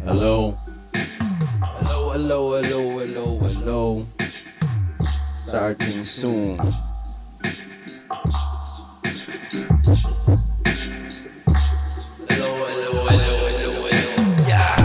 Hello. Hello, hello, hello, hello, hello. Starting soon. Hello, hello, hello, hello, hello. Yeah.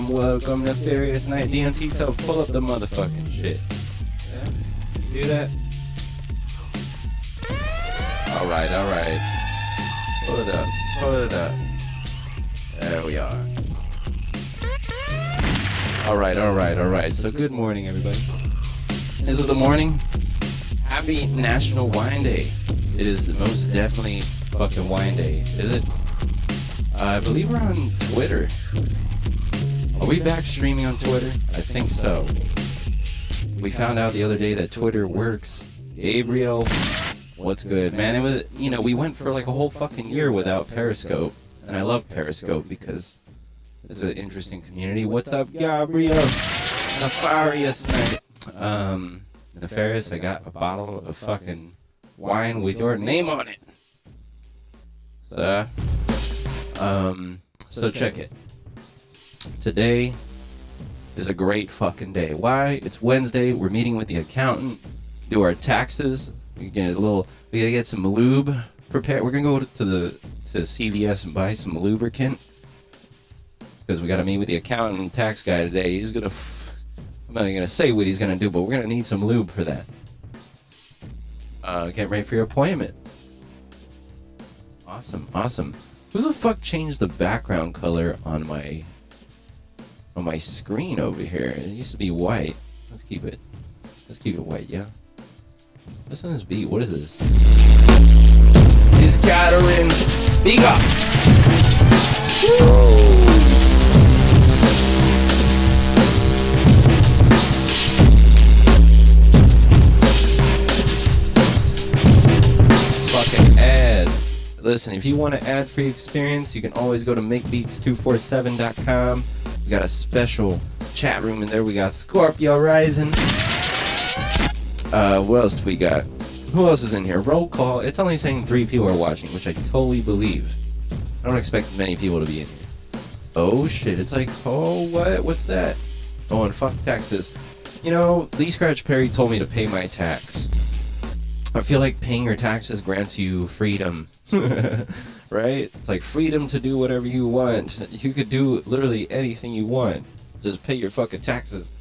Welcome to Furious Night. DMT, so pull up the motherfucking shit. Yeah? You do that? Alright. Pull it up. There we are. Alright. So good morning, everybody. Is it the morning? Happy National Wine Day. It is most definitely fucking wine day. Is it? I believe we're on Twitter. Are we back streaming on Twitter? I think so. We found out the other day that Twitter works. Gabriel, what's good? Man, it was, we went for like a whole fucking year without Periscope. And I love Periscope because it's an interesting community. What's up, Gabriel? Nefarious night. Nefarious, I got a bottle of fucking wine with your name on it. So check it. Today is a great fucking day. Why? It's Wednesday. We're meeting with the accountant, do our taxes. We gotta get some lube prepared. We're gonna go to CVS and buy some lubricant because we gotta meet with the accountant and tax guy today. He's gonna. I'm not gonna say what he's gonna do, but we're gonna need some lube for that. Get ready for your appointment. Awesome. Who the fuck changed the background color on my screen over here? It used to be white. Let's keep it white, yeah? Listen to this beat. What is this? It's Catherine. Big up. Fucking ads. Listen, if you want an ad-free experience, you can always go to Makebeats247.com. We got a special chat room in there. We got Scorpio Rising. What else do we got? Who else is in here? Roll call. It's only saying 3 people are watching, which I totally believe. I don't expect many people to be in here. Oh shit, it's like, oh what? What's that? Oh, and fuck taxes. Lee Scratch Perry told me to pay my tax. I feel like paying your taxes grants you freedom. Right? It's like freedom to do whatever you want. You could do literally anything you want. Just pay your fucking taxes.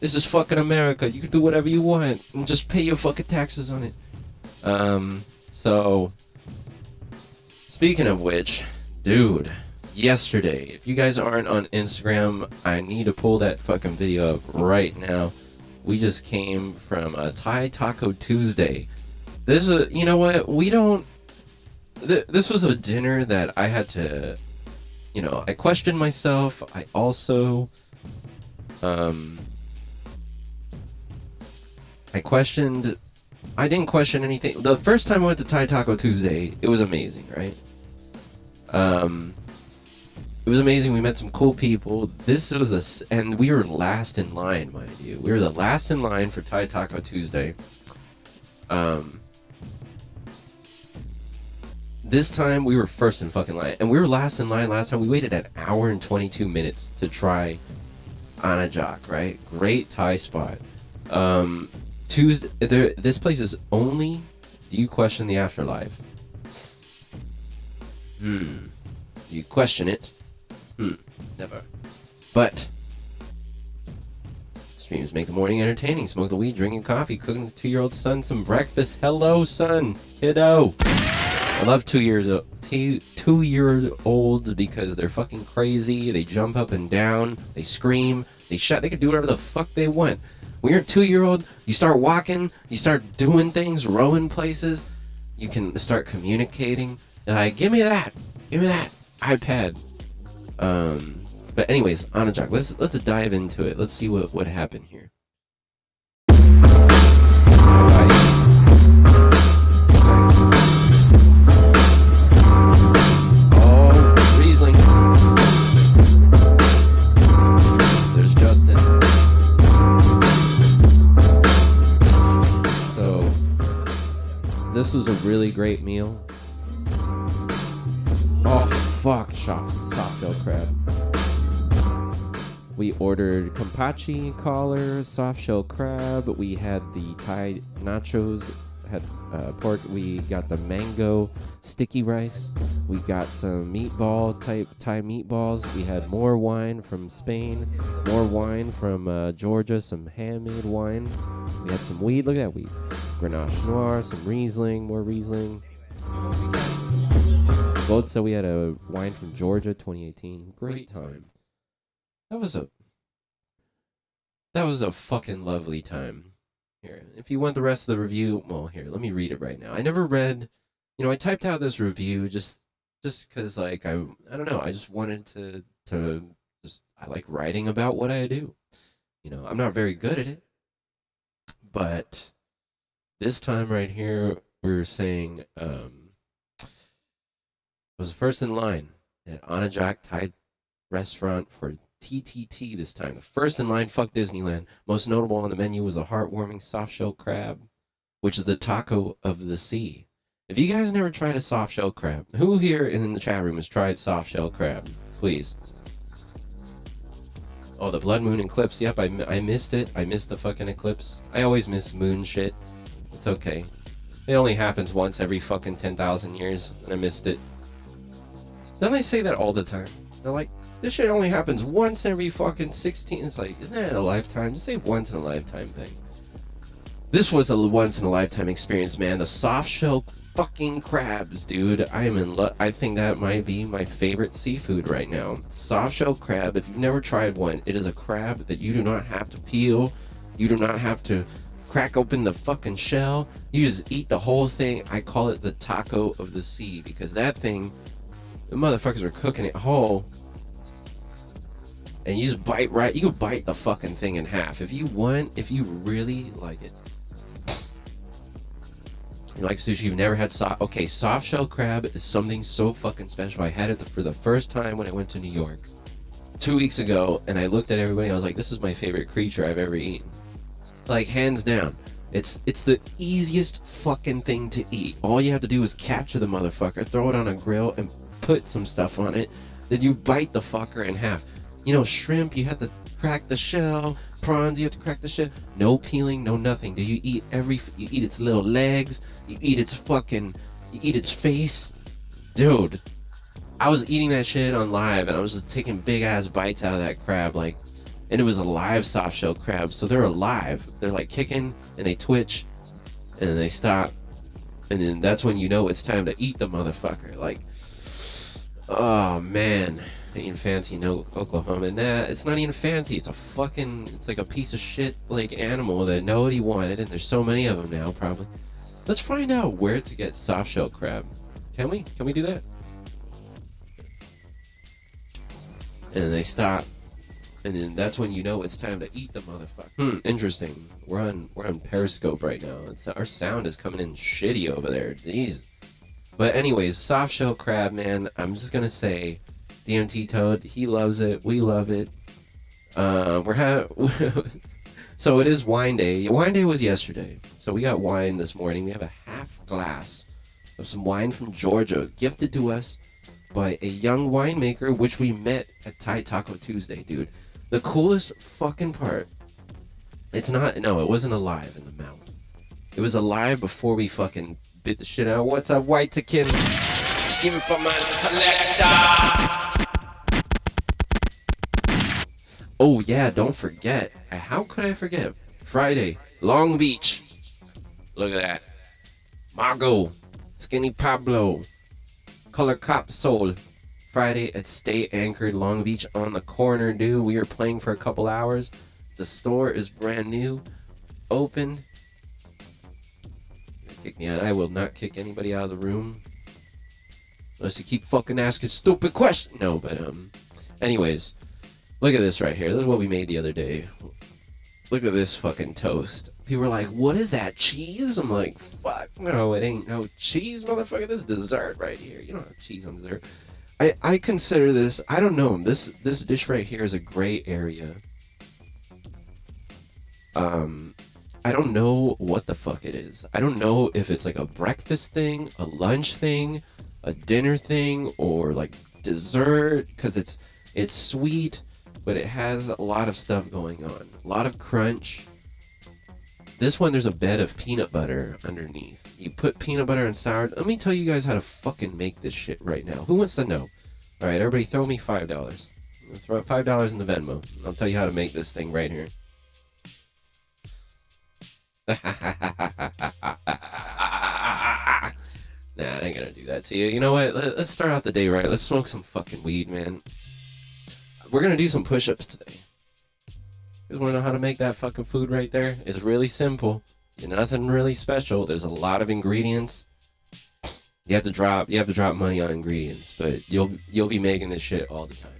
This is fucking America. You can do whatever you want and just pay your fucking taxes on it. So speaking of which, dude, yesterday, if you guys aren't on Instagram, I need to pull that fucking video up right now. We just came from a Thai Taco Tuesday. This was, you know what? This was a dinner that I had to, I questioned myself. I also, I didn't question anything. The first time I went to Thai Taco Tuesday, it was amazing, right? It was amazing. We met some cool people. And we were last in line, mind you. We were the last in line for Thai Taco Tuesday. This time we were first in fucking line, and we were last in line last time. We waited an hour and 22 minutes to try Anajak, right? Great Thai spot. Tuesday, this place is only. Do you question the afterlife? Do you question it? Never. But streams make the morning entertaining. Smoke the weed, drinking coffee, cooking the 2-year-old son some breakfast. Hello, son, kiddo. I love 2-year-olds because they're fucking crazy. They jump up and down. They scream. They shout. They can do whatever the fuck they want. When you're a 2-year-old, you start walking. You start doing things, rowing places. You can start communicating. Give me that. Give me that iPad. But anyways, Anajock, let's dive into it. Let's see what happened here. Oh, Riesling. There's Justin. So, this was a really great meal. Oh, fuck, soft shell crab. We ordered kampachi collar, soft shell crab. We had the Thai nachos, had pork. We got the mango sticky rice. We got some meatball type Thai meatballs. We had more wine from Spain, more wine from Georgia, some handmade wine. We had some weed. Look at that weed. Grenache Noir, some Riesling, more Riesling. Both said we had a wine from Georgia, 2018. Great time. That was a fucking lovely time. Here, if you want the rest of the review, well, here, let me read it right now. I never read, I typed out this review just because, like, I don't know, I just wanted to I like writing about what I do. I'm not very good at it, but this time right here, we were saying, was first in line at Anajock Thai restaurant for TTT this time. The first in line, fuck Disneyland. Most notable on the menu was a heartwarming soft-shell crab, which is the taco of the sea. If you guys never tried a soft-shell crab, who here in the chat room has tried soft-shell crab? Please. Oh, the blood moon eclipse. Yep, I missed it. I missed the fucking eclipse. I always miss moon shit. It's okay. It only happens once every fucking 10,000 years, and I missed it. Don't they say that all the time? They're like, this shit only happens once every fucking 16. It's like, isn't that a lifetime? Just say once in a lifetime thing. This was a once in a lifetime experience, man. The soft shell fucking crabs, dude. I am in love. I think that might be my favorite seafood right now. Soft shell crab. If you've never tried one, it is a crab that you do not have to peel. You do not have to crack open the fucking shell. You just eat the whole thing. I call it the taco of the sea because that thing, the motherfuckers were cooking it whole. And you just bite right. You can bite the fucking thing in half if you want. If you really like it. You like sushi? You've never had okay, soft shell crab is something so fucking special. I had it for the first time when I went to New York 2 weeks ago, and I looked at everybody. I was like, "This is my favorite creature I've ever eaten." Like hands down. It's the easiest fucking thing to eat. All you have to do is capture the motherfucker, throw it on a grill, and put some stuff on it. Then you bite the fucker in half. Shrimp, you have to crack the shell. Prawns, you have to crack the shell. No peeling, no nothing. Do you eat you eat its little legs? You eat its face? Dude, I was eating that shit on live, and I was just taking big ass bites out of that crab, and it was a live soft shell crab, so they're alive. They're like kicking, and they twitch, and then they stop, and then that's when you know it's time to eat the motherfucker. Oh man. Ain't fancy, no Oklahoma. Nah, it's not even fancy. It's like a piece of shit, animal that nobody wanted, and there's so many of them now, probably. Let's find out where to get soft shell crab. Can we? Can we do that? And then they stop, and then that's when you know it's time to eat the motherfucker. Interesting. We're on Periscope right now. Our sound is coming in shitty over there. Jeez. But anyways, soft shell crab, man. I'm just gonna say. DMT Toad, he loves it. We love it. So it is wine day. Wine day was yesterday. So we got wine this morning. We have a half glass of some wine from Georgia, gifted to us by a young winemaker, which we met at Thai Taco Tuesday, dude. The coolest fucking part. It wasn't alive in the mouth. It was alive before we fucking bit the shit out. What's up, White Takin? Infamous Collector! Oh yeah, don't forget. How could I forget? Friday, Long Beach. Look at that. Margo, Skinny Pablo, Color Cop Soul. Friday at Stay Anchored Long Beach on the corner, dude. We are playing for a couple hours. The store is brand new, open. Kick me out. I will not kick anybody out of the room unless you keep fucking asking stupid questions. No, but anyways, look at this right here. This is what we made the other day. Look at this fucking toast. People are like, what is that, cheese? I'm like, fuck no, it ain't no cheese, motherfucker. This is dessert right here. You don't have cheese on dessert. I consider this, I don't know, this dish right here is a gray area. I don't know what the fuck it is. I don't know if it's like a breakfast thing, a lunch thing, a dinner thing, or like dessert, because it's sweet, but it has a lot of stuff going on. A lot of crunch. This one, there's a bed of peanut butter underneath. You put peanut butter and sour. Let me tell you guys how to fucking make this shit right now. Who wants to know? All right, everybody throw me $5. Let's throw $5 in the Venmo. I'll tell you how to make this thing right here. Nah, I ain't gonna do that to you. You know what? Let's start off the day right. Let's smoke some fucking weed, man. We're gonna do some push-ups today. You guys wanna know how to make that fucking food right there? It's really simple. Nothing really special. There's a lot of ingredients. You have to drop money on ingredients, but you'll be making this shit all the time.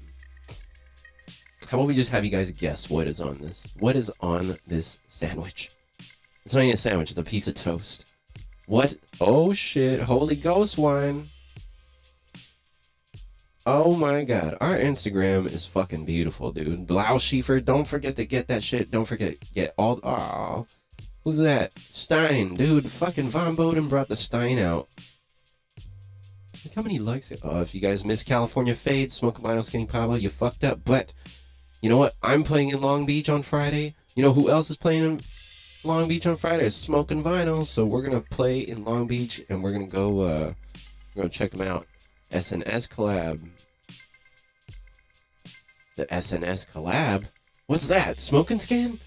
How about we just have you guys guess what is on this? What is on this sandwich? It's not even a sandwich, it's a piece of toast. What? Oh shit, Holy Ghost wine. Oh my god, our Instagram is fucking beautiful, dude. Blau Schiefer, don't forget to get that shit. Don't forget, get all, oh, who's that? Stein, dude, fucking Von Boden brought the Stein out. Look how many likes it. Oh, if you guys miss California Fade, Smoke Vinyl Skinny Pablo, you fucked up. But, you know what? I'm playing in Long Beach on Friday. You know who else is playing in Long Beach on Friday? It's Smoking Vinyl. So we're going to play in Long Beach, and we're going to go check them out. SNS collab. The SNS collab? What's that? Smoking Scan?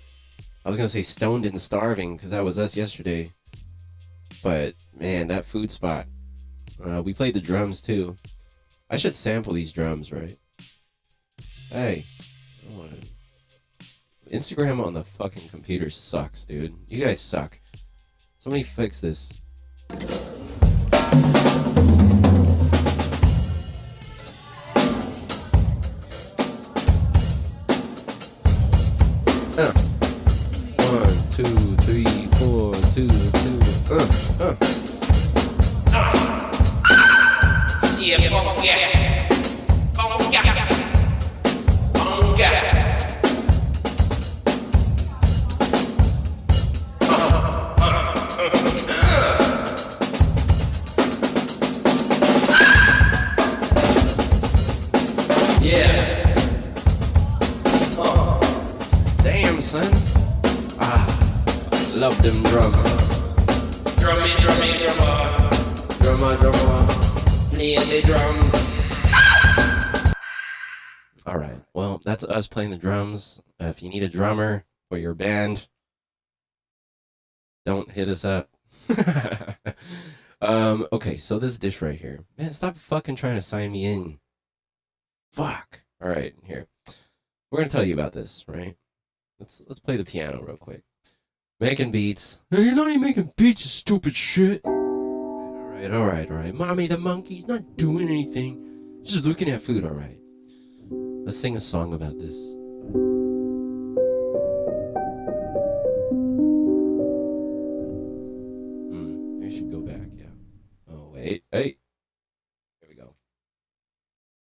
I was going to say Stoned and Starving, because that was us yesterday. But, man, that food spot. We played the drums, too. I should sample these drums, right? Hey. Instagram on the fucking computer sucks, dude. You guys suck. Somebody fix this. One, two, three, 4, 2, 2. Yeah, bonga. Bonga. Bonga. Yeah. Damn, son. Love them drums. Drummy, drummy, drummer. Drummer, drummer. Playing the drums. Alright, well, that's us playing the drums. If you need a drummer for your band, don't hit us up. Okay, so this dish right here. Man, stop fucking trying to sign me in. Fuck. Alright, here. We're gonna tell you about this, right? Let's play the piano real quick. Making beats. No, you're not even making beats, you stupid shit. Alright. Mommy the monkey's not doing anything. Just looking at food, alright. Let's sing a song about this. I should go back, yeah. Oh, wait. Hey. Here we go.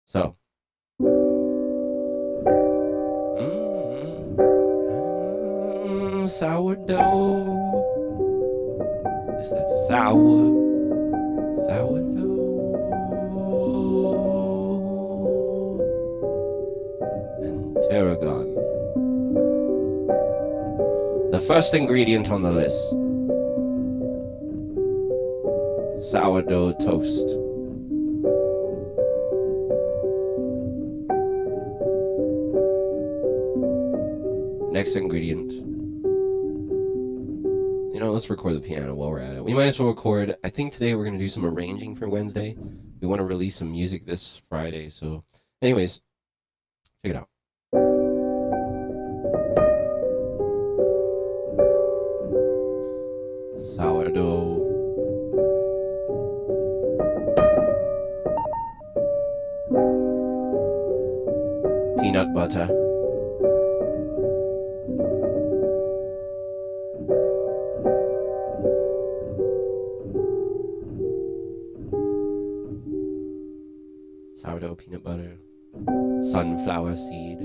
So. Sourdough. It's that sourdough. And tarragon. The first ingredient on the list. Sourdough toast. Next ingredient. You know, let's record the piano while we're at it. We might as well record. I think today we're going to do some arranging for Wednesday. We want to release some music this Friday. So, anyways, check it out. Sourdough. Peanut butter. Sourdough, peanut butter, sunflower seed.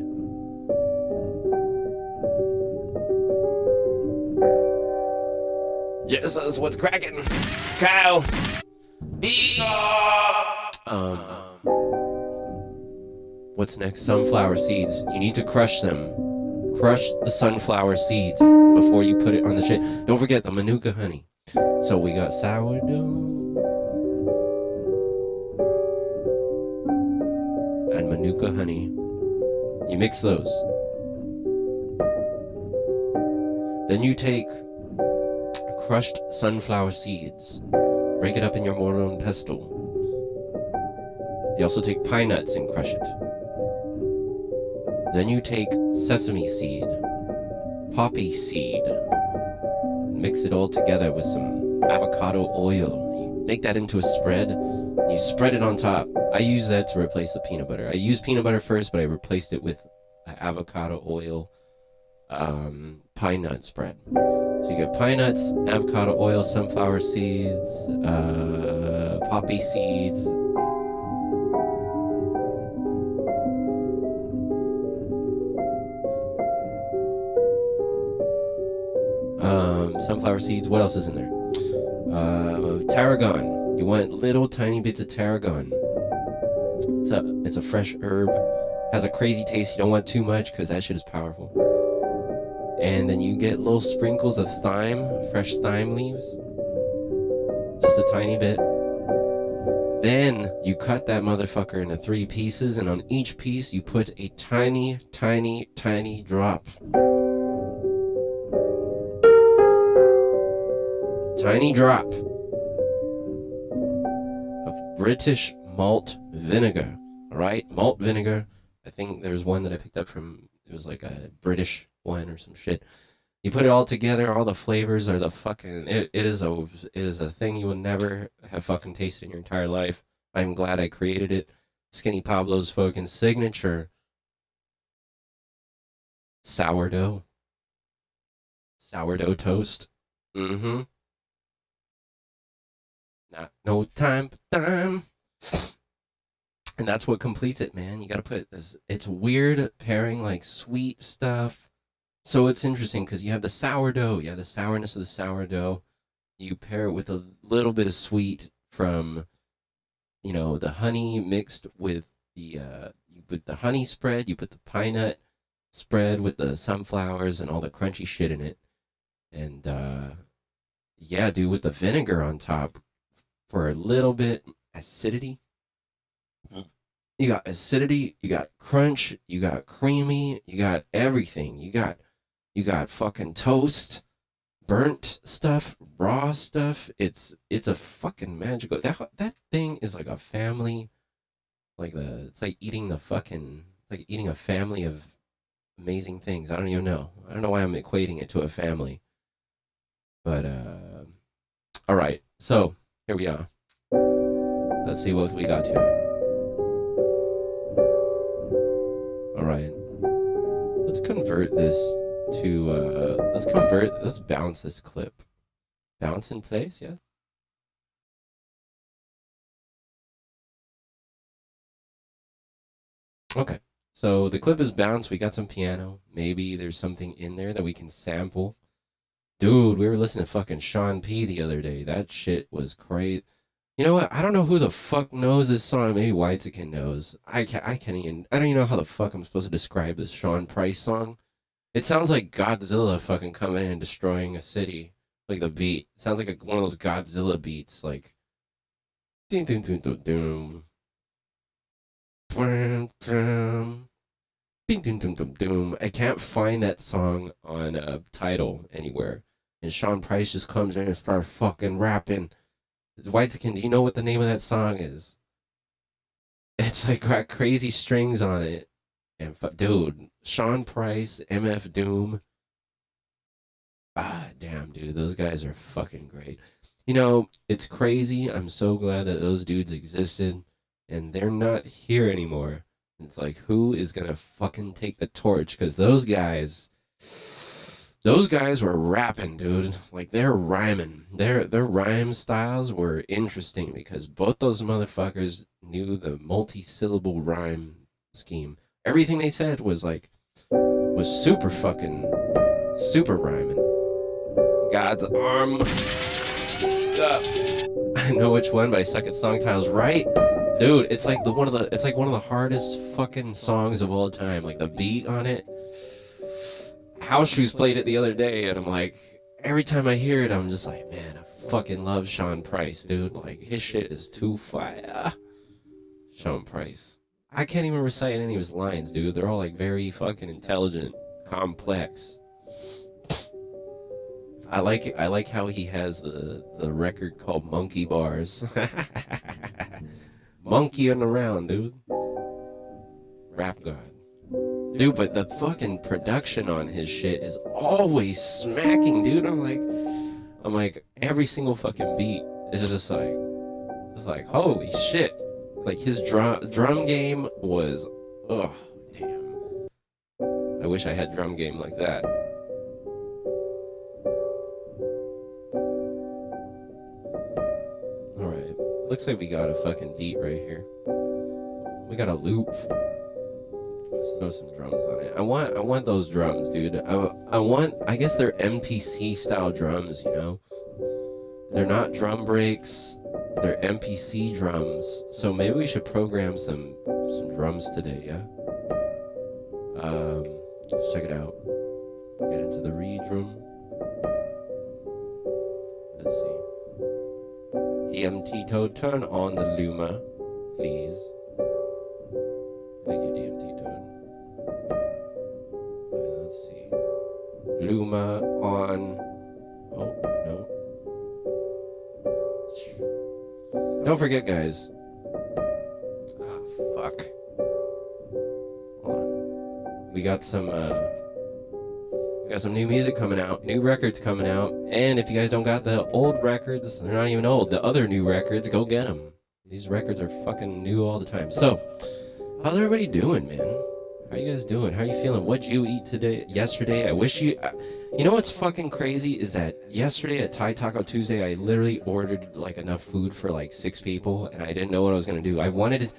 Jesus, what's cracking? Kyle! What's next? Sunflower seeds. You need to crush them. Crush the sunflower seeds before you put it on the shit. Don't forget the Manuka honey. So we got sourdough and Manuka honey. You mix those. Then you take crushed sunflower seeds, break it up in your mortar and pestle. You also take pine nuts and crush it. Then you take sesame seed, poppy seed, and mix it all together with some avocado oil. You make that into a spread, and you spread it on top. I use that to replace the peanut butter. I used peanut butter first, but I replaced it with avocado oil, pine nut spread. So you get pine nuts, avocado oil, sunflower seeds, poppy seeds. Sunflower seeds. What else is in there? Tarragon. You want little tiny bits of tarragon. It's a fresh herb. Has a crazy taste. You don't want too much because that shit is powerful. And then you get little sprinkles of thyme, fresh thyme leaves. Just a tiny bit. Then you cut that motherfucker into 3 pieces, and on each piece you put a tiny, tiny, tiny drop. Tiny drop of British malt vinegar. Alright? Malt vinegar. I think there's one that I picked up from, it was like a British one or some shit. You put it all together, all the flavors are the fucking, it is a thing you will never have fucking tasted in your entire life. I'm glad I created it. Skinny Pablo's fucking signature sourdough toast. Mm-hmm. Not no time for time. And that's what completes it, man. You gotta put this. It's weird pairing like sweet stuff. So it's interesting because you have the sourdough, you have the sourness of the sourdough. You pair it with a little bit of sweet from, you know, the honey mixed with the you put the honey spread, you put the pine nut spread with the sunflowers and all the crunchy shit in it. And yeah, dude, with the vinegar on top for a little bit acidity. You got acidity, you got crunch, you got creamy, you got everything. You got fucking toast, burnt stuff, raw stuff. It's a fucking magical. That thing is like a family, it's like eating a family of amazing things. I don't even know. I don't know why I'm equating it to a family. But all right. So here we are. Let's see what we got here. All right. Let's convert this to let's bounce this clip. Bounce in place, yeah. Okay. So the clip is bounced. We got some piano. Maybe there's something in there that we can sample. Dude, we were listening to fucking Sean P the other day. That shit was crazy. You know what? I don't know who the fuck knows this song. Maybe Whitezican knows. I don't even know how the fuck I'm supposed to describe this Sean Price song. It sounds like Godzilla fucking coming in and destroying a city. Like the beat. It sounds like one of those Godzilla beats. Like. Dun, dun, dun, dun, dun. Dun, dun. I can't find that song on Tidal anywhere. And Sean Price just comes in and starts fucking rapping. Whitezikin, do you know what the name of that song is? It's like got crazy strings on it. And dude, Sean Price, MF Doom. Ah, damn, dude, those guys are fucking great. You know, it's crazy. I'm so glad that those dudes existed, and they're not here anymore. It's like, who is gonna fucking take the torch? Because those guys were rapping, dude. Like they're rhyming. Their rhyme styles were interesting because both those motherfuckers knew the multi-syllable rhyme scheme. Everything they said was super fucking super rhyming. God's arm. I know which one, but I suck at song titles. Right, dude. It's like one of the hardest fucking songs of all time. Like the beat on it. House Shoes played it the other day, and I'm like, every time I hear it, I'm just like, man, I fucking love Sean Price, dude. Like his shit is too fire. Sean Price. I can't even recite any of his lines, dude. They're all like very fucking intelligent, complex. I like how he has the record called Monkey Bars. Monkeying around, dude. Rap God. Dude, but the fucking production on his shit is always smacking, dude. I'm like every single fucking beat is just like holy shit. Like his drum game was, oh damn. I wish I had drum game like that. Alright, looks like we got a fucking beat right here. We got a loop. Let's throw some drums on it. I want those drums, dude. I guess they're MPC style drums, you know? They're not drum breaks, they're MPC drums. So maybe we should program some drums today, yeah? Let's check it out. Get into the read room. Let's see. DMT Toad, turn on the Luma, please. Thank you, DMT Toad. Alright, let's see. Luma on. Oh, no. Don't forget, guys. Oh, fuck. Hold on. We got some new music coming out, new records coming out, and if you guys don't got the old records, they're not even old, the other new records, go get them. These records are fucking new all the time. So, how's everybody doing, man? How you guys doing? How you feeling? What'd you eat yesterday? I wish you know what's fucking crazy is that yesterday at Thai Taco Tuesday, I literally ordered like enough food for like 6 people, and I didn't know what I was gonna do. I wanted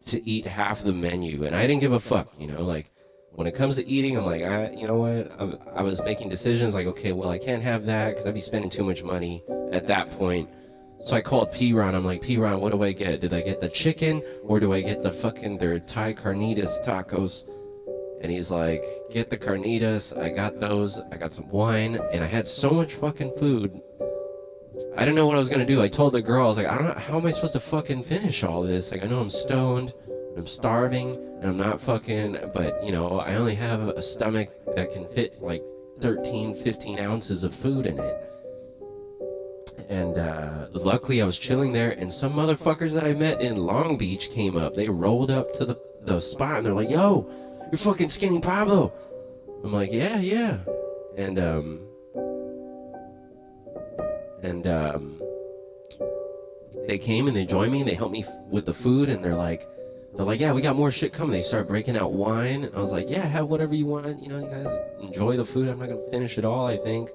to eat half the menu, and I didn't give a fuck, you know, like, when it comes to eating, I'm like, you know what? I was making decisions like, okay, well, I can't have that because I'd be spending too much money at that point. So I called P-Ron. I'm like, P-Ron, what do I get? Did I get the chicken or do I get their Thai carnitas tacos? And he's like, get the carnitas. I got those. I got some wine. And I had so much fucking food. I didn't know what I was going to do. I told the girl, I was like, I don't know. How am I supposed to fucking finish all this? Like, I know I'm stoned. I'm starving. And I'm not fucking, but, you know, I only have a stomach that can fit like 13, 15 ounces of food in it. And luckily I was chilling there, and some motherfuckers that I met in Long Beach came up. They rolled up to the spot, and they're like, yo, you're fucking Skinny Pablo. I'm like, yeah. And they came and they joined me, and they helped me with the food, and they're like, yeah, we got more shit coming. They start breaking out wine. I was like, yeah, have whatever you want. You know, you guys enjoy the food. I'm not going to finish it all, I think.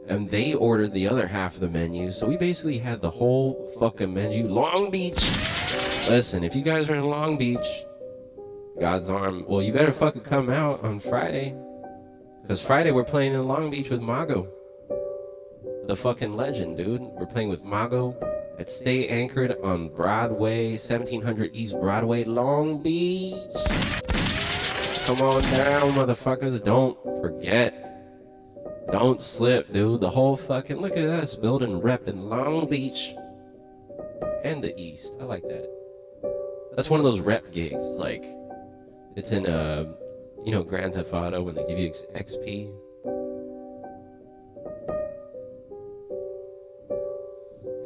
And they ordered the other half of the menu. So we basically had the whole fucking menu. Long Beach. Listen, if you guys are in Long Beach, God's arm, well, you better fucking come out on Friday. Because Friday we're playing in Long Beach with Mago. The fucking legend, dude. We're playing with Mago. At Stay Anchored on Broadway, 1700 East Broadway, Long Beach. Come on down, motherfuckers. Don't forget. Don't slip, dude. The whole fucking, look at us building rep in Long Beach and the East. I like that. That's one of those rep gigs. Like, it's in You know, Grand Theft Auto, when they give you XP.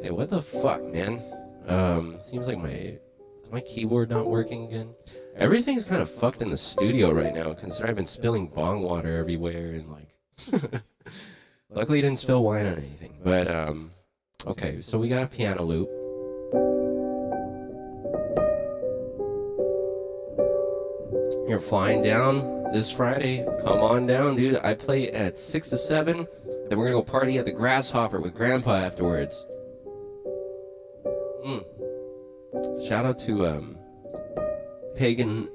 Hey, what the fuck, man? Seems like my keyboard not working again. Everything's kind of fucked in the studio right now, considering I've been spilling bong water everywhere and like. Luckily, you didn't spill wine on anything. But okay, so we got a piano loop. You're flying down this Friday. Come on down, dude. I play at 6 to 7. Then we're gonna go party at the Grasshopper with Grandpa afterwards. Shout out to Pagan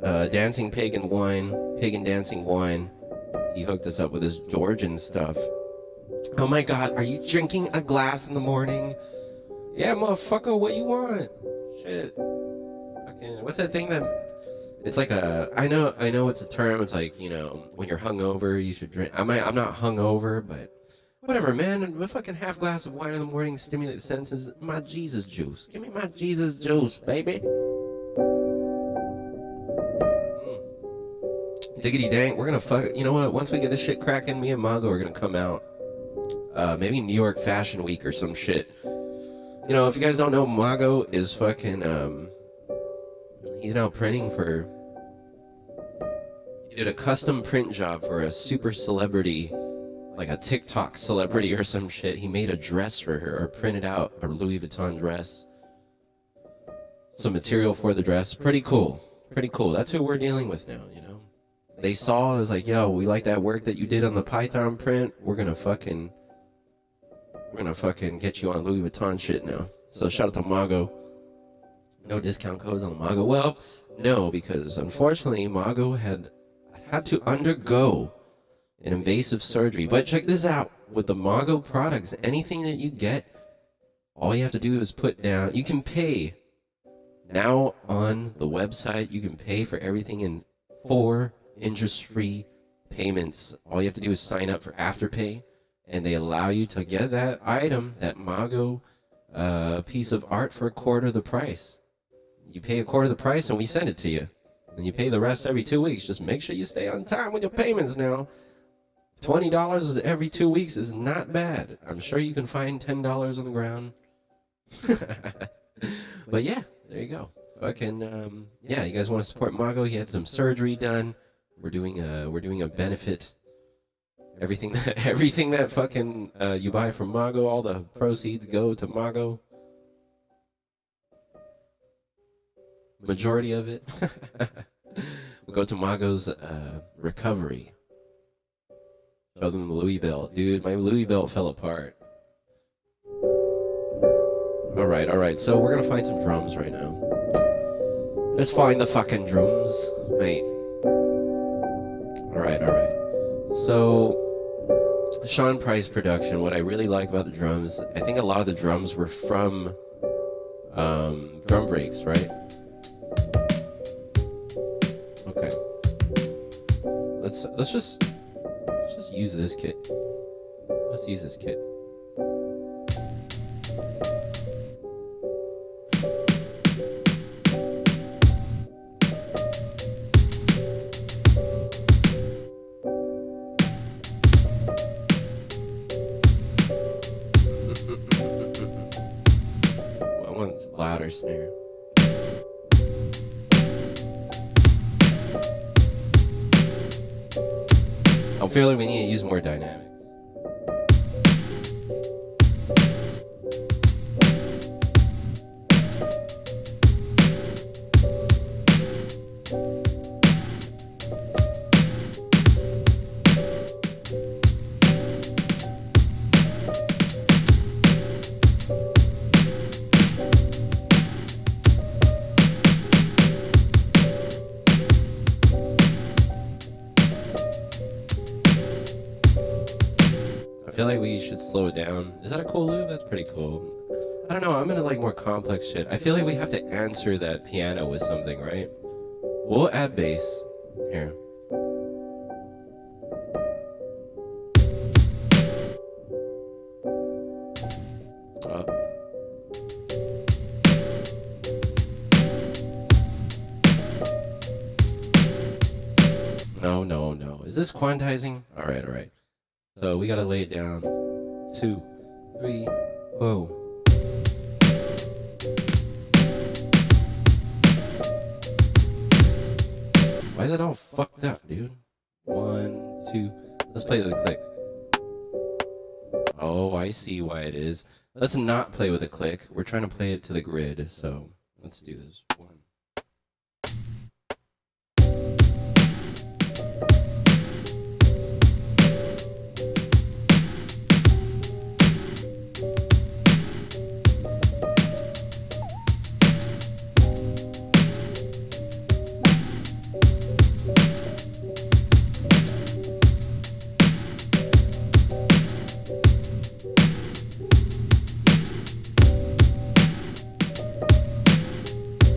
Dancing Pagan Dancing Wine. He hooked us up with his Georgian stuff. Oh my god, are you drinking a glass in the morning? Yeah, motherfucker, what you want? Shit. Fucking, what's that thing that... It's like a... I know it's a term. It's like, you know, when you're hungover, you should drink... I'm not hungover, but... Whatever, man. A fucking half glass of wine in the morning stimulates the senses. My Jesus juice. Give me my Jesus juice, baby. Diggity dang. We're gonna fuck... You know what? Once we get this shit cracking, me and Mago are gonna come out. Maybe New York Fashion Week or some shit. You know, if you guys don't know, Mago is fucking... He's now printing for... He did a custom print job for a super celebrity... Like a TikTok celebrity or some shit. He made a dress for her, or printed out a Louis Vuitton dress. Some material for the dress. Pretty cool. Pretty cool. That's who we're dealing with now, you know? They saw, it was like, yo, we like that work that you did on the Python print. We're gonna fucking get you on Louis Vuitton shit now. So shout out to Mago. No discount codes on the Mago. Well, no, because unfortunately Mago had to undergo an invasive surgery. But check this out. With the Mago products, anything that you get, all you have to do is put down... You can pay. Now on the website, you can pay for everything in 4 interest-free payments. All you have to do is sign up for Afterpay, and they allow you to get that item, that Mago piece of art, for a quarter of the price. You pay a quarter of the price, and we send it to you. And you pay the rest every 2 weeks. Just make sure you stay on time with your payments now. $20 every 2 weeks is not bad. I'm sure you can find $10 on the ground. But yeah, there you go. Fucking yeah, you guys want to support Mago? He had some surgery done. We're doing a benefit. Everything that fucking you buy from Mago, all the proceeds go to Mago. Majority of it will go to Mago's recovery. Show them the Louis belt. Dude, my Louis belt fell apart. Alright, so we're gonna find some drums right now. Let's find the fucking drums, mate. Alright. So, Sean Price production, what I really like about the drums, I think a lot of the drums were from drum breaks, right? Okay. Let's just use this kit. Let's use this kit. I want a louder snare. I feel like we need to use more dynamics. I feel like we should slow it down. Is that a cool loop? That's pretty cool. I don't know, I'm into like more complex shit. I feel like we have to answer that piano with something, right? We'll add bass. Here. Up. No. Is this quantizing? All right. So we gotta lay it down. 2, 3, whoa. Why is it all fucked up, dude? 1, 2. Let's play with the click. Oh, I see why it is. Let's not play with a click. We're trying to play it to the grid, so let's do this. 1.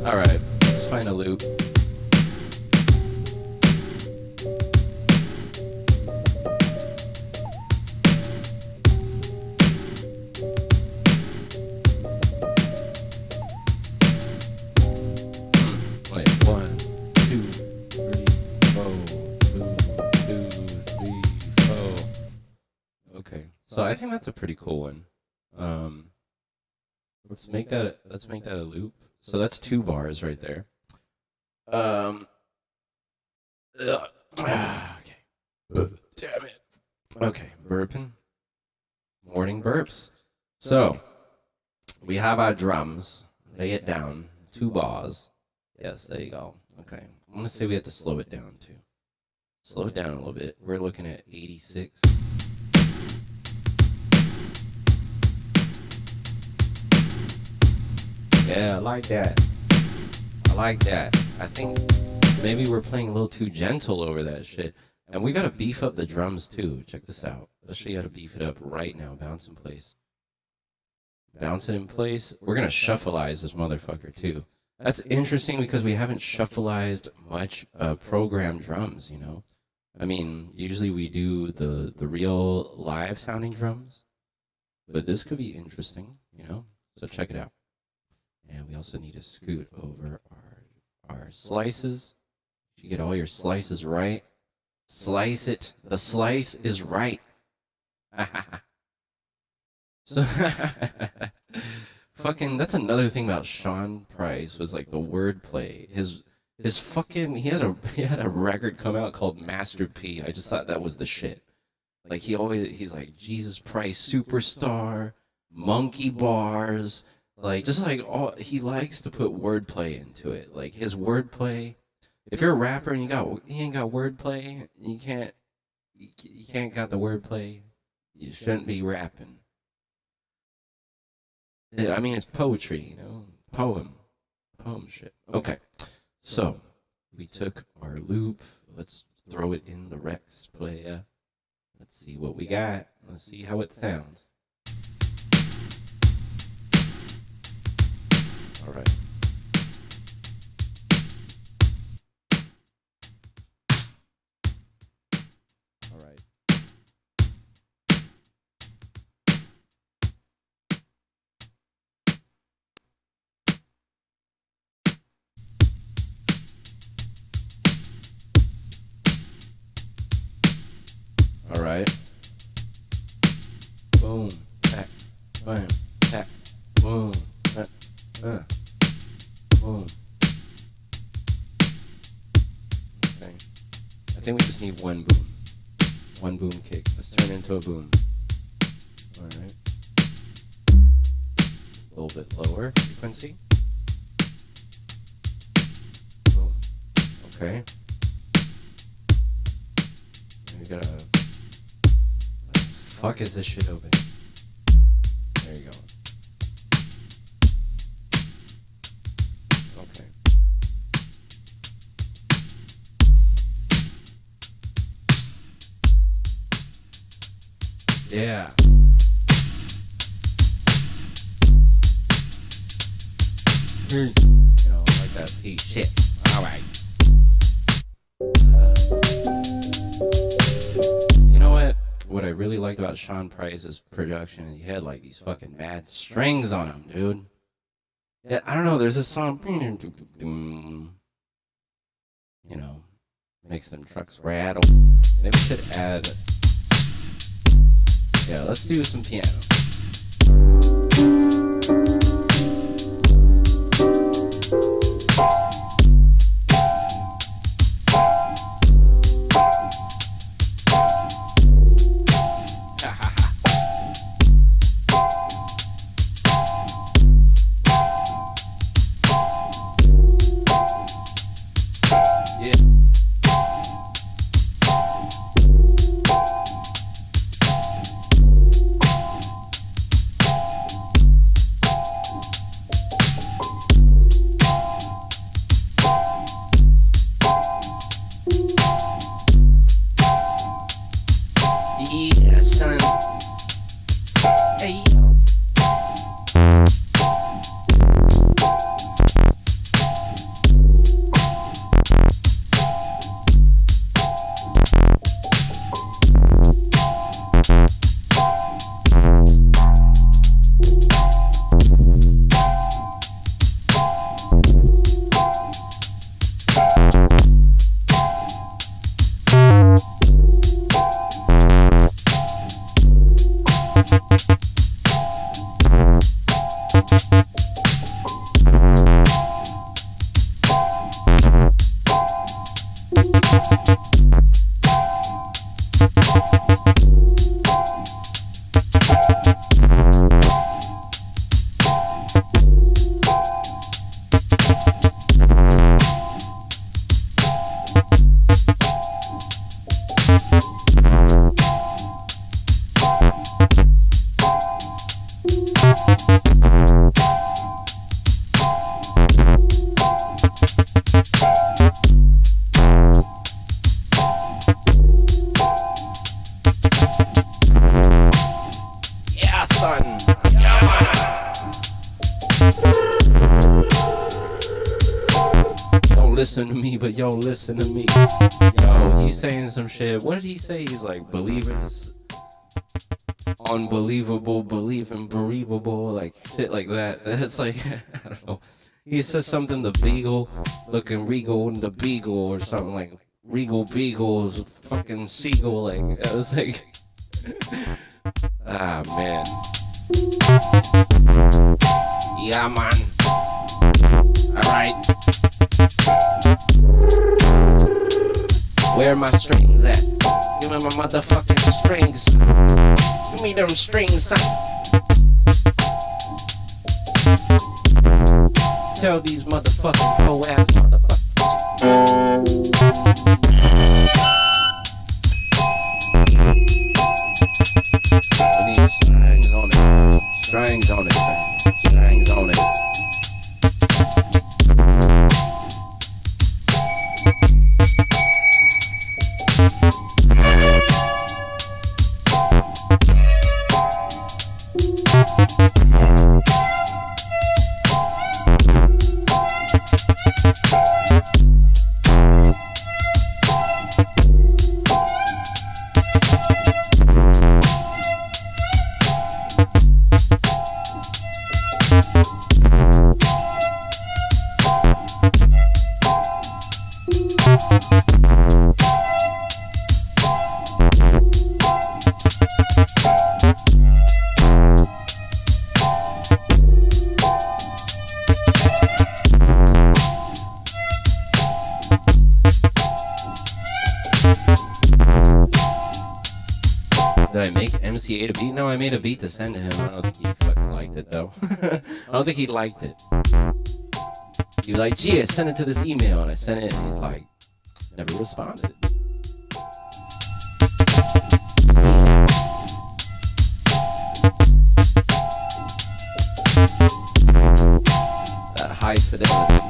Alright, let's find a loop. Wait, 1, 2, 3, 4, 2, 3, 4. Okay, so I think that's a pretty cool one. Let's make that a loop. So that's 2 bars right there. Okay. Damn it. Okay, burping. Morning burps. So we have our drums. Lay it down. 2 bars. Yes, there you go. Okay. I'm gonna say we have to slow it down too. Slow it down a little bit. We're looking at 86. Yeah, I like that. I think maybe we're playing a little too gentle over that shit. And we gotta beef up the drums too. Check this out. Let's show you how to beef it up right now. Bounce in place. Bounce it in place. We're gonna shuffleize this motherfucker too. That's interesting because we haven't shuffleized much programmed drums, you know? I mean, usually we do the real live sounding drums. But this could be interesting, you know? So check it out. And we also need to scoot over our slices. You get all your slices right. Slice it. The slice is right. So, fucking, that's another thing about Sean Price was like the wordplay. His fucking, he had a record come out called Master P. I just thought that was the shit. Like he's like Jesus Price Superstar, Monkey Bars. Like, just like he likes to put wordplay into it. Like his wordplay. If you're a rapper and you ain't got wordplay, you can't got the wordplay. You shouldn't be rapping. I mean, it's poetry, you know, poem shit. Okay, so we took our loop. Let's throw it in the Rex player. Let's see what we got. Let's see how it sounds. All right. All right. All right. Boom, tack, boom, tack, boom, tack, boom. Okay. I think we just need one boom. One boom kick. Let's turn it into a boom. Alright. A little bit lower frequency. Boom. Okay. And we gotta... Fuck is this shit open? There you go. Okay. Yeah. You know, like that piece shit. Alright. You know what? What I really liked about Sean Price's production, he had like these fucking mad strings on him, dude. Yeah, I don't know, there's this song, you know, Makes them trucks rattle. Maybe we could add. Yeah, let's do some piano. Listen to me, but yo, listen to me. Yo, he's saying some shit. What did he say? He's like, believers, unbelievable, believing, believable, like shit like that. That's like, I don't know. He says something, the beagle, looking regal in the beagle, or something like regal beagles, fucking seagull. Like, I was like, ah, man. Yeah, man. Alright. Where my strings at? Give me my motherfucking strings. Give me them strings, son. Tell these motherfucking po-ass motherfuckers. We need strings on it. Strings on it. Strings on it. Did I make MCA a beat? No, I made a beat to send to him. I don't think he fucking liked it, though. I don't think he liked it. He was like, gee, send it to this email. And I sent it, and he's like, never responded. That high fidelity.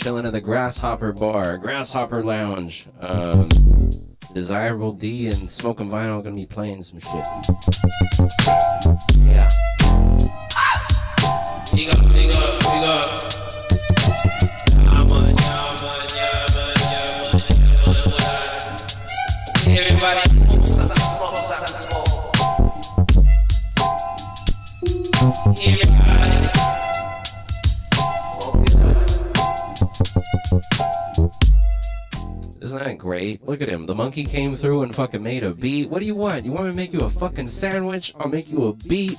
chilling at the Grasshopper Bar, Grasshopper Lounge. Desirable D and Smoking Vinyl are gonna be playing some shit. Yeah. Big up, big up, big up. Everybody, smoke. Everybody. Isn't that great? Look at him. The monkey came through and fucking made a beat. What do you want? You want me to make you a fucking sandwich? I'll make you a beat.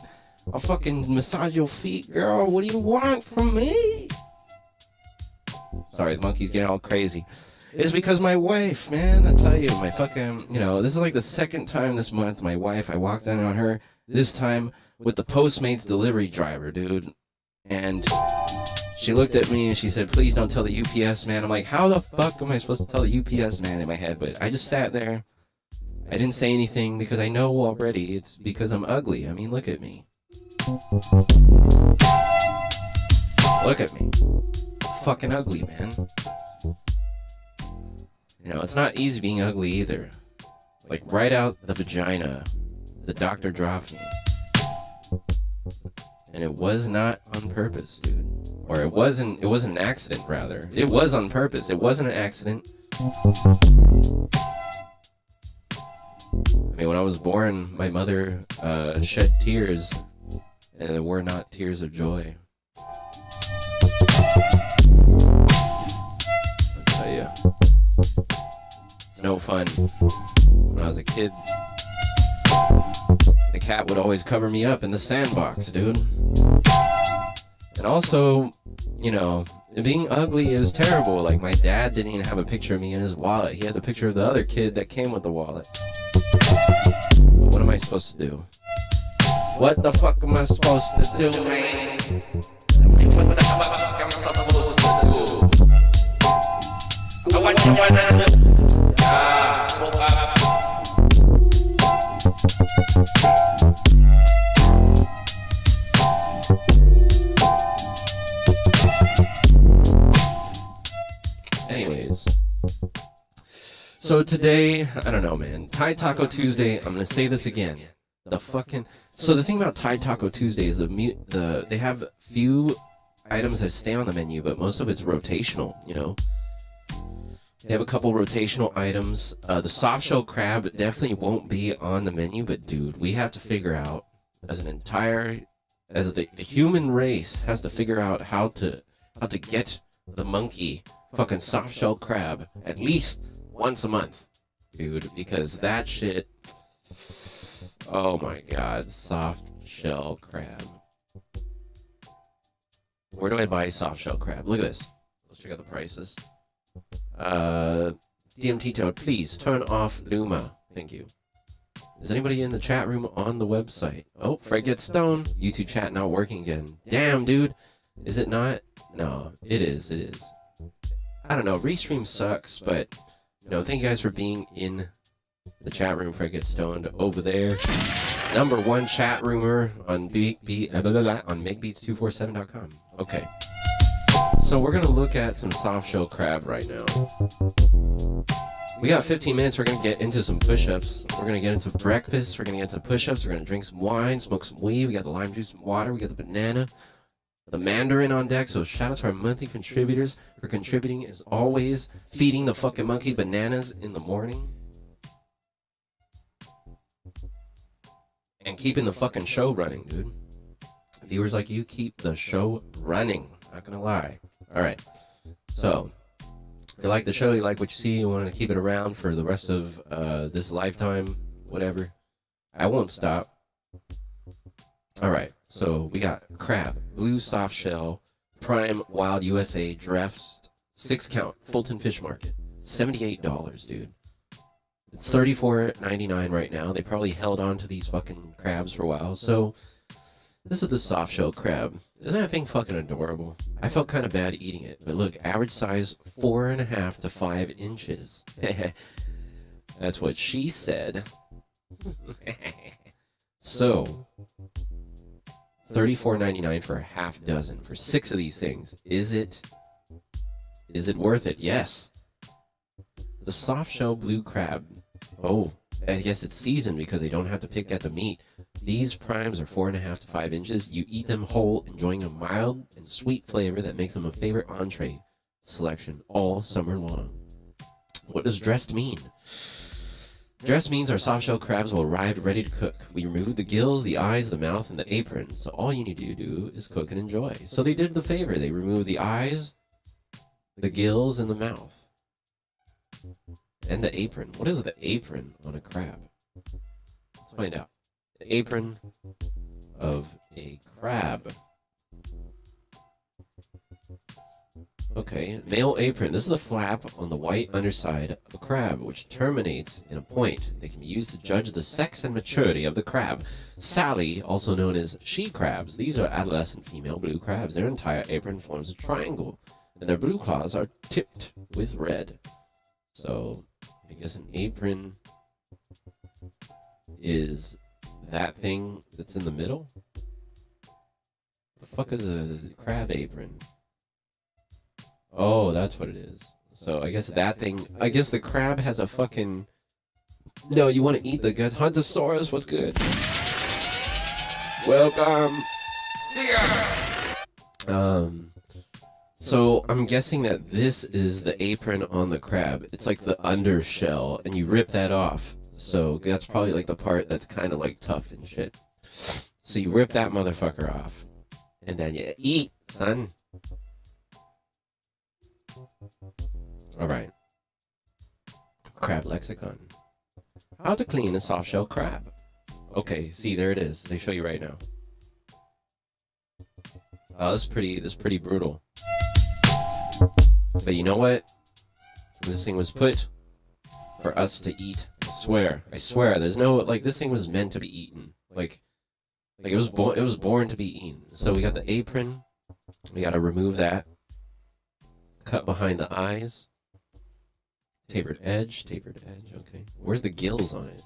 I'll fucking massage your feet, girl. What do you want from me? Sorry, the monkey's getting all crazy. It's because my wife, man, I tell you, my fucking, this is like the second time this month my wife, I walked in on her, this time with the Postmates delivery driver, dude. And she looked at me and she said, please don't tell the UPS man. I'm like, how the fuck am I supposed to tell the UPS man in my head? But I just sat there. I didn't say anything because I know already it's because I'm ugly. I mean, look at me. Look at me. Fucking ugly, man. It's not easy being ugly either. Like, right out the vagina, the doctor dropped me. And it was not on purpose, dude. Or it wasn't an accident, rather. It was on purpose. It wasn't an accident. I mean, when I was born, my mother shed tears, and they were not tears of joy. I'll tell you. It's no fun. When I was a kid, the cat would always cover me up in the sandbox, dude. And also, being ugly is terrible. Like, my dad didn't even have a picture of me in his wallet. He had the picture of the other kid that came with the wallet. But what am I supposed to do? What the fuck am I supposed to do, man? What the fuck am I supposed to do? What you wanna do? Smoke up. Anyways, so today, I don't know, man. Thai Taco Tuesday. I'm gonna say this again. So the thing about Thai Taco Tuesday is they have few items that stay on the menu, but most of it's rotational. They have a couple rotational items. The soft shell crab definitely won't be on the menu, but dude, we have to figure out as the human race has to figure out how to get the monkey fucking soft shell crab at least once a month, dude, because that shit, oh my god, soft shell crab. Where do I buy soft shell crab? Look at this. Let's check out the prices. DMT Toad, please turn off Luma. Thank you. Is anybody in the chat room on the website? Oh, Fred gets stoned. YouTube chat not working again. Damn, dude. Is it not? No, it is. It is. I don't know. Restream sucks, but thank you guys for being in the chat room. Fred gets stoned over there. #1 chat roomer on Makebeats247.com. Okay. So we're gonna look at some soft shell crab right now. We got 15 minutes. We're gonna get into some push-ups. We're gonna get into breakfast. We're gonna get into push-ups. We're gonna drink some wine, smoke some weed. We got the lime juice and water. We got the banana, the mandarin on deck. So shout out to our monthly contributors for contributing as always, feeding the fucking monkey bananas in the morning, and keeping the fucking show running, dude. Viewers like you keep the show running. Not gonna lie. All right. So if you like the show, you like what you see, you want to keep it around for the rest of this lifetime, whatever, I won't stop. All right. So we got crab, blue soft shell, prime wild USA dressed, 6-count, Fulton Fish Market, $78, dude. It's $34.99 right now. They probably held on to these fucking crabs for a while. So this is the soft shell crab. Isn't that thing fucking adorable? I felt kind of bad eating it, but look, average size 4.5 to 5 inches. That's what she said. So, $34.99 for a half dozen for 6 of these things. Is it Is it worth it? Yes. The soft-shell blue crab. Oh, I guess it's seasoned because they don't have to pick at the meat. These primes are 4.5 to 5 inches. You eat them whole, enjoying a mild and sweet flavor that makes them a favorite entree selection all summer long. What does dressed mean? Dressed means our soft-shell crabs will arrive ready to cook. We remove the gills, the eyes, the mouth, and the apron. So all you need to do is cook and enjoy. So they did the favor. They removed the eyes, the gills, and the mouth. And the apron. What is the apron on a crab? Let's find out. The apron of a crab. Okay, male apron. This is the flap on the white underside of a crab, which terminates in a point. They can be used to judge the sex and maturity of the crab. Sally, also known as she crabs. These are adolescent female blue crabs. Their entire apron forms a triangle, and their blue claws are tipped with red. So, I guess an apron is that thing that's in the middle? What the fuck is a crab apron? Oh, that's what it is. So I guess that thing, I guess the crab has a fucking... No, you want to eat the guts. Huntosaurus, what's good? Welcome. So I'm guessing that this is the apron on the crab. It's like the undershell, and you rip that off. So that's probably like the part that's kind of like tough and shit. So you rip that motherfucker off, and then you eat, son. All right. Crab lexicon. How to clean a soft shell crab. Okay, see, there it is. They show you right now. Oh, this is pretty brutal. But you know what? This thing was put for us to eat. I swear. There's no, like, this thing was meant to be eaten. Like it was born to be eaten. So we got the apron. We got to remove that. Cut behind the eyes. Tapered edge. Okay. Where's the gills on it?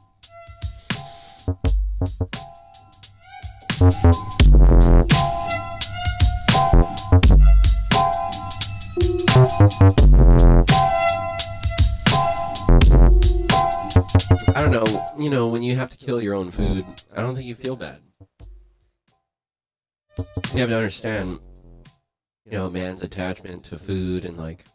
I don't know. You know, when you have to kill your own food, I don't think you feel bad. You have to understand, you know, man's attachment to food and like...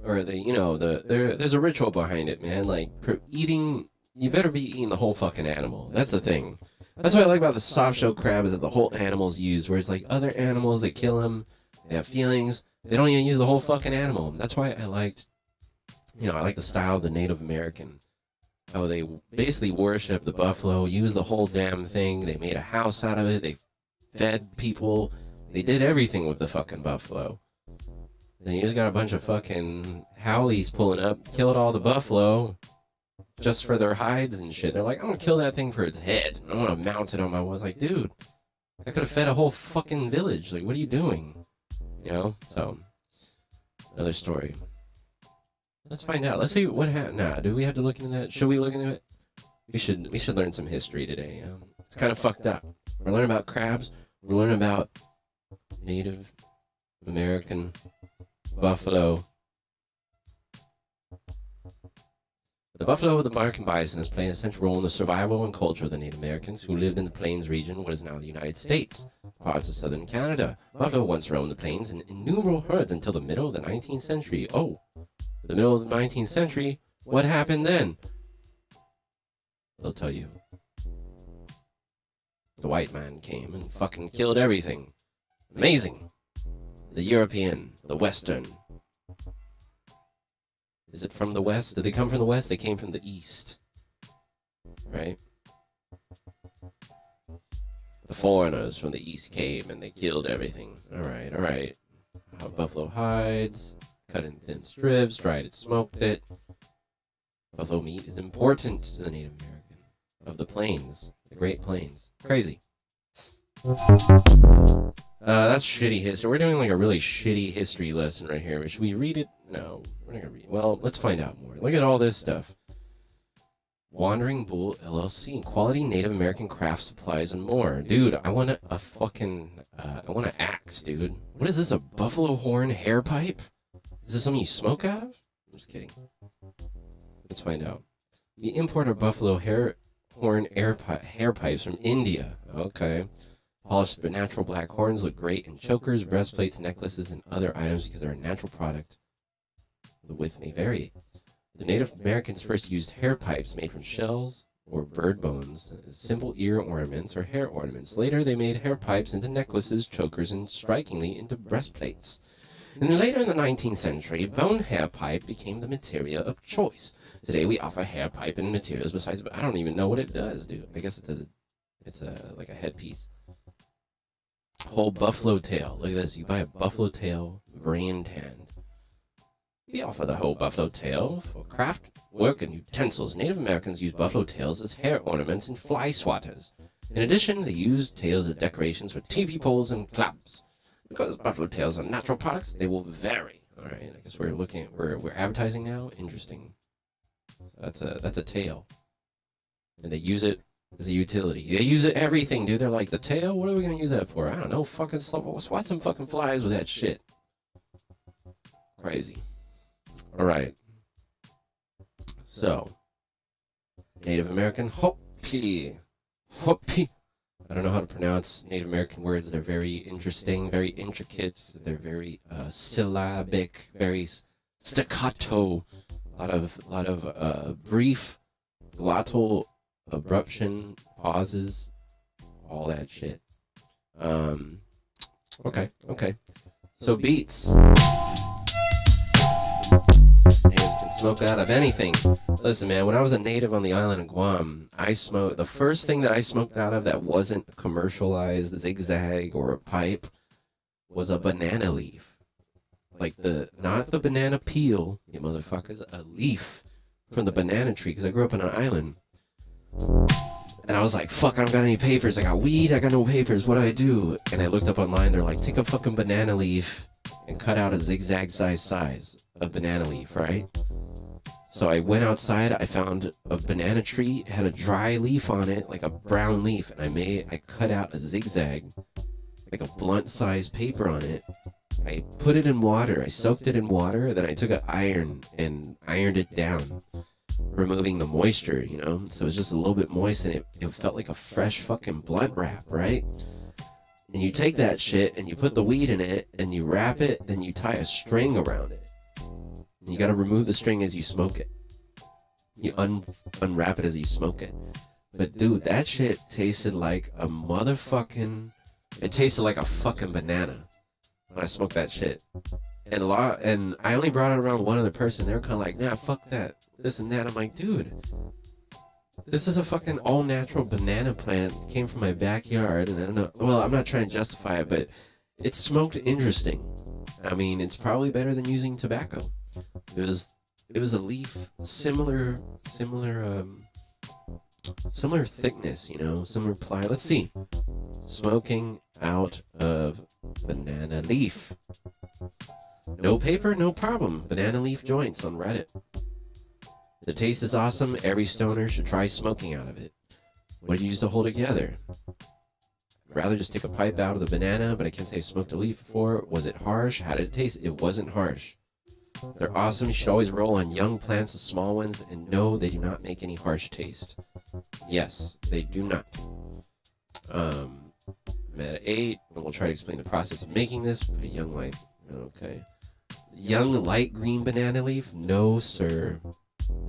Or there's a ritual behind it, man. Like, eating, you better be eating the whole fucking animal. That's the thing. That's what I like about the soft shell crab, is that the whole animal's used, whereas like other animals, they kill them, they have feelings, they don't even use the whole fucking animal. That's why I like the style of the Native American. How they basically worship the buffalo, use the whole damn thing, they made a house out of it, they fed people, they did everything with the fucking buffalo. Then you just got a bunch of fucking howlies pulling up, killed all the buffalo just for their hides and shit. They're like, I'm gonna kill that thing for its head. I want to mount it on my wall. I was like, dude, I could have fed a whole fucking village. Like, what are you doing? You know? So, another story. Let's find out. Let's see what happened. Nah, do we have to look into that? Should we look into it? We should learn some history today. It's kind of fucked up. We're learning about crabs. We're learning about Native American buffalo. The buffalo of the American bison has played a central role in the survival and culture of the Native Americans who lived in the Plains region, what is now the United States, parts of southern Canada. Buffalo once roamed the plains in innumerable herds until the middle of the 19th century. Oh, the middle of the 19th century? What happened then? They'll tell you. The white man came and fucking killed everything. Amazing. The European, the Western. Is it from the West? Did they come from the West? They came from the East. Right? The foreigners from the East came and they killed everything. Alright. Buffalo hides, cut in thin strips, dried it, smoked it. Buffalo meat is important to the Native American of the plains, the Great Plains. Crazy. That's shitty history. We're doing like a really shitty history lesson right here. Should we read it? No, we're not gonna read it. Well, let's find out more. Look at all this stuff. Wandering Bull LLC, quality Native American craft supplies and more. Dude, I want a fucking, I want an axe, dude. What is this, a buffalo horn hair pipe? Is this something you smoke out of? I'm just kidding. Let's find out. We import our buffalo horn hair pipes from India. Okay. Polished but natural black horns look great in chokers, breastplates, necklaces, and other items because they're a natural product. The width may vary. The Native Americans first used hair pipes made from shells or bird bones as simple ear ornaments or hair ornaments. Later, they made hair pipes into necklaces, chokers, and strikingly into breastplates. And later in the 19th century, bone hair pipe became the material of choice. Today, we offer hair pipe and materials besides, but I don't even know what it does, dude. I guess it's like a headpiece. Whole buffalo tail. Look at this. You buy a buffalo tail brain tanned. We offer the whole buffalo tail for craft work and utensils. Native Americans use buffalo tails as hair ornaments and fly swatters. In addition, they use tails as decorations for TV poles and clubs. Because buffalo tails are natural products, they will vary. All right, I guess we're advertising now. Interesting. That's a tail, and they use it as a utility. They use it everything, dude. They're like, the tail. What are we gonna use that for? I don't know. Fucking swat some fucking flies with that shit. Crazy. All right. So, Native American Hopi. I don't know how to pronounce Native American words. They're very interesting, very intricate. They're very syllabic, very staccato. A lot of brief glottal abruption, pauses, all that shit. Okay. So beats. Natives can smoke out of anything. Listen, man, when I was a native on the island of Guam, the first thing that I smoked out of that wasn't a commercialized zigzag or a pipe was a banana leaf. Like not the banana peel, you motherfuckers, a leaf from the banana tree, because I grew up on an island. And I was like, fuck, I don't got any papers. I got weed, I got no papers. What do I do? And I looked up online, they're like, take a fucking banana leaf and cut out a zigzag size of banana leaf, right? So I went outside, I found a banana tree, it had a dry leaf on it, like a brown leaf, and I cut out a zigzag, like a blunt sized paper on it. I put it in water, I soaked it in water, then I took an iron and ironed it down, removing the moisture, you know? So it was just a little bit moist, and it felt like a fresh fucking blunt wrap, right? And you take that shit and you put the weed in it and you wrap it, then you tie a string around it. And you gotta remove the string as you smoke it. You unwrap it as you smoke it. But dude, that shit tasted like a motherfucking... It tasted like a fucking banana when I smoked that shit. And I only brought it around one other person. They were kind of like, nah, fuck that, this and that. I'm like, dude, this is a fucking all-natural banana plant. It came from my backyard, and I don't know. Well, I'm not trying to justify it, but it smoked interesting. I mean, it's probably better than using tobacco. It was a leaf, similar thickness, you know, similar ply. Let's see. Smoking out of banana leaf. No paper, no problem. Banana leaf joints on Reddit. The taste is awesome. Every stoner should try smoking out of it. What do you use to hold it together? I'd rather just take a pipe out of the banana, but I can't say I smoked a leaf before. Was it harsh? How did it taste? It wasn't harsh. They're awesome. You should always roll on young plants, the small ones, and no, they do not make any harsh taste. Yes, they do not. I'm at 8, and we'll try to explain the process of making this. Put a young light. Okay. Young light green banana leaf? No, sir.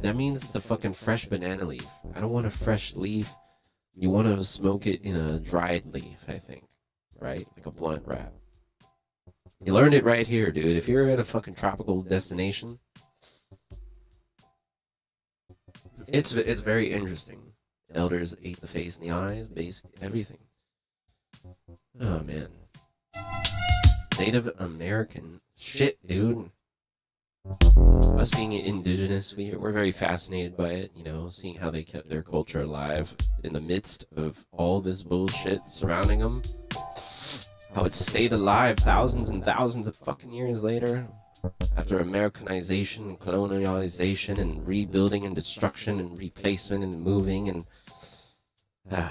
That means it's a fucking fresh banana leaf. I don't want a fresh leaf. You want to smoke it in a dried leaf, I think. Right? Like a blunt wrap. You learned it right here, dude. If you're at a fucking tropical destination, it's very interesting. Elders ate the face and the eyes, basic everything. Oh, man. Native American shit, dude. Us being indigenous, we're very fascinated by it, you know, seeing how they kept their culture alive in the midst of all this bullshit surrounding them. How it stayed alive thousands and thousands of fucking years later. After Americanization and colonialization and rebuilding and destruction and replacement and moving and yeah.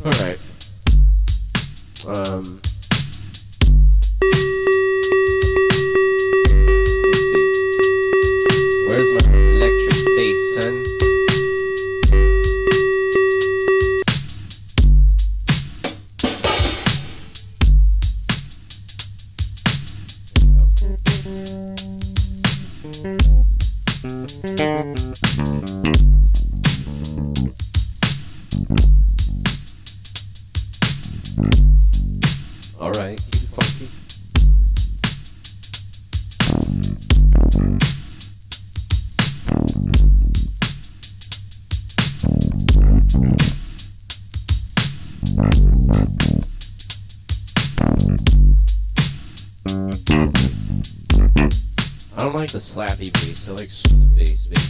All right. Let's see. Where's my electric bass, son? All right, keep it funky. I don't like the slappy bass. I like smooth bass, baby.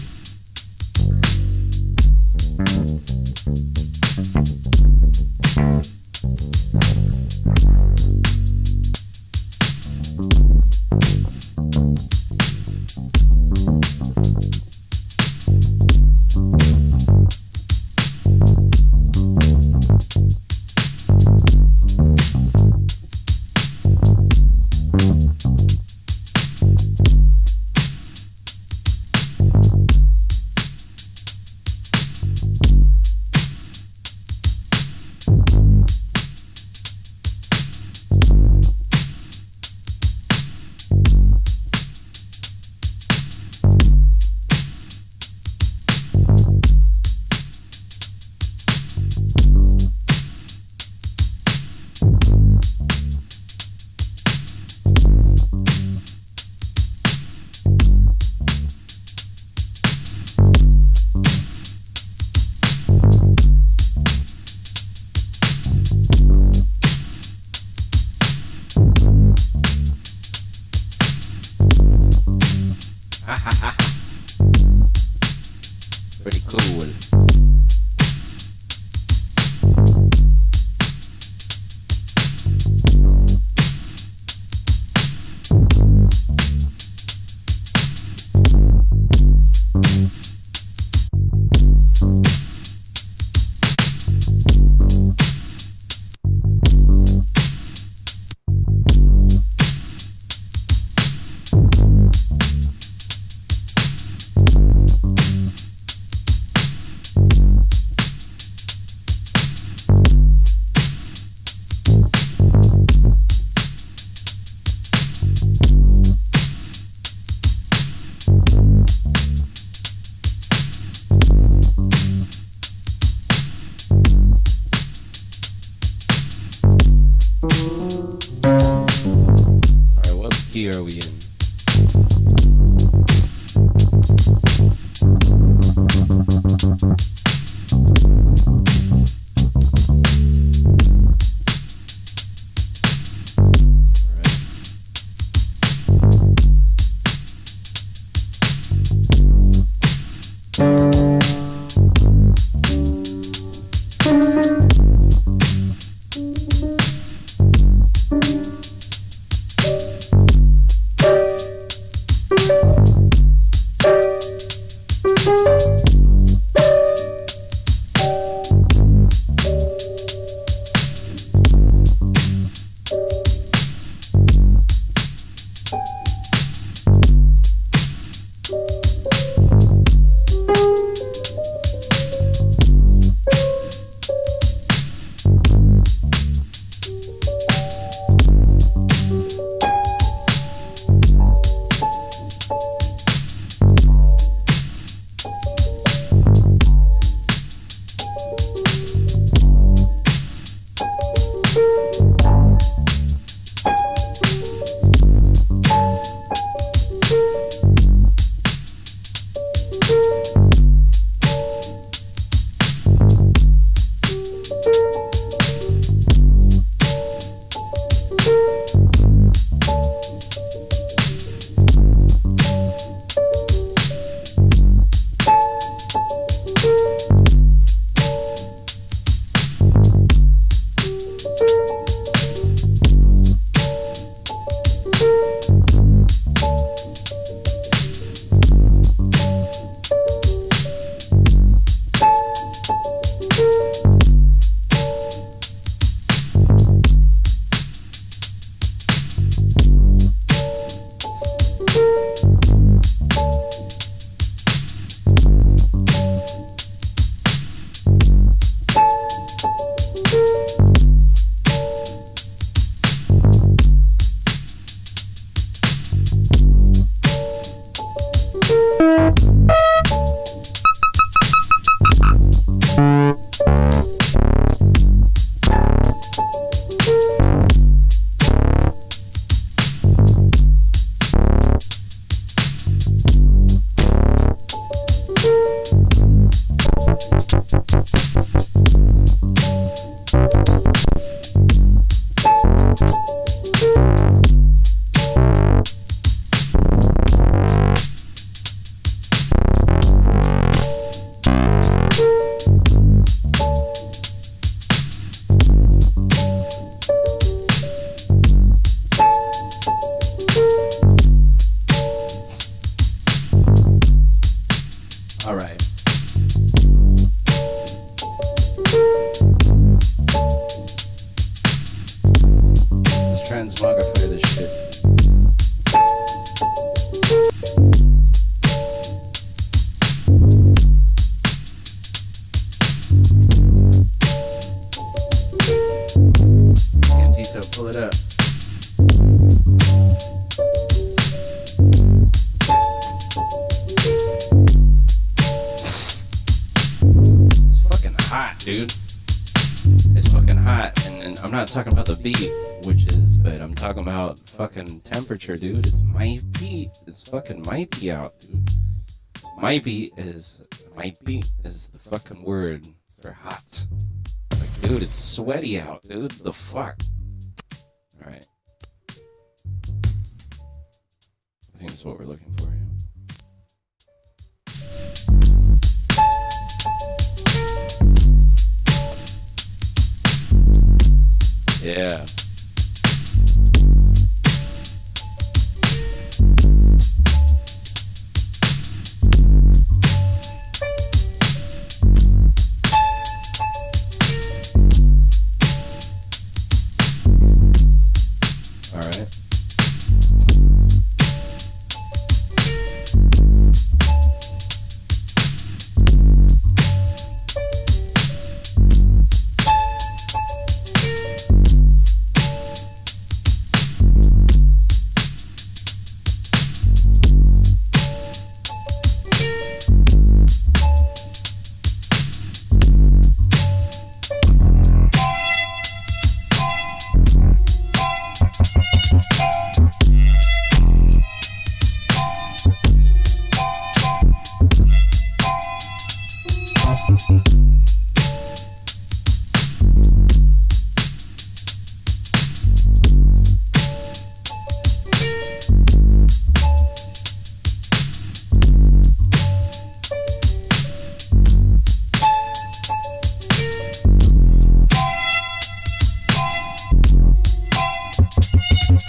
Pretty cool. Key are we in? transmogrify this shit. Antito, pull it up. It's fucking hot, dude. It's fucking hot, and I'm not talking about the beat, but I'm talking about fucking temperature, dude. It's my beat. It's fucking might be out, dude. Might be is the fucking word for hot. Like, dude, it's sweaty out, dude. The fuck. All right. I think that's what we're looking for, yeah. Yeah. All right.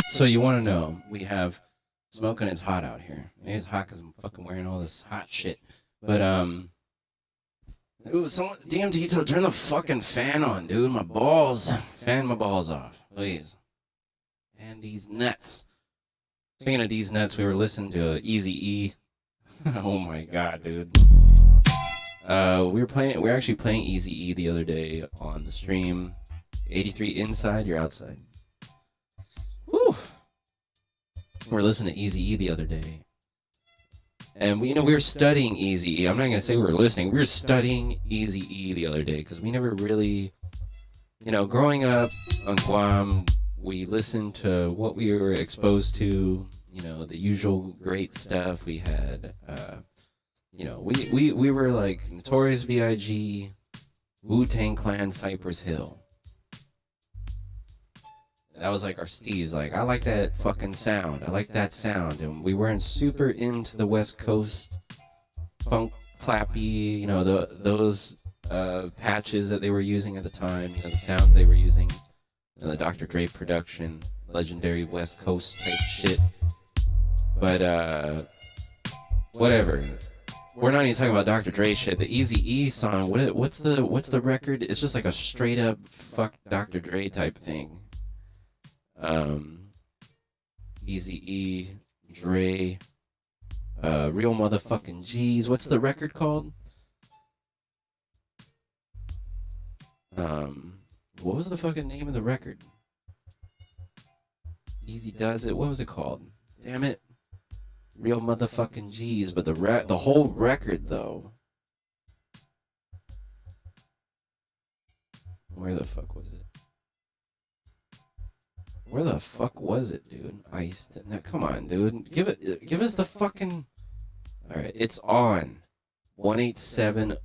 So you want to know, we have smoke and it's hot out here. Maybe it's hot because I'm fucking wearing all this hot shit. But, ooh, someone, DMT, turn the fucking fan on, dude. My balls. Fan my balls off, please. And these nuts. Speaking of these nuts, we were listening to Eazy-E. Oh my god, dude. We're actually playing Eazy-E the other day on the stream. 83 inside, you're outside. Whew. We're listening to Eazy-E the other day. And we were studying Eazy-E. I'm not going to say we were listening. We were studying Eazy-E the other day because we never really, growing up on Guam, we listened to what we were exposed to, the usual great stuff. We had, we were like Notorious B.I.G., Wu-Tang Clan, Cypress Hill. That was like our steez. Like, I like that fucking sound. I like that sound. And we weren't super into the West Coast funk clappy, those patches that they were using at the time, the sounds they were using, the Dr. Dre production, legendary West Coast type shit. But, whatever. We're not even talking about Dr. Dre shit. The Eazy-E song, what's the record? It's just like a straight up fuck Dr. Dre type thing. Eazy-E, Dre, Real Motherfucking G's. What's the record called? What was the fucking name of the record? Easy Does It. What was it called? Damn it. Real Motherfucking G's. But the whole record, though. Where the fuck was it? Where the fuck was it, dude? Now, come on, dude. Give us the fucking... Alright, it's on. 187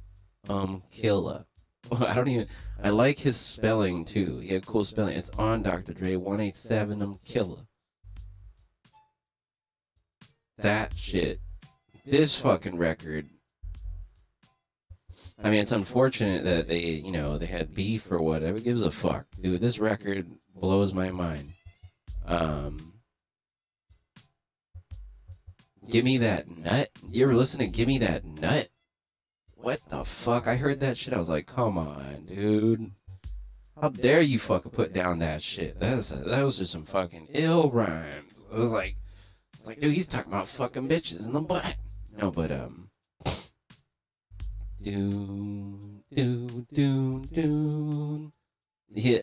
Killa. I like his spelling, too. He had cool spelling. It's on Dr. Dre, 187 Killa. That shit. This fucking record. I mean, it's unfortunate that they had beef or whatever. Gives a fuck. Dude, this record blows my mind. Give Me That Nut. You ever listen to Give Me That Nut? What the fuck? I heard that shit. I was like, come on, dude. How dare you fucking put down that shit? Those are some fucking ill rhymes. It was like, dude, he's talking about fucking bitches in the butt. No, but yeah,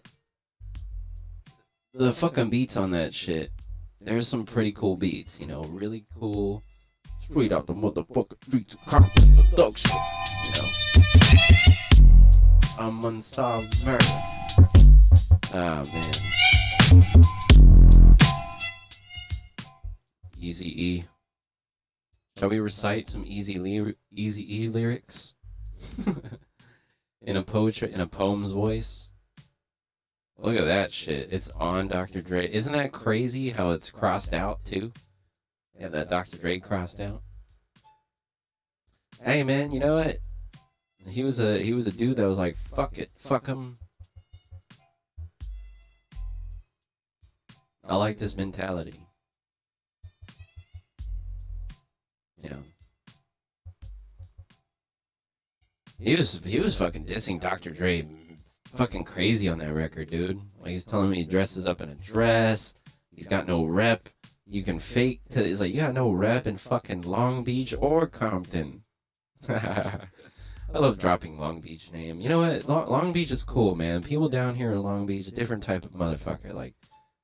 the fucking beats on that shit. There's some pretty cool beats, you know, really cool. Straight out the motherfucking streets of Compton, the thug shit, you know. Unsolved murder. Ah, man. Eazy-E. Shall we recite some Eazy-E lyrics? in a poem's voice? Look at that shit. It's on Dr. Dre. Isn't that crazy how it's crossed out too? Yeah, that Dr. Dre crossed out. Hey man, you know what? He was a dude that was like, fuck it, fuck him. I like this mentality. You know. He was fucking dissing Dr. Dre fucking crazy on that record, dude. Like, he's telling me he dresses up in a dress. He's got no rep. You can fake to. It's like, you got no rep in fucking Long Beach or Compton. I love dropping Long Beach name. You know what? Long Beach is cool, man. People down here in Long Beach, a different type of motherfucker. Like,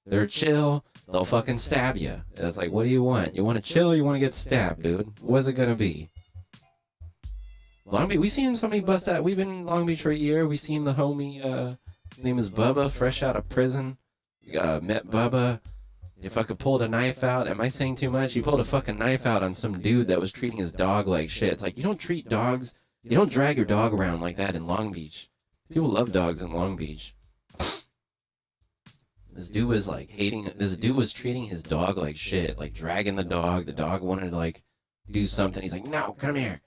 they're chill. They'll fucking stab you. It's like, what do you want? You want to chill or you want to get stabbed, dude? What's it gonna be? Long Beach, we seen somebody bust out. We've been in Long Beach for a year. We seen the homie, his name is Bubba, fresh out of prison. Met Bubba. He fucking pulled a knife out. Am I saying too much? He pulled a fucking knife out on some dude that was treating his dog like shit. It's like, you don't treat dogs. You don't drag your dog around like that in Long Beach. People love dogs in Long Beach. This dude was like this dude was treating his dog like shit, like dragging the dog. The dog wanted to like do something. He's like, no, come here.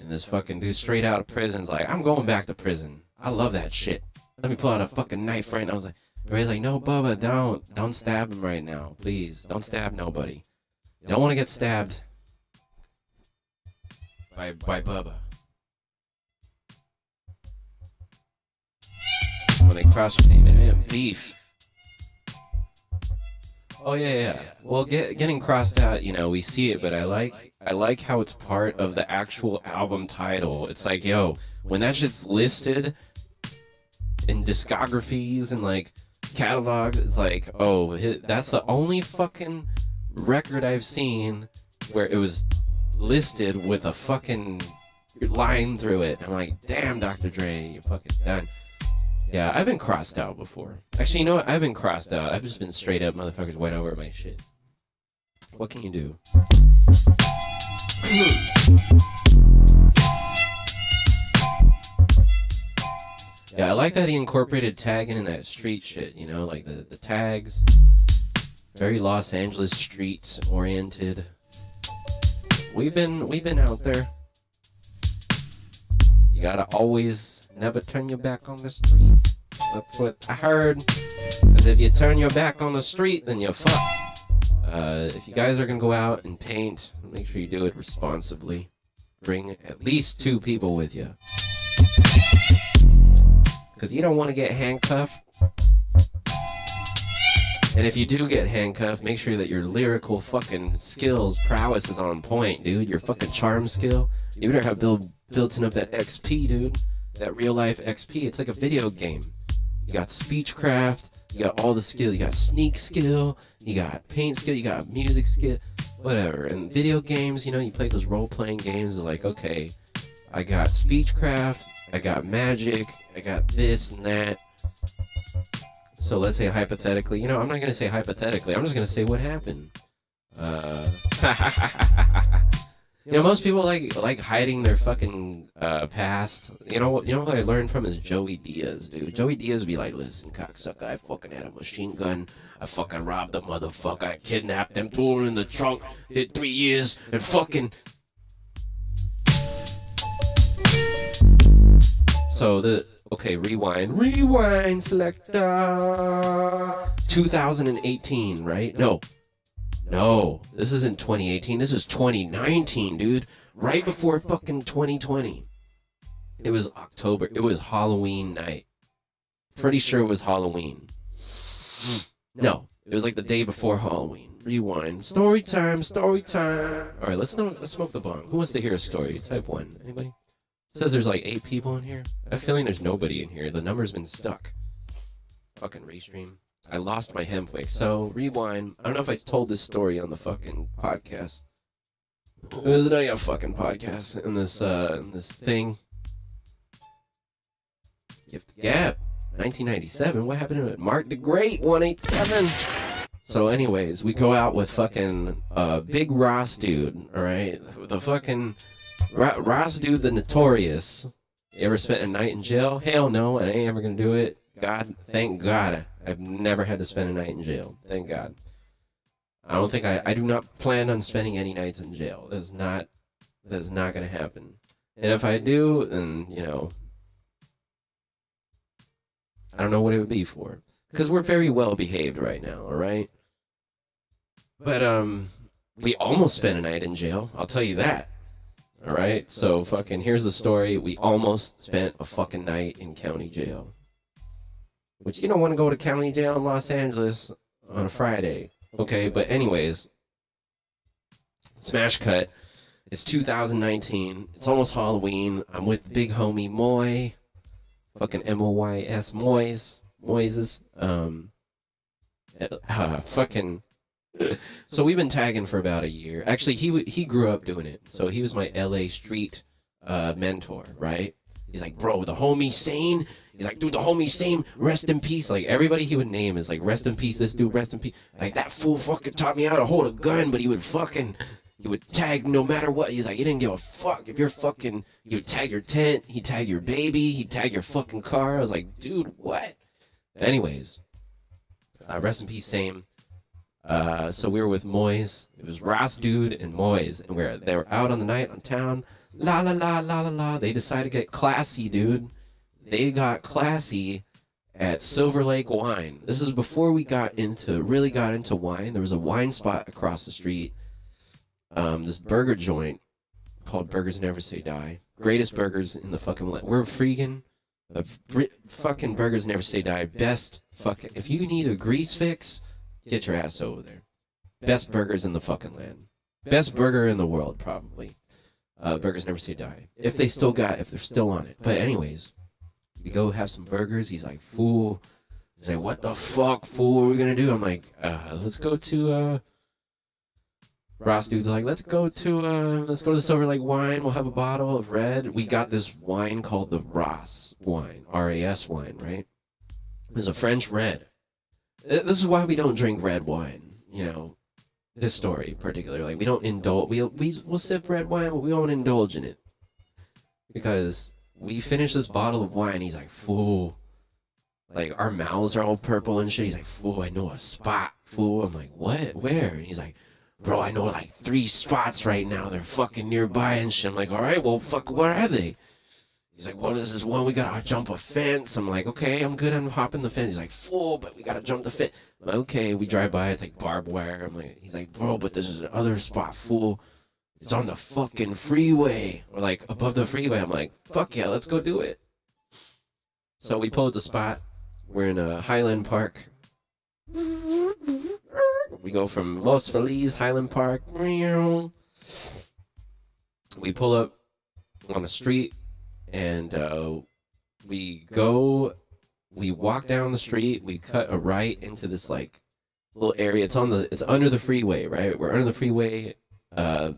And this fucking dude straight out of prison's like, I'm going back to prison. I love that shit. Let me pull out a fucking knife right now. I was like, Ray's like, no, Bubba, don't stab him right now. Please, don't stab nobody. You don't want to get stabbed by Bubba. When they cross your name and beef. Oh yeah. Well, getting crossed out, you know, we see it, but I like how it's part of the actual album title. It's like, yo, when that shit's listed in discographies and like catalogs, it's like, oh, that's the only fucking record I've seen where it was listed with a fucking line through it. I'm like, damn, Dr. Dre, you're fucking done. Yeah, I've been crossed out before. Actually, you know what? I've been crossed out. I've just been straight up motherfuckers went over my shit. What can you do? Yeah, I like that he incorporated tagging in that street shit, you know, like the tags. Very Los Angeles street oriented. We've been out there. You gotta always never turn your back on the street. That's what I heard. Because if you turn your back on the street, then you're fucked. If you guys are gonna go out and paint, make sure you do it responsibly. Bring at least 2 people with you. Because you don't want to get handcuffed. And if you do get handcuffed, make sure that your lyrical fucking skills, prowess is on point, dude. Your fucking charm skill. You better have built up that XP, dude. That real life XP. It's like a video game. You got speechcraft. You got all the skill. You got sneak skill. You got paint skill. You got music skill. Whatever. And video games, you know, you play those role-playing games. Like, okay, I got speechcraft. I got magic. I got this and that. So let's say hypothetically, you know, I'm not going to say hypothetically. I'm just going to say what happened. You know, most people like hiding their fucking past. You know what I learned from is Joey Diaz, dude. Joey Diaz would be like, listen, cocksucker, I fucking had a machine gun. I fucking robbed the motherfucker. I kidnapped them, threw her in the trunk, did 3 years, and fucking... So okay, rewind selector. 2018, right? No, this isn't 2018. This is 2019, dude. Right before fucking 2020. It was October. It was Halloween night. Pretty sure it was Halloween. No, it was like the day before Halloween. Rewind. Story time, story time. All right, let's smoke the bong. Who wants to hear a story? Type 1. Anybody? It says there's like 8 people in here. I have a feeling there's nobody in here. The number's been stuck. Fucking restream. I lost my hemp wick. So, rewind. I don't know if I told this story on the fucking podcast. There's another fucking podcast in this thing. Gift Gap. 1997. What happened to it? Mark the Great. 187. So, anyways, we go out with fucking Big Ross dude. All right, the fucking Ross dude, the Notorious. You ever spent a night in jail? Hell no, and I ain't ever gonna do it. God, thank God, I've never had to spend a night in jail. Thank God. I don't think I do not plan on spending any nights in jail. That's not gonna happen. And if I do, then I don't know what it would be for. Because we're very well behaved right now, alright? But, we almost spent a night in jail. I'll tell you that. Alright? So, fucking, here's the story. We almost spent a fucking night in county jail. Which, you don't want to go to county jail in Los Angeles on a Friday. Okay? But anyways. Smash cut. It's 2019. It's almost Halloween. I'm with the big homie Moy. Fucking M-O-Y-S, Moyes. Moises. Fucking. So we've been tagging for about a year. Actually, he grew up doing it. So he was my LA street mentor, right? He's like, bro, the homie Sane. He's like, dude, the homie Sane, rest in peace. Like, everybody he would name is like, rest in peace, this dude, rest in peace. Like, that fool fucking taught me how to hold a gun, but he would tag no matter what. He's like, he didn't give a fuck. If you're fucking, he would tag your tent, he'd tag your baby, he'd tag your fucking car. I was like, dude, what? Anyways, rest in peace, Sane. So we were with Moyes. It was Ross dude and Moyes, and they were out on the night on town. La la la la la la. They decided to get classy, dude. They got classy at Silver Lake Wine. This is before we really got into wine. There was a wine spot across the street. This burger joint called Burgers Never Say Die. Greatest burgers in the fucking land. We're freaking fucking Burgers Never Say Die. Best fucking. If you need a grease fix, get your ass over there. Best burgers in the fucking land. Best burger in the world, probably. Burgers Never Say Die. If they're still on it. But anyways, we go have some burgers. He's like, fool. He's like, what the fuck, fool? What are we gonna do? I'm like, let's go to, Ross dude's like, let's go to the Silver Lake Wine. We'll have a bottle of red. We got this wine called the Ross wine. R-A-S wine, right? It's a French red. This is why we don't drink red wine, this story particularly. Like, we don't indulge, we'll sip red wine, but we won't indulge in it. Because we finished this bottle of wine, he's like, fool. Like, our mouths are all purple and shit. He's like, fool, I know a spot, fool. I'm like, what? Where? And he's like, bro, I know like 3 spots right now. They're fucking nearby and shit. I'm like, all right, well, fuck, where are they? He's like, well, this is one, we gotta jump a fence. I'm like, okay, I'm good on hopping the fence. He's like, fool, but we gotta jump the fence. Like, okay, we drive by, it's like barbed wire. He's like, bro, but this is the other spot, fool. It's on the fucking freeway. Or like above the freeway. I'm like, fuck yeah, let's go do it. So we pull at the spot. We're in Highland Park. We go from Los Feliz, Highland Park. We pull up on the street. And we walk down the street, we cut a right into this like little area. It's under the freeway, right? We're under the freeway. The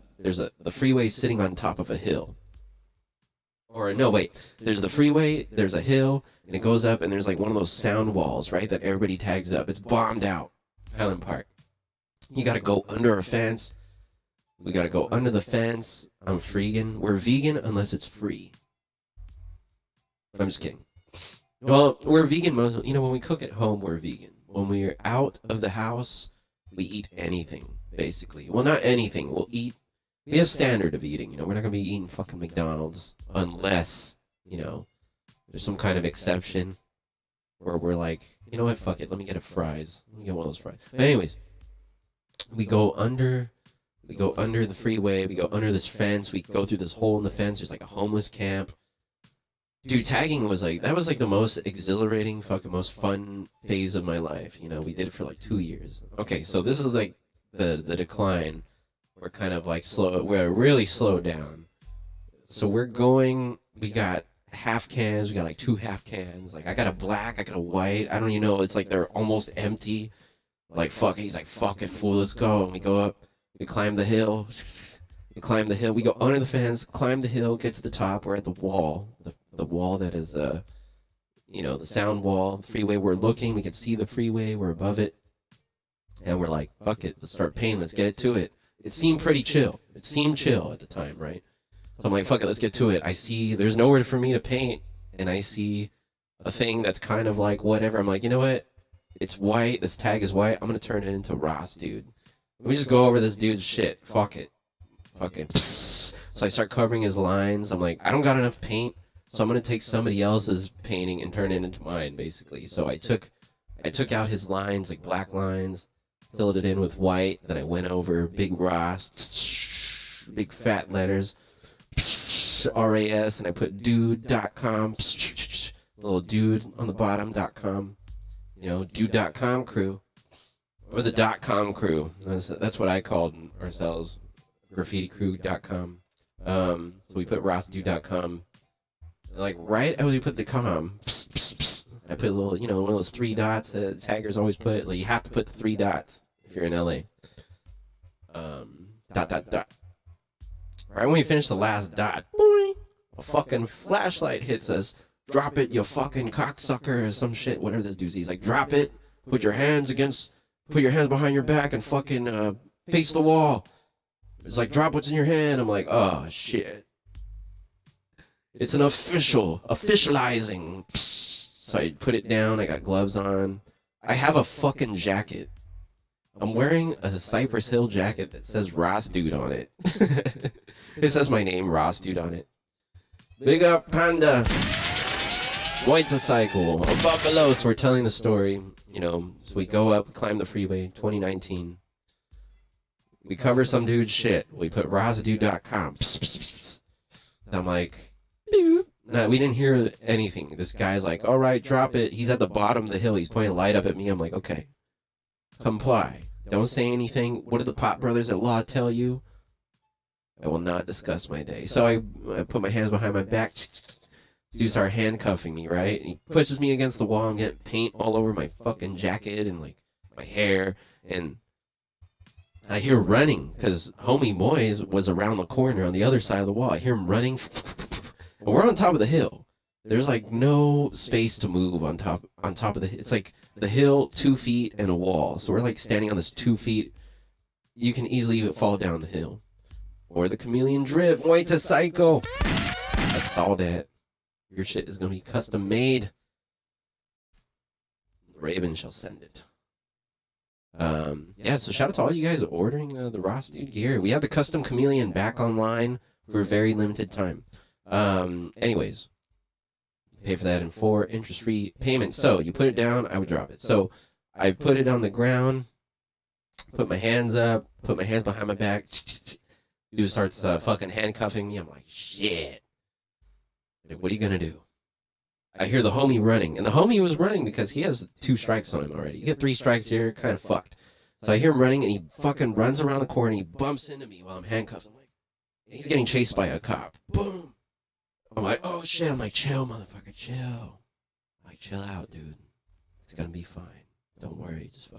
freeway sitting on top of a hill. Or no, wait. There's the freeway, there's a hill, and it goes up, and there's like one of those sound walls, right? That everybody tags up. It's bombed out. Highland Park. You gotta go under a fence. We gotta go under the fence. I'm freegan. We're vegan unless it's free. I'm just kidding. Well, we're vegan most, when we cook at home, we're vegan. When we're out of the house, we eat anything, basically. Well, not anything. We have standard of eating, we're not gonna be eating fucking McDonald's unless, there's some kind of exception where we're like, you know what, fuck it, let me get fries. Let me get one of those fries. But anyways, we go under the freeway, we go under this fence, we go through this hole in the fence, there's like a homeless camp. Dude, tagging was like, that was like the most exhilarating, fucking most fun phase of my life. You know, we did it for like 2 years. Okay, so this is like the decline. We're kind of like we're really slowed down. So we got half cans, we got like 2 half cans. Like I got a black, I got a white. I don't even know, it's like they're almost empty. Like fuck, he's like, fuck it, fool, let's go. And we go up, we climb the hill. We climb the hill, we go under the fence, climb the hill, get to the top, we're at the wall. The wall that is, you know, the sound wall, freeway. We're looking, we can see the freeway, we're above it. And we're like, fuck it, let's start painting, let's get it to it. It seemed pretty chill. It seemed chill at the time, right? So I'm like, fuck it, let's get to it. I see there's nowhere for me to paint, and I see a thing that's kind of like whatever. I'm like, you know what? It's white, this tag is white, I'm gonna turn it into Ross, dude. Let me just go over this dude's shit. Fuck it. Fucking psst. So I start covering his lines. I'm like, I don't got enough paint. So I'm gonna take somebody else's painting and turn it into mine, basically. So I took out his lines, like black lines, filled it in with white. Then I went over big Ross, big fat letters, RAS, and I put dude.com, little dude on the bottom.com. You know, dude.com crew, or the .com crew. That's what I called ourselves, graffitiCrew.com. So we put rossdude.com. Like right as we put the com, I put a little, you know, one of those 3 dots that taggers always put. Like you have to put the 3 dots if you're in LA. Dot. Right when we finish the last dot, boing, a fucking flashlight hits us. Drop it, you fucking cocksucker, or some shit. Whatever this dude sees, like drop it. Put your hands behind your back and fucking face the wall. It's like drop what's in your hand. I'm like, oh shit. It's an officializing. So I put it down. I got gloves on. I have a fucking jacket. I'm wearing a Cypress Hill jacket that says Ross Dude on it. It says my name, Ross Dude, on it. Big up, Panda. White's a cycle. Above below. So we're telling the story. You know, so we go up, climb the freeway, 2019. We cover some dude's shit. We put rossdude.com. And I'm like, no, we didn't hear anything. This guy's like, all right, drop it. He's at the bottom of the hill. He's pointing a light up at me. I'm like, okay, comply. Don't say anything. What did the Pot Brothers at law tell you? I will not discuss my day. So I put my hands behind my back. Dude started handcuffing me, right? And he pushes me against the wall. I'm getting paint all over my fucking jacket and like my hair. And I hear running because homie Moyes was around the corner on the other side of the wall. I hear him running. And we're on top of the hill. There's like no space to move on top of the hill. It's like the hill, 2 feet, and a wall. So we're like standing on this 2 feet. You can easily fall down the hill. Or the chameleon drip. White to psycho. I saw that. Your shit is going to be custom made. Raven shall send it. Yeah, so shout out to all you guys ordering the Ross Dude gear. We have the custom chameleon back online for a very limited time. Anyways, pay for that in 4 interest-free payments. So you put it down, I would drop it. So I put it on the ground, put my hands up, put my hands behind my back. Dude starts fucking handcuffing me. I'm like, shit. Like, what are you gonna do? I hear the homie running, and the homie was running because he has 2 strikes on him already. You get 3 strikes here, kind of fucked. So I hear him running, and he fucking runs around the corner, and he bumps into me while I'm handcuffed. I'm like, he's getting chased by a cop. Boom. I'm like, oh shit. I'm like, chill, motherfucker, chill. I'm like, chill out, dude. It's gonna be fine. Don't worry. Just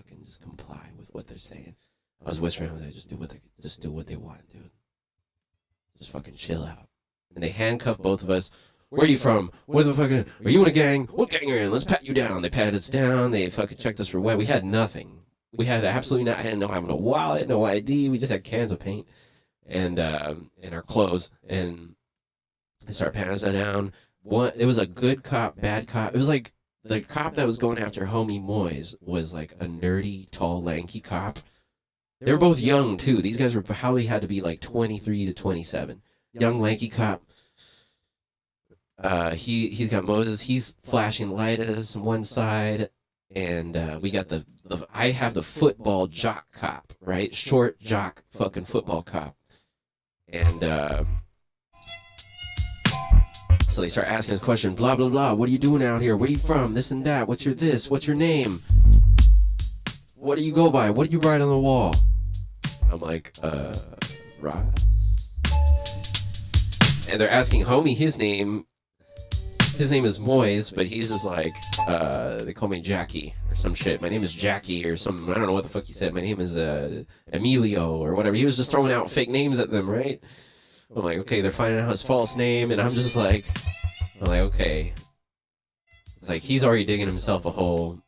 comply with what they're saying. I was whispering with them, just do what they want, dude. Just fucking chill out. And they handcuff both of us. Where are you from? What the fuck? Are you in a gang? What gang are you in? Let's pat you down. They patted us down. They fucking checked us for what? We had nothing. We had absolutely not. I didn't know having a wallet, no ID. We just had cans of paint and our clothes. And they started patting us down. It was a good cop, bad cop. It was like the cop that was going after homie Moyes was like a nerdy, tall, lanky cop. They were both young too. These guys were probably had to be like 23 to 27. Young, lanky cop. He's got Moses. He's flashing light at us on one side, and we got I have the football jock cop, right? Short jock fucking football cop. And So they start asking this question, blah, blah, blah. What are you doing out here? Where are you from? This and that. What's your this? What's your name? What do you go by? What do you write on the wall? I'm like, Ross? And they're asking homie his name. His name is Moise, but he's just like, they call me Jackie or some shit. My name is Jackie or some, I don't know what the fuck he said. My name is Emilio or whatever. He was just throwing out fake names at them, right? I'm like, okay, they're finding out his false name, and I'm like, okay. It's like, he's already digging himself a hole.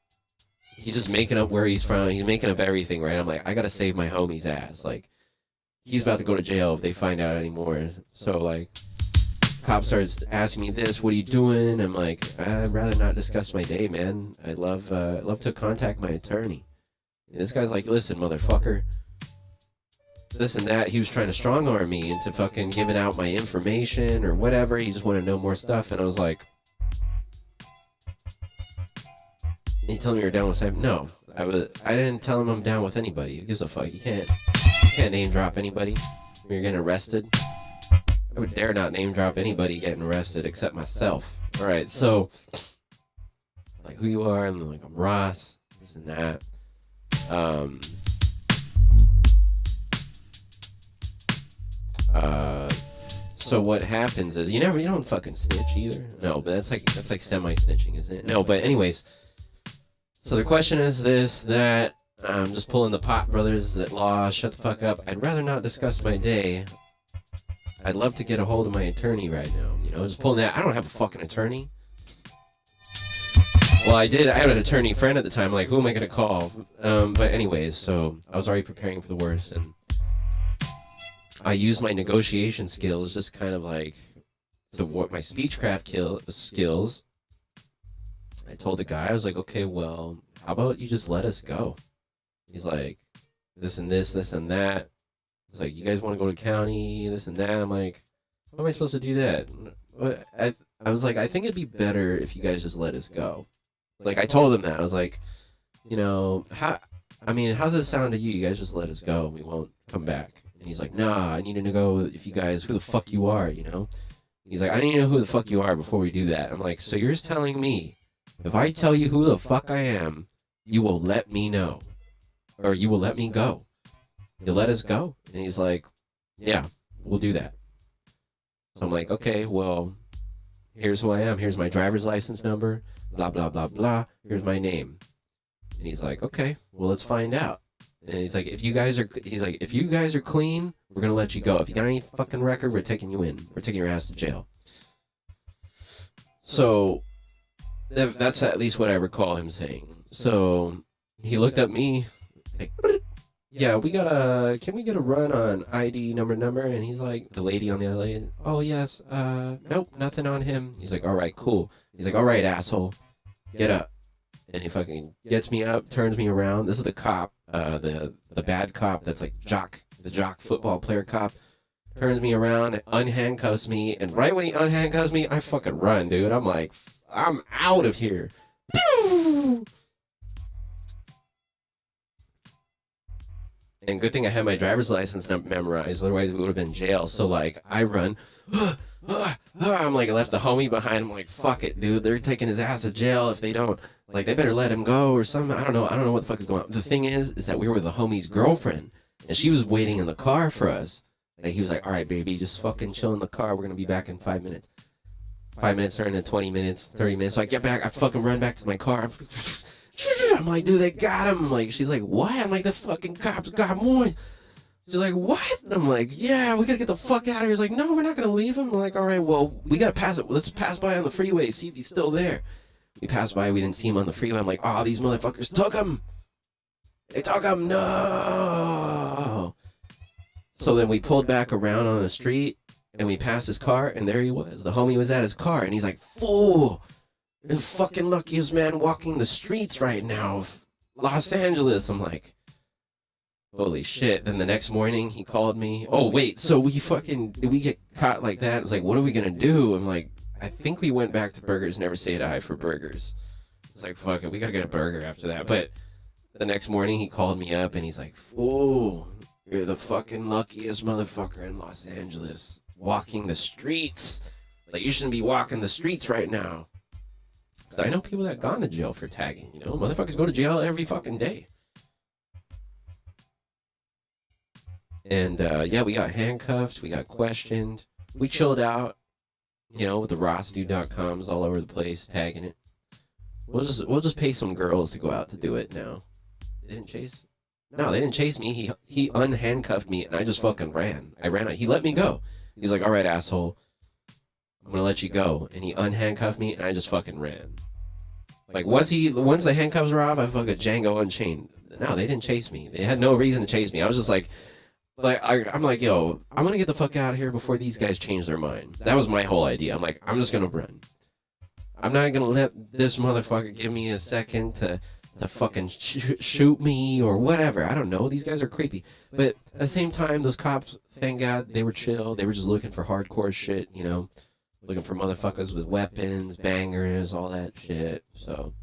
He's just making up where he's from. He's making up everything, right? I'm like, I gotta save my homie's ass. Like, he's about to go to jail if they find out anymore. So, like, cop starts asking me this, what are you doing? I'm like, I'd rather not discuss my day, man. I'd love to contact my attorney. And this guy's like, listen, motherfucker. This and that. He was trying to strong arm me into fucking giving out my information or whatever. He just wanted to know more stuff. And I was like, he told me you're down with Sam. No, I didn't tell him I'm down with anybody. Who gives a fuck? You can't name drop anybody when you're getting arrested. I would dare not name drop anybody getting arrested except myself. All right, so like who you are? I'm like, I'm Ross. This and that. So what happens is you don't fucking snitch either. No, but that's like semi-snitching, isn't it? No, but anyways. So the question is this, that, I'm just pulling the pot brothers at law, shut the fuck up. I'd rather not discuss my day. I'd love to get a hold of my attorney right now. Just pulling that. I don't have a fucking attorney. Well, I had an attorney friend at the time. Like, who am I going to call? But anyways, so I was already preparing for the worst. And I used my negotiation skills just kind of like to work my speechcraft skills. I told the guy, I was like, okay, well, how about you just let us go? He's like, this and this, this and that. He's like, you guys want to go to county, this and that? I'm like, how am I supposed to do that? I was like, I think it'd be better if you guys just let us go. Like, I told him that. I was like, how's this sound to you? You guys just let us go and we won't come back. And he's like, nah, I need to know if you guys, who the fuck you are, He's like, I need to know who the fuck you are before we do that. I'm like, so you're just telling me, if I tell you who the fuck I am, you will let me know. Or you will let me go. You'll let us go? And he's like, yeah, we'll do that. So I'm like, okay, well, here's who I am. Here's my driver's license number. Blah, blah, blah, blah. Here's my name. And he's like, okay, well, let's find out. And he's like, if you guys are clean, we're going to let you go. If you got any fucking record, we're taking you in. We're taking your ass to jail. So that's at least what I recall him saying. So he looked at me, like, yeah, can we get a run on ID number? And he's like, the lady on the other lane, oh yes, nope, nothing on him. He's like, all right, cool. He's like, all right, asshole, get up. And he fucking gets me up, turns me around. This is the cop, the bad cop that's like the jock football player cop. Turns me around, unhandcuffs me, and right when he unhandcuffs me, I fucking run, dude. I'm like, I'm out of here. And good thing I had my driver's license memorized, otherwise we would have been in jail. So like, I run. I'm like, I left the homie behind. I'm like, fuck it, dude. They're taking his ass to jail if they don't. Like, they better let him go or something. I don't know what the fuck is going on. The thing is that we were with the homie's girlfriend, and she was waiting in the car for us. Like, he was like, all right, baby, just fucking chill in the car. We're going to be back in 5 minutes. 5 minutes turned into 20 minutes, 30 minutes. So I get back. I fucking run back to my car. I'm like, dude, they got him. I'm like, she's like, what? I'm like, the fucking cops got Moise. She's like, what? And I'm like, yeah, we gotta get the fuck out of here. He's like, no, we're not gonna leave him. I'm like, all right, well, we gotta pass it. Let's pass by on the freeway, see if he's still there. We passed by, we didn't see him on the freeway. I'm like, oh, these motherfuckers took him. They took him, no. So then we pulled back around on the street, and we passed his car, and there he was. The homie was at his car, and he's like, fool. You're the fucking luckiest man walking the streets right now of Los Angeles. I'm like, holy shit. Then the next morning he called me. Oh, wait, so did we get caught like that? I was like, what are we going to do? I'm like, I think we went back to Burgers, Never Say Die for burgers. It's like, fuck it, we got to get a burger after that. But the next morning he called me up and he's like, fool, you're the fucking luckiest motherfucker in Los Angeles walking the streets. Like, you shouldn't be walking the streets right now. Because I know people that gone to jail for tagging, you know? Motherfuckers go to jail every fucking day. And, yeah, we got handcuffed. We got questioned. We chilled out, you know, with the rossdude.coms all over the place, tagging it. We'll just pay some girls to go out to do it now. They didn't chase? No, they didn't chase me. He unhandcuffed me, and I just fucking ran. I ran out. He let me go. He's like, all right, asshole. I'm gonna let you go. And he unhandcuffed me, and I just fucking ran. Like, once the handcuffs were off, I fucking Django Unchained. No, they didn't chase me. They had no reason to chase me. I was just like I'm like, yo, I'm gonna get the fuck out of here before these guys change their mind. That was my whole idea. I'm like, I'm just gonna run. I'm not gonna let this motherfucker give me a second to fucking shoot me or whatever. I don't know. These guys are creepy. But at the same time, those cops, thank God, they were chill. They were just looking for hardcore shit, you know? Looking for motherfuckers with weapons, bangers, all that shit. So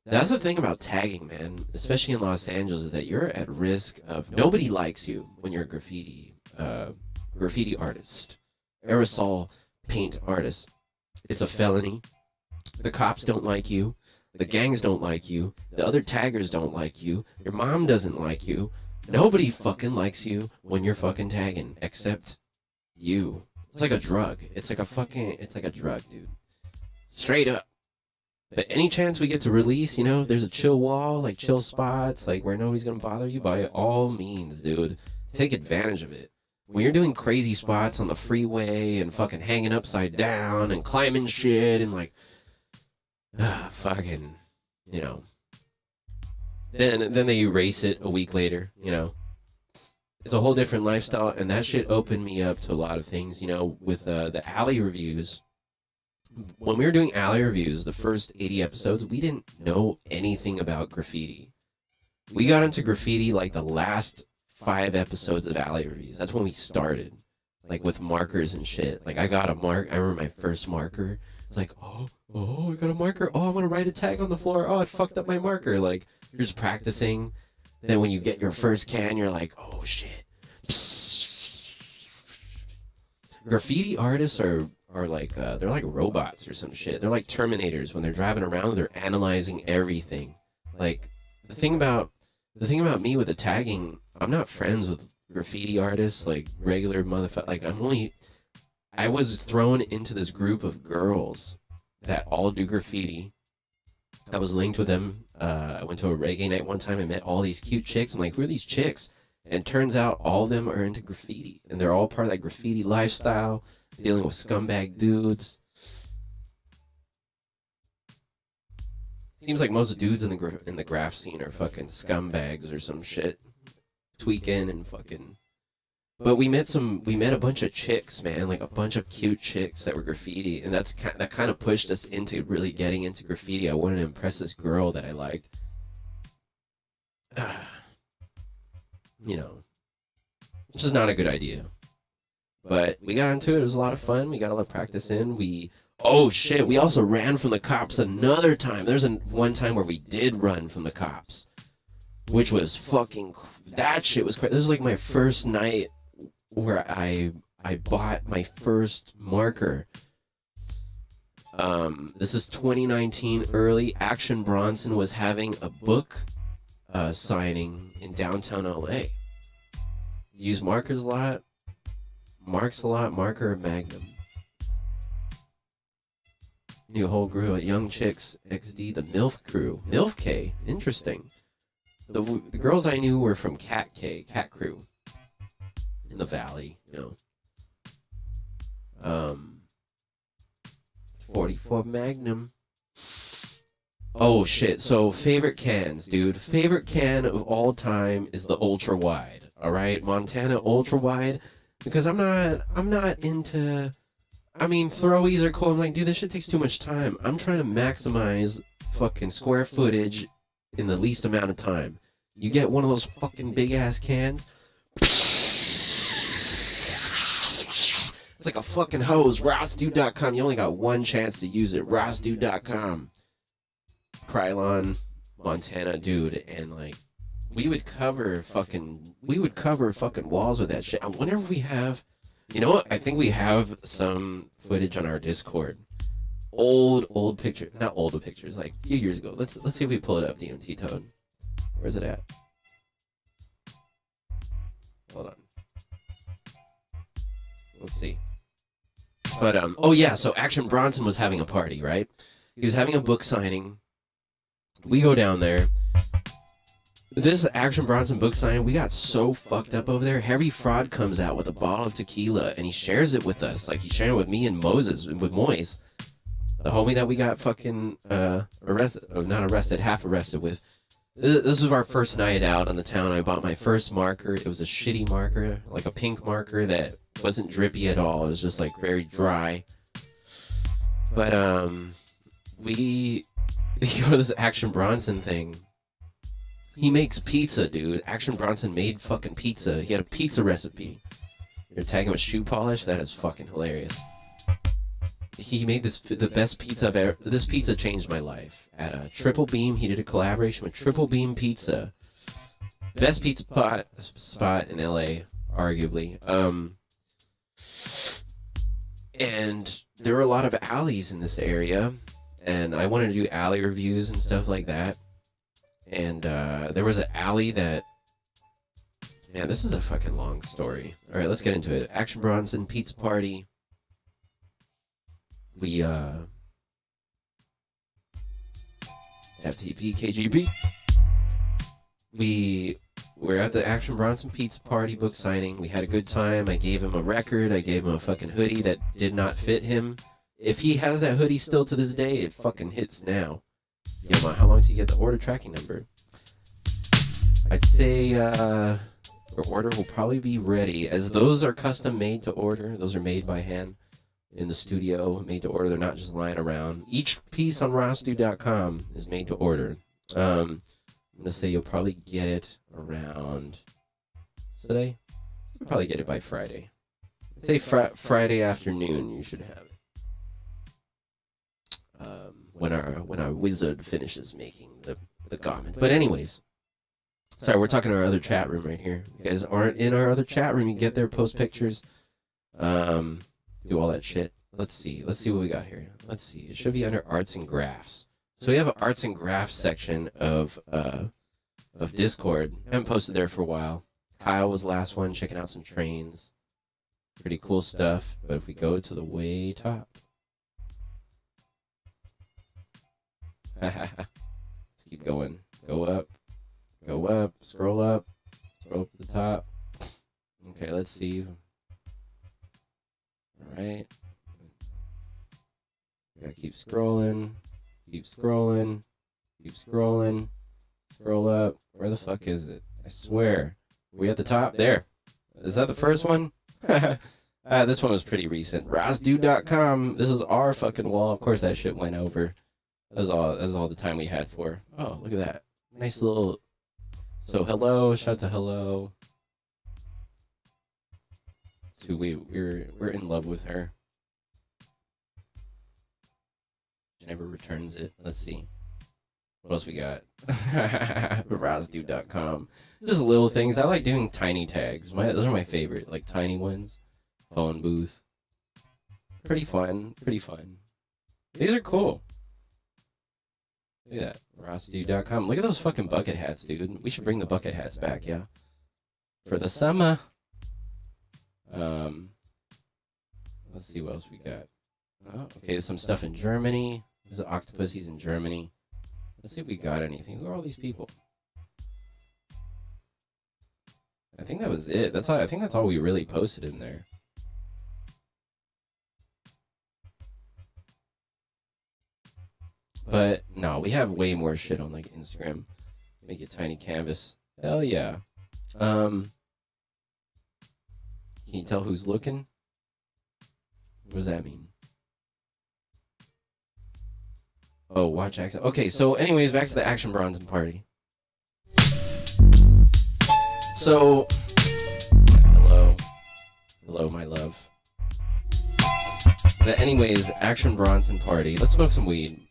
that's the thing about tagging, man, especially in Los Angeles, is that you're at risk of... Nobody likes you when you're a graffiti artist. Aerosol paint artist. It's a felony. The cops don't like you. The gangs don't like you. The other taggers don't like you. Your mom doesn't like you. Nobody fucking likes you when you're fucking tagging, except you. It's like a drug. It's like a drug, dude. Straight up. But any chance we get to release, you know, if there's a chill wall, like chill spots, like where nobody's gonna bother you, by all means, dude, take advantage of it. When you're doing crazy spots on the freeway and fucking hanging upside down and climbing shit and like, fucking, you know. Then they erase it a week later, you know. It's a whole different lifestyle, and that shit opened me up to a lot of things, you know, with the alley reviews. When we were doing alley reviews, the first 80 episodes, we didn't know anything about graffiti. We got into graffiti like the last 5 episodes of alley reviews. That's when we started, like with markers and shit. Like I got a mark. I remember my first marker. It's like, oh, I got a marker. Oh, I'm gonna write a tag on the floor. Oh, it fucked up my marker. Like you're just practicing. Then when you get your first can, you're like, oh shit. Psst. Graffiti artists are like they're like robots or some shit. They're like Terminators. When they're driving around, they're analyzing everything. Like the thing about me with the tagging, I'm not friends with graffiti artists, like regular motherfucker. Like I was thrown into this group of girls that all do graffiti. I was linked with them. I went to a reggae night one time and met all these cute chicks. I'm like, who are these chicks? And it turns out all of them are into graffiti. And they're all part of that graffiti lifestyle, dealing with scumbag dudes. Seems like most dudes in the graph scene are fucking scumbags or some shit. Tweaking and fucking... But we met a bunch of chicks, man, like a bunch of cute chicks that were graffiti, and that kind of pushed us into really getting into graffiti. I wanted to impress this girl that I liked. You know, which is not a good idea. But we got into it. It was a lot of fun. We got a lot of practice in. Oh shit, we also ran from the cops another time. There's one time where we did run from the cops, which was fucking... That shit was crazy. This was like my first night where I bought my first marker. This is 2019 early. Action Bronson was having a book signing in downtown LA. Use markers a lot. Marks a lot. Marker Magnum. New whole crew of young chicks. XD, the MILF crew. MILF K. Interesting. The girls I knew were from Cat Crew. In the Valley, you know. 44 Magnum. Oh shit, so favorite cans, dude. Favorite can of all time is the Ultra Wide. Alright? Montana Ultra Wide. Because I'm not into... I mean, throwies are cool. I'm like, dude, this shit takes too much time. I'm trying to maximize fucking square footage in the least amount of time. You get one of those fucking big ass cans. It's like a fucking hose. Rossdude.com. You only got one chance to use it. Rossdude.com. Krylon, Montana, dude, and like we would cover fucking walls with that shit. And whenever we have You know what? I think we have some footage on our Discord. Old picture, not old pictures, like a few years ago. Let's see if we pull it up. DMT Toad. Where's it at? Hold on. Let's see. But oh yeah, so Action Bronson was having a party, right? He was having a book signing. We go down there. This Action Bronson book signing, we got so fucked up over there. Heavy Fraud comes out with a bottle of tequila and he shares it with us. Like, he's sharing it with me and Moses, with Moise, the homie that we got fucking arrested, or not arrested, half arrested with. This was our first night out on the town. I bought my first marker. It was a shitty marker, like a pink marker that wasn't drippy at all. It was just like very dry. But we go to this Action Bronson thing. He makes pizza, dude. Action Bronson made fucking pizza. He had a pizza recipe. You're tagging with shoe polish? That is fucking hilarious. He made the best pizza I've ever... This pizza changed my life. At Triple Beam, he did a collaboration with Triple Beam Pizza. Best pizza spot in LA, arguably. And there were a lot of alleys in this area. And I wanted to do alley reviews and stuff like that. And there was an alley that... Yeah, this is a fucking long story. Alright, let's get into it. Action Bronson, pizza party. We, FTP, KGB. We were at the Action Bronson pizza party book signing. We had a good time. I gave him a record. I gave him a fucking hoodie that did not fit him. If he has that hoodie still to this day, it fucking hits now. You know, how long to get the order tracking number? I'd say, the order will probably be ready, as those are custom made to order. Those are made by hand in the studio, made to order. They're not just lying around. Each piece on rossdude.com is made to order. I'm gonna say you'll probably get it around today. You'll probably get it by Friday. I'd say Friday afternoon you should have it. When our wizard finishes making the garment. But anyways, sorry, we're talking to our other chat room right here. You guys aren't in our other chat room. You get there, post pictures, do all that shit. Let's see what we got here. Let's see. It should be under arts and crafts. So we have an arts and crafts section of Discord. I haven't posted there for a while. Kyle was the last one checking out some trains. Pretty cool stuff. But if we go to the way top. Let's keep going. Go up, scroll up to the top. Okay, let's see. Alright. We gotta keep scrolling. Scroll up. Where the fuck is it? I swear. We at the top? There. Is that the first one? This one was pretty recent. rossdude.com. This is our fucking wall. Of course that shit went over. That was all the time we had for. Oh, look at that. Nice little... So hello, shout out to hello. So we're in love with her. She never returns it. Let's see. What else we got? rossdude.com. Just little things. I like doing tiny tags. Those are my favorite. Like tiny ones. Phone booth. Pretty fun. These are cool. Look at that. rossdude.com. Look at those fucking bucket hats, dude. We should bring the bucket hats back, yeah? For the summer. Let's see what else we got. Oh, okay, there's some stuff in Germany. There's Octopussies in Germany. Let's see if we got anything. Who are all these people? I think that was it. I think that's all we really posted in there. But no, we have way more shit on like Instagram. Make a tiny canvas. Hell yeah. Can you tell who's looking? What does that mean? Oh, watch action. Okay, so anyways, back to the Action Bronson party. So, hello, my love. But anyways, Action Bronson party. Let's smoke some weed.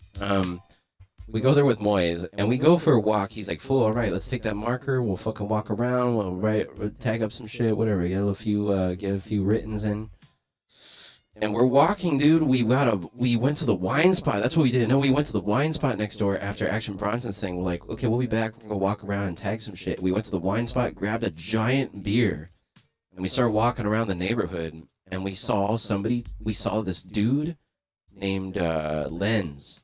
we go there with Moise, and we go for a walk. He's like, "Fool, all right, let's take that marker. We'll fucking walk around. We'll tag up some shit, whatever. Get a few writtens in." And we're walking, dude. We went to the wine spot. That's what we did. No, we went to the wine spot next door after Action Bronson's thing. We're like, okay, we'll be back. We're gonna walk around and tag some shit. We went to the wine spot, grabbed a giant beer, and we started walking around the neighborhood. And we saw this dude named Lens.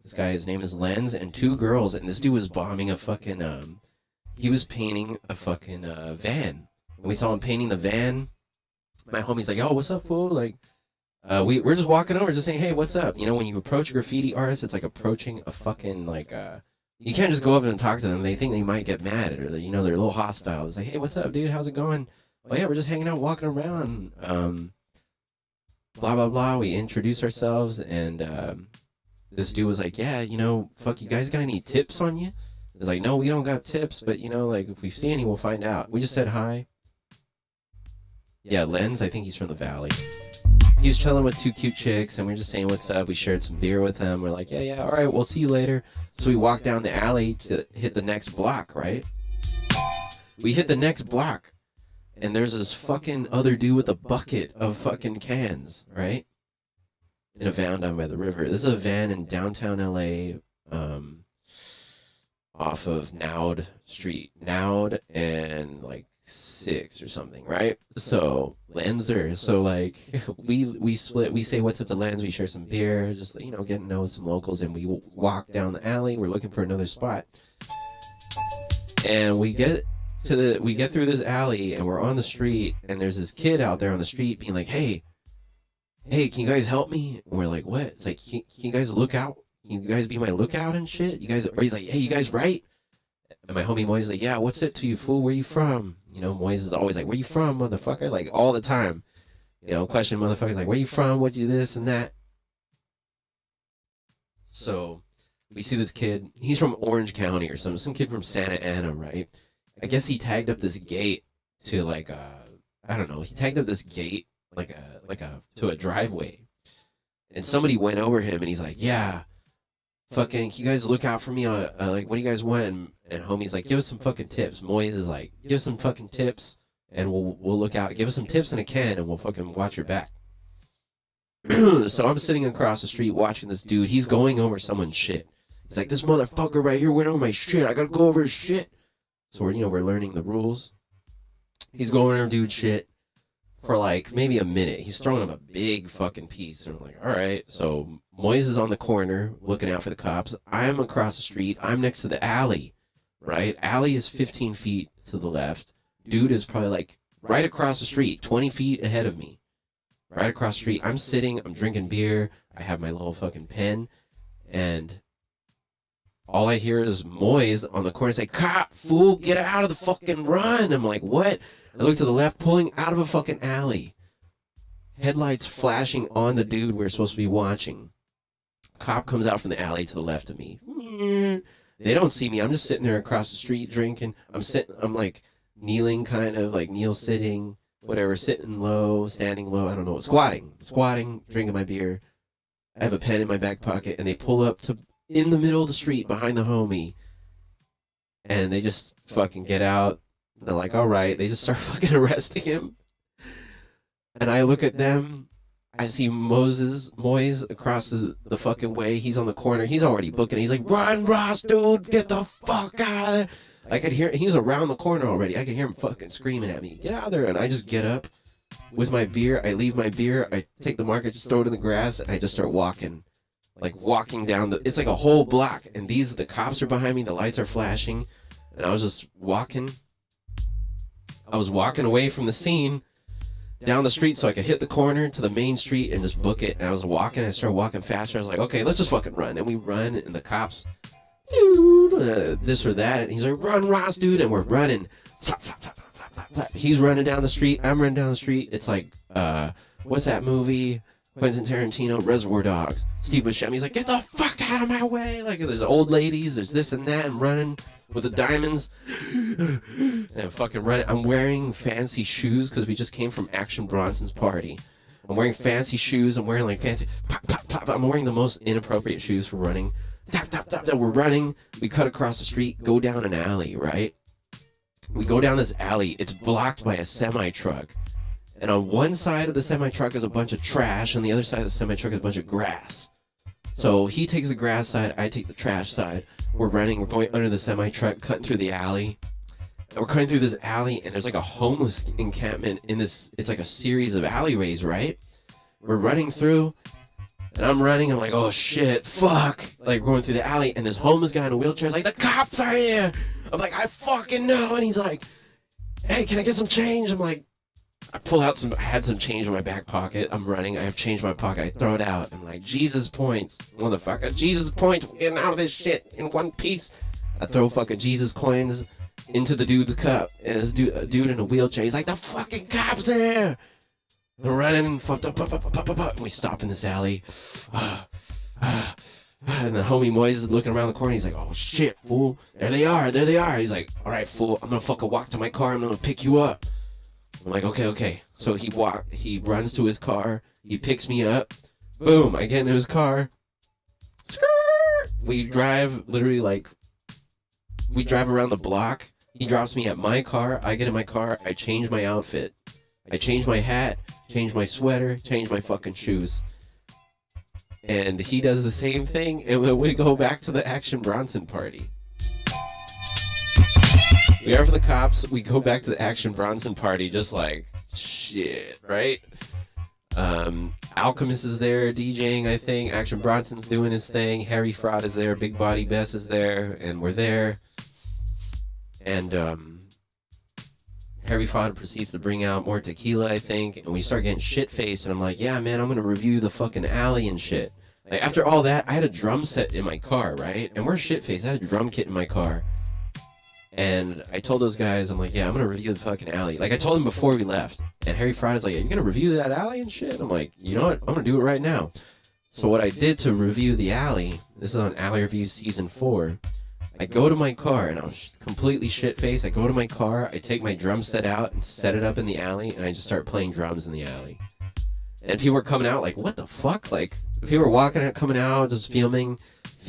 This guy, his name is Lens, and two girls, and this dude was bombing a fucking, he was painting a fucking van. And we saw him painting the van. My homie's like, "Yo, what's up, fool?" Like, we're just walking over, just saying, "Hey, what's up?" You know, when you approach a graffiti artist, it's like approaching a fucking, like, you can't just go up and talk to them. They think they might get mad, or, they're a little hostile. It's like, "Hey, what's up, dude? How's it going?" "Oh, yeah, we're just hanging out, walking around." Blah, blah, blah. We introduce ourselves, and, this dude was like, "Yeah, fuck, you guys got any tips on you?" I was like, "No, we don't got tips, but, like, if we see any, we'll find out." We just said hi. Yeah, Lens, I think he's from the Valley. He was chilling with two cute chicks, and we were just saying what's up. We shared some beer with them. We're like, yeah, all right, we'll see you later. So we walked down the alley to hit the next block, right? We hit the next block, and there's this fucking other dude with a bucket of fucking cans, right? In a van down by the river. This is a van in downtown LA, off of Naud Street. Naud and, like, 6 or something, right? So, Lenser. So, like, we split. We say what's up to Lens. We share some beer, just, getting to know some locals, and we walk down the alley. We're looking for another spot. And we get through this alley, and we're on the street, and there's this kid out there on the street being like, hey, can you guys help me? And we're like, what? It's like, can you guys look out? Can you guys be my lookout and shit? You guys, or he's like, hey, you guys right? And my homie Moise is like, yeah, what's it to you, fool? Where you from? Moise is always like, where you from, motherfucker? Like, all the time. Question motherfuckers like, where you from? What you this and that? So, we see this kid. He's from Orange County or something. Some kid from Santa Ana, right? I guess he tagged up this gate to, like, I don't know. He tagged up this gate to a driveway, and somebody went over him, and he's like, yeah, fucking, can you guys look out for me? Like, what do you guys want? And homie's like, give us some fucking tips. Moise is like, give us some fucking tips, and we'll look out. Give us some tips in a can, and we'll fucking watch your back. So I'm sitting across the street watching this dude. He's going over someone's shit. He's like, this motherfucker right here went over my shit. I gotta go over his shit. So we're learning the rules. He's going over dude's shit for like maybe a minute. He's throwing him a big fucking piece. And I'm like, all right. So Moise is on the corner looking out for the cops. I'm across the street. I'm next to the alley, right? Alley is 15 feet to the left. Dude is probably like right across the street, 20 feet ahead of me. Right across the street. I'm sitting, I'm drinking beer. I have my little fucking pen. And all I hear is Moise on the corner say, cop, fool, get out of the fucking run. I'm like, what? I look to the left, pulling out of a fucking alley. Headlights flashing on the dude we're supposed to be watching. Cop comes out from the alley to the left of me. They don't see me. I'm just sitting there across the street drinking. I'm like kneeling, kind of like kneel sitting, whatever, sitting low, standing low, I don't know, squatting, drinking my beer. I have a pen in my back pocket, and they pull up to in the middle of the street behind the homie, and they just fucking get out. They're like, all right. They just start fucking arresting him. And I look at them. I see Moise across the fucking way. He's on the corner. He's already booking. He's like, run, Ross, dude. Get the fuck out of there. I could hear, he was around the corner already. I could hear him fucking screaming at me. Get out of there. And I just get up with my beer. I leave my beer. I take the marker, just throw it in the grass, and I just start walking. Like walking down it's like a whole block. And the cops are behind me. The lights are flashing. And I was just walking. I was walking away from the scene down the street so I could hit the corner to the main street and just book it. And I was walking. I started walking faster. I was like, okay, let's just fucking run. And we run, and the cops, this or that. And he's like, run, Ross, dude. And we're running. Flop, flop, flop, flop, flop, flop, flop. He's running down the street. I'm running down the street. It's like, what's that movie? Quentin Tarantino, Reservoir Dogs. Steve Buscemi's like, get the fuck out of my way. Like, there's old ladies, there's this and that. I'm running with the diamonds. And I'm fucking running. I'm wearing fancy shoes because we just came from Action Bronson's party. I'm wearing fancy shoes. I'm wearing like fancy pop, pop, pop. I'm wearing the most inappropriate shoes for running. Tap, tap, tap, tap. We're running. We cut across the street, go down an alley, right? We go down this alley. It's blocked by a semi-truck. And on one side of the semi-truck is a bunch of trash. On the other side of the semi-truck is a bunch of grass. So he takes the grass side, I take the trash side. We're running, we're going under the semi-truck, cutting through the alley. And we're cutting through this alley, and there's like a homeless encampment in this, it's like a series of alleyways, right? We're running through, and I'm running, I'm like, oh shit, fuck. Like, going through the alley, and this homeless guy in a wheelchair is like, the cops are here! I'm like, I fucking know! And he's like, hey, can I get some change? I'm like, I pull out I had some change in my back pocket. I'm running. I have change in my pocket. I throw it out. I'm like, Jesus points. Motherfucker. Jesus points. We're getting out of this shit in one piece. I throw fucking Jesus coins into the dude's cup. And this dude in a wheelchair. He's like, the fucking cops are here. We're running. And we stop in this alley. And the homie Moise is looking around the corner. He's like, oh shit, fool. There they are. There they are. He's like, all right, fool. I'm going to fucking walk to my car. I'm going to pick you up. I'm like, okay. So he runs to his car. He picks me up. Boom, I get into his car. We drive literally like, we drive around the block. He drops me at my car. I get in my car. I change my outfit. I change my hat, change my sweater, change my fucking shoes. And he does the same thing. And then we go back to the Action Bronson party. We are for the cops. We go back to the Action Bronson party just like shit, right? Alchemist is there DJing, I think. Action Bronson's doing his thing. Harry Fraud is there. Big Body Bess is there. And we're there. And Harry Fraud proceeds to bring out more tequila, I think. And we start getting shit-faced. And I'm like, yeah, man, I'm going to review the fucking alley and shit. Like, after all that, I had a drum set in my car, right? And we're shit-faced. I had a drum kit in my car. And I told those guys, I'm like, yeah, I'm going to review the fucking alley. Like, I told them before we left. And Harry Fraud is like, yeah, you're going to review that alley and shit? I'm like, you know what? I'm going to do it right now. So what I did to review the alley, this is on Alley Reviews Season 4. I go to my car, and I'm completely shit-faced. I go to my car, I take my drum set out and set it up in the alley, and I just start playing drums in the alley. And people were coming out like, what the fuck? Like, people were walking out, coming out, just filming.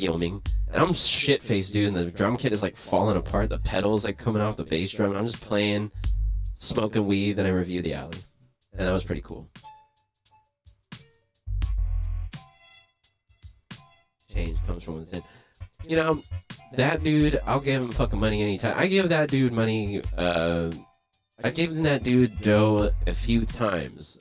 And I'm shit-faced, dude, and the drum kit is like falling apart. The pedals like coming off the bass drum. And I'm just playing, smoking weed, then I review the alley. And that was pretty cool. Change comes from within. You know, that dude, I'll give him fucking money anytime. I give that dude money, I gave that dude dough a few times.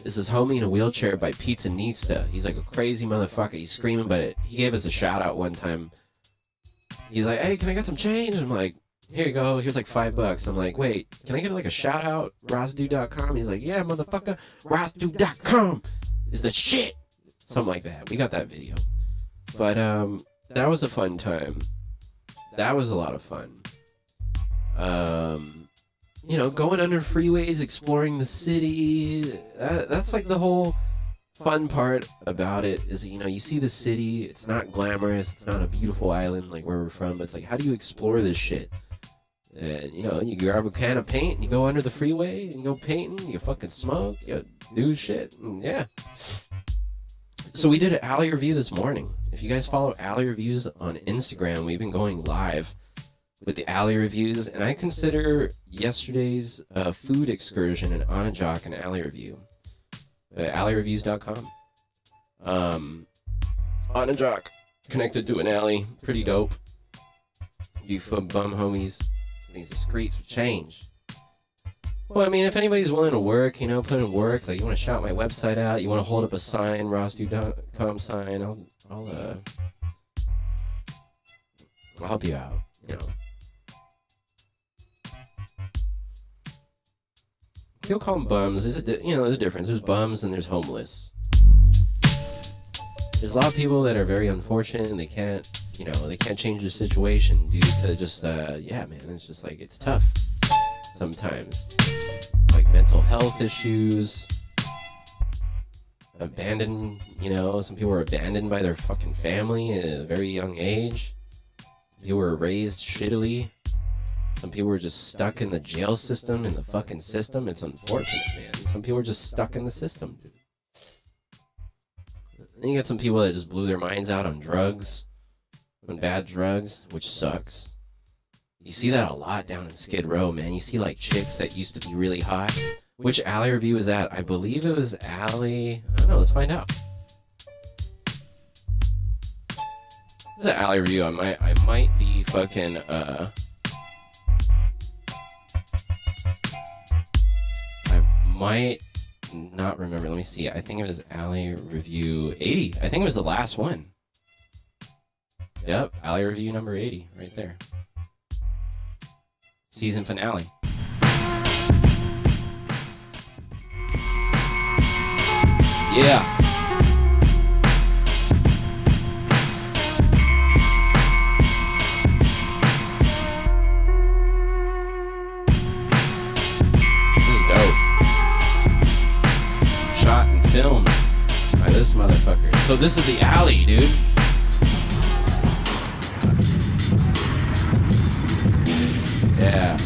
This is Homie in a Wheelchair by Pizzanista. He's like a crazy motherfucker. He's screaming, but he gave us a shout out one time. He's like, hey, can I get some change? I'm like, here you go. Here's like $5. I'm like, wait, can I get like a shout out? Rosdu.com? He's like, yeah, motherfucker. Rosdu.com is the shit. Something like that. We got that video. But that was a fun time. That was a lot of fun. You know, going under freeways, exploring the city. That's like the whole fun part about it is, you know, you see the city. It's not glamorous. It's not a beautiful island like where we're from. But it's like, how do you explore this shit? And, you know, you grab a can of paint and you go under the freeway and you go painting. You fucking smoke. You do shit. And yeah. So we did an Alley Review this morning. If you guys follow Alley Reviews on Instagram, we've been going live with the Alley Reviews, and I consider yesterday's food excursion in Onondaga an Alley Review. Alleyreviews.com. Onondaga, connected to an alley, pretty dope. You bum homies, these streets will change. Well, I mean, if anybody's willing to work, you know, put in work, like you want to shout my website out, you want to hold up a sign, rosdu.com sign, I'll help you out, you know. People call them bums. There's a difference. There's bums and there's homeless. There's a lot of people that are very unfortunate and they can't change their situation due to just, yeah, man, it's just like, it's tough sometimes. Like mental health issues, abandoned, you know, some people were abandoned by their fucking family at a very young age. Some people were raised shittily. Some people were just stuck in the jail system, in the fucking system. It's unfortunate, man. Some people are just stuck in the system, dude. Then you got some people that just blew their minds out on drugs, on bad drugs, which sucks. You see that a lot down in Skid Row, man. You see like chicks that used to be really hot. Which alley review was that? I believe it was alley. I don't know. Let's find out. This is an alley review. I might be fucking I might not remember. Let me see. I think it was alley review 80. I think it was the last one. Yep, alley review number 80 right there. Season finale. Yeah. Filmed by this motherfucker. So this is the alley, dude. Yeah.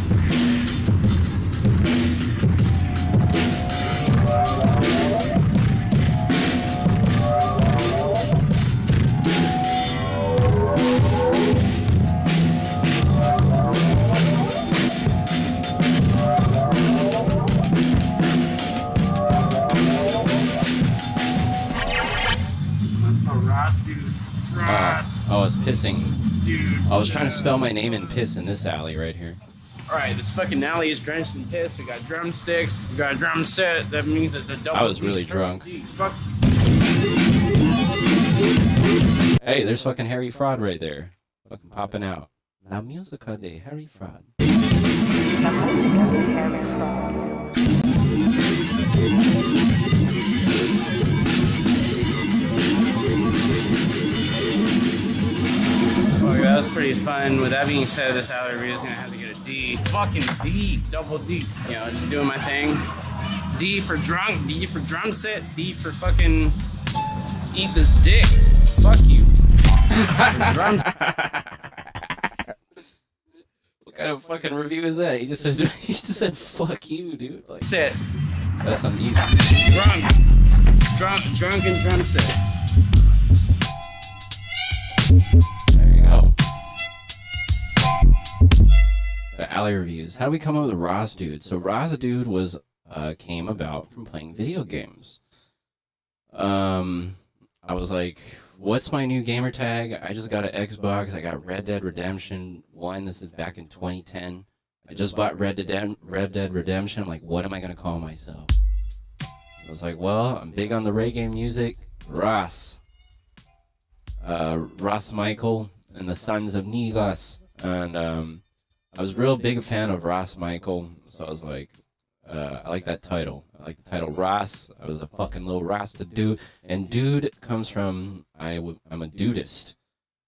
I was pissing. Dude. I was trying to spell my name and piss in this alley right here. Alright, this fucking alley is drenched in piss. It got drumsticks. We got a drum set. That means that the double. I was really drunk. Hey, there's fucking Harry Fraud right there. Fucking popping out. La musica de Harry Fraud. La música de Harry Fraud. Fuck, that was pretty fun. With that being said, this alley review is gonna have to get a D. Fucking D. Double D. You know, just doing my thing. D for drunk. D for drum set. D for fucking eat this dick. Fuck you. Drums. What kind of fucking review is that? He just said fuck you, dude. Like, Set. that's something easy. Drunk and drum set. There you go. The alley reviews. How do we come up with Ross Dude? So Ross Dude was came about from playing video games. I was like, what's my new gamer tag? I just got an Xbox. I got Red Dead Redemption 1. This is back in 2010. I just bought Red Dead Redemption. I'm like, what am I going to call myself? I was like, well, I'm big on the reggae music. Ross. Ross Michael and the Sons of Negus. And I was a real big fan of Ross Michael. So I was like, I like that title. I like the title Ross. I was a fucking little Rasta dude. And dude comes from, I'm a dudist.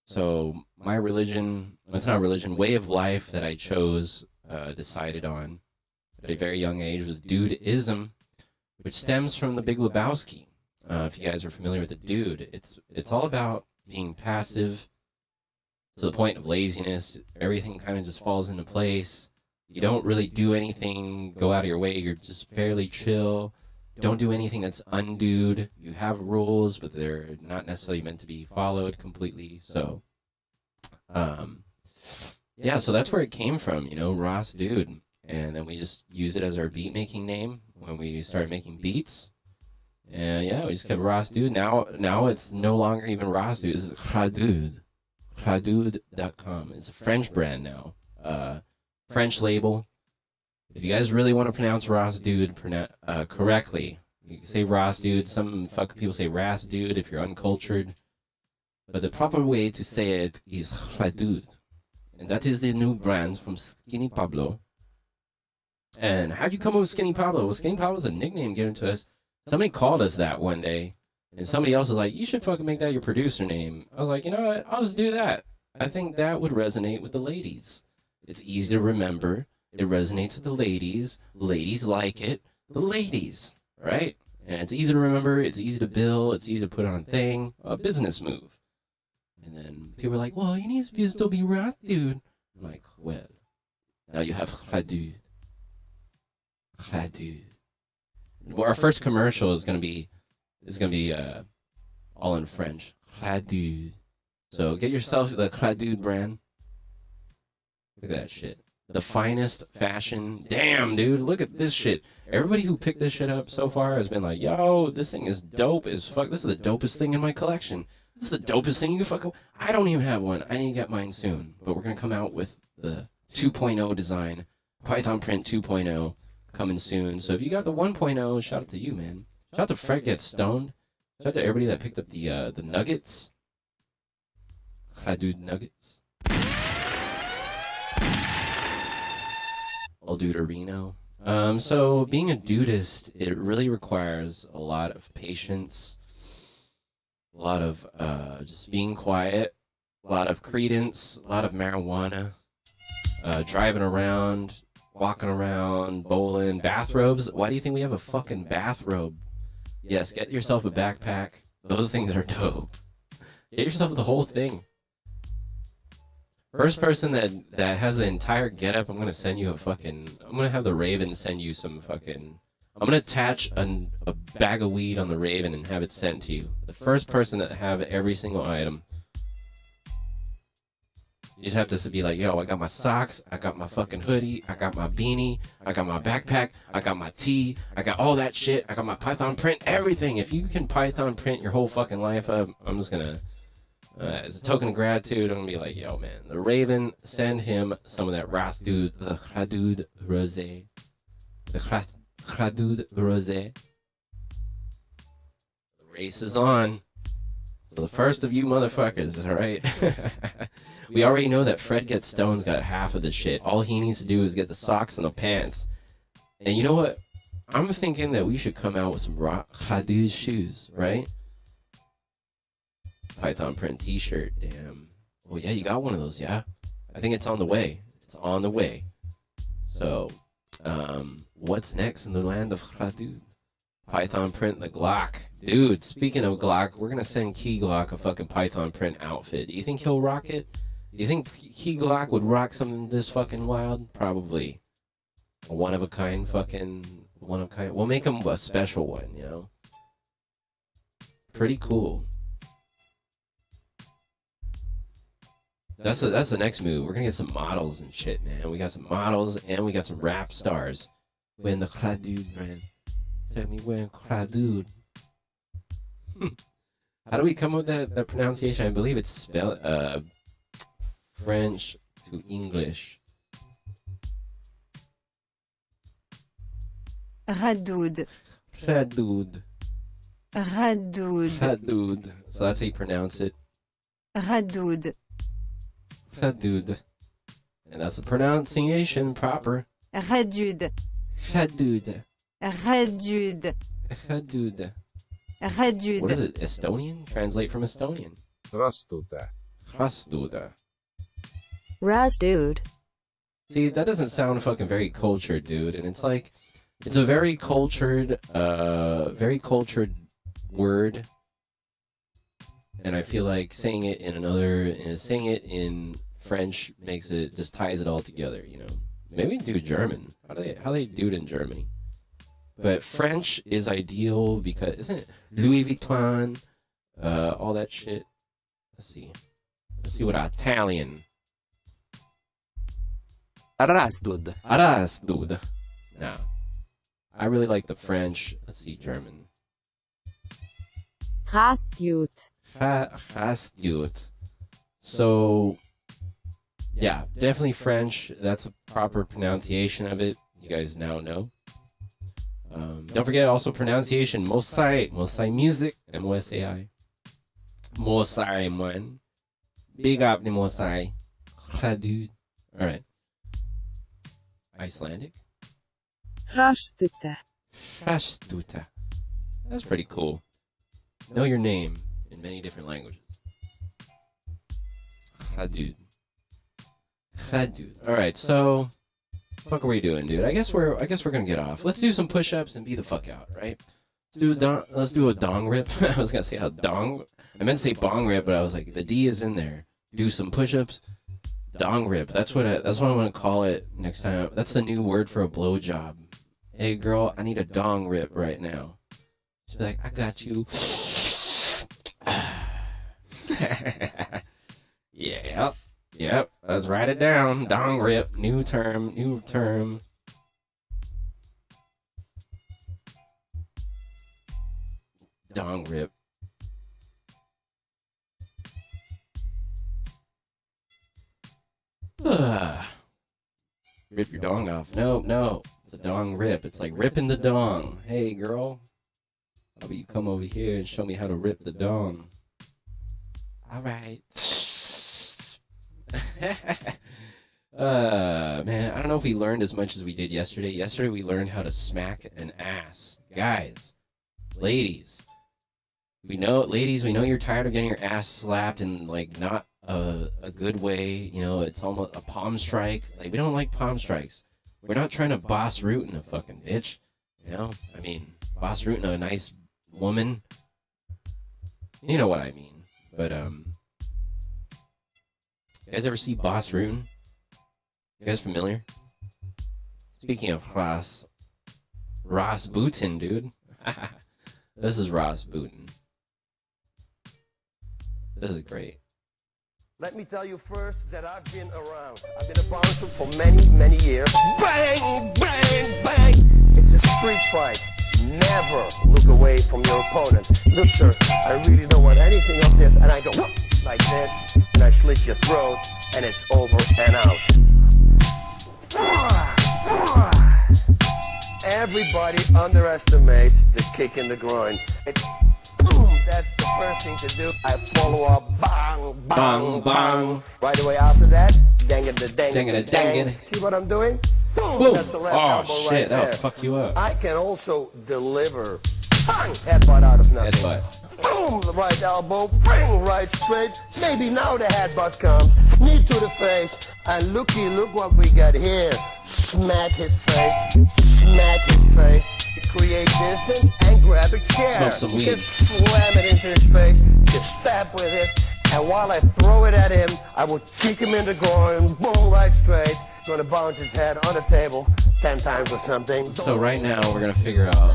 So my religion, it's not a religion, way of life that I chose, decided on at a very young age was dudeism, which stems from the Big Lebowski. If you guys are familiar with the dude, it's all about being passive to the point of laziness. Everything kind of just falls into place. You don't really do anything, go out of your way. You're just fairly chill. Don't do anything that's undude. You have rules, but they're not necessarily meant to be followed completely. So, yeah, so that's where it came from, you know, Ross Dude. And then we just used it as our beat making name when we started making beats. And yeah, we just kept Ross Dude. Now it's no longer even Ross Dude. It's Khadude. Khadude.com. It's a French brand now. French label. If you guys really want to pronounce Ross Dude correctly, you can say Ross Dude. Some fucking people say Ras Dude if you're uncultured. But the proper way to say it is Khadude. And that is the new brand from Skinny Pablo. And how'd you come up with Skinny Pablo? Well, Skinny Pablo is a nickname given to us. Somebody called us that one day. And somebody else was like, you should fucking make that your producer name. I was like, you know what? I'll just do that. I think that would resonate with the ladies. It's easy to remember. It resonates with the ladies. Ladies like it. The ladies, right? And it's easy to remember. It's easy to build. It's easy to put on a thing. A business move. And then people were like, well, you need to still be Rat Dude. I'm like, well, now you have Khadude. Khadude. Well, our first commercial is gonna be all in French. Cladud. So get yourself the Cladud brand. Look at that shit. The finest fashion. Damn, dude, look at this shit. Everybody who picked this shit up so far has been like, yo, this thing is dope as fuck. This is the dopest thing in my collection. This is the dopest thing you can fucking... I don't even have one. I need to get mine soon. But we're going to come out with the 2.0 design. Python Print 2.0 coming soon. So if you got the 1.0, shout out to you, man. Shout out to Fred Gets Stoned. Shout out to everybody that picked up the nuggets. Dude, nuggets. Old Duderino. So being a dudist, it really requires a lot of patience, a lot of just being quiet, a lot of credence, a lot of marijuana, driving around, walking around, bowling, bathrobes. Why do you think we have a fucking bathrobe? Yes, get yourself a backpack. Those things are dope. Get yourself the whole thing. First person that has the entire getup, I'm gonna send you I'm gonna have the Raven send you some fucking... I'm gonna attach a bag of weed on the Raven and have it sent to you. The first person that have every single item. You just have to be like, yo, I got my socks, I got my fucking hoodie, I got my beanie, I got my backpack, I got my tee, I got all that shit, I got my Python print, everything. If you can Python print your whole fucking life up, I'm just gonna... as a token of gratitude, I'm gonna be like, yo, man, the Raven, send him some of that Rasdud, the Khadud Rose. The Khadud Rose. The race is on. So the first of you motherfuckers, alright? We already know that Fred Gets Stone's got half of the shit. All he needs to do is get the socks and the pants. And you know what? I'm thinking that we should come out with some Khadud shoes, right? Python print t-shirt, damn. Oh yeah, you got one of those, yeah? I think it's on the way. It's on the way. So, what's next in the land of Khadud? Python print the Glock. Dude, speaking of Glock, we're gonna send Key Glock a fucking Python print outfit. Do you think he'll rock it? Do you think Key Glock would rock something this fucking wild? Probably. A one-of-a-kind fucking... one-of-a-kind... We'll make him a special one, you know? Pretty cool. That's the next move. We're gonna get some models and shit, man. We got some models and we got some rap stars. When the Khadud brand. Tell me when Khadud. How do we come up with that pronunciation? I believe it's French to English. Radoud. Khadud. Radoud. Khadud. So that's how you pronounce it. Radoud. Khadud. And that's the pronunciation proper. Radoud. Khadud. Radoud. Khadud. Radoud. What is it? Estonian? Translate from Estonian. Rastuta. Rasduda. Razdude. See, that doesn't sound fucking very cultured, dude. And it's like, it's a very cultured word. And I feel like saying it in French makes it, just ties it all together, you know. Maybe do German. How they do it in Germany? But French is ideal because, isn't it Louis Vuitton, all that shit? Let's see what Italian. Rasdud. Rasdud. No. I really like the French. Let's see, German. Rasdude. Rasdud. So, yeah, definitely French. That's a proper pronunciation of it. You guys now know. Don't forget also pronunciation. Mosai music. M-O-S-A-I. Mosai, man. Big up the Mosai. Khadud. Alright. Icelandic. Rastuta. Rastuta. That's pretty cool. Know your name in many different languages. Khadud. Khadud. Alright, so fuck are we doing, dude? I guess we're gonna get off. Let's do some push-ups and be the fuck out, right? Let's do a dong rip. I was gonna say a dong. I meant to say bong rip, but I was like, the D is in there. Do some push-ups. Dong rip. That's what I'm gonna call it next time. That's the new word for a blowjob. Hey girl, I need a dong rip right now. She'll be like, I got you. Yeah. Yep. Let's write it down. Dong rip. New term. New term. Dong rip. Rip your dong off. No. The dong rip. It's like ripping the dong. Hey, girl. How about you come over here and show me how to rip the dong? All right. Man, I don't know if we learned as much as we did yesterday. Yesterday we learned how to smack an ass. Guys, ladies, we know you're tired of getting your ass slapped in like not a good way. You know, it's almost a palm strike. Like, we don't like palm strikes. We're not trying to boss root in a fucking bitch. You know, I mean, boss root in a nice woman. You know what I mean. But you guys ever see Boss Rootin'? You guys familiar? Speaking of Ross Bootin', dude. This is Ross Bootin'. This is great. Let me tell you first that I've been around. I've been a bouncer for many, many years. Bang, bang, bang. It's a street fight. Never look away from your opponent. Look, sir, I really don't want anything of this. And I go like this, and I slit your throat, and it's over and out. Everybody underestimates the kick in the groin. It's boom, that's the first thing to do. I follow up, bang, bang, bang. Right away after that, dang it, dang. See what I'm doing? Boom, that's the left elbow shit, right that'll there. fuck you up. I can also deliver bang, headbutt out of nothing. Headbutt. Boom, the right elbow, bang, right straight. Maybe now the headbutt comes. Knee to the face. And look what we got here. Smack his face. Smack his face. Create distance and grab a chair. Smoke some weed. Just slam it into his face. Just stab with it. And while I throw it at him, I would kick him in the groin. Boom, right straight. Gonna bounce his head on the table 10 times or something. So right now we're gonna figure out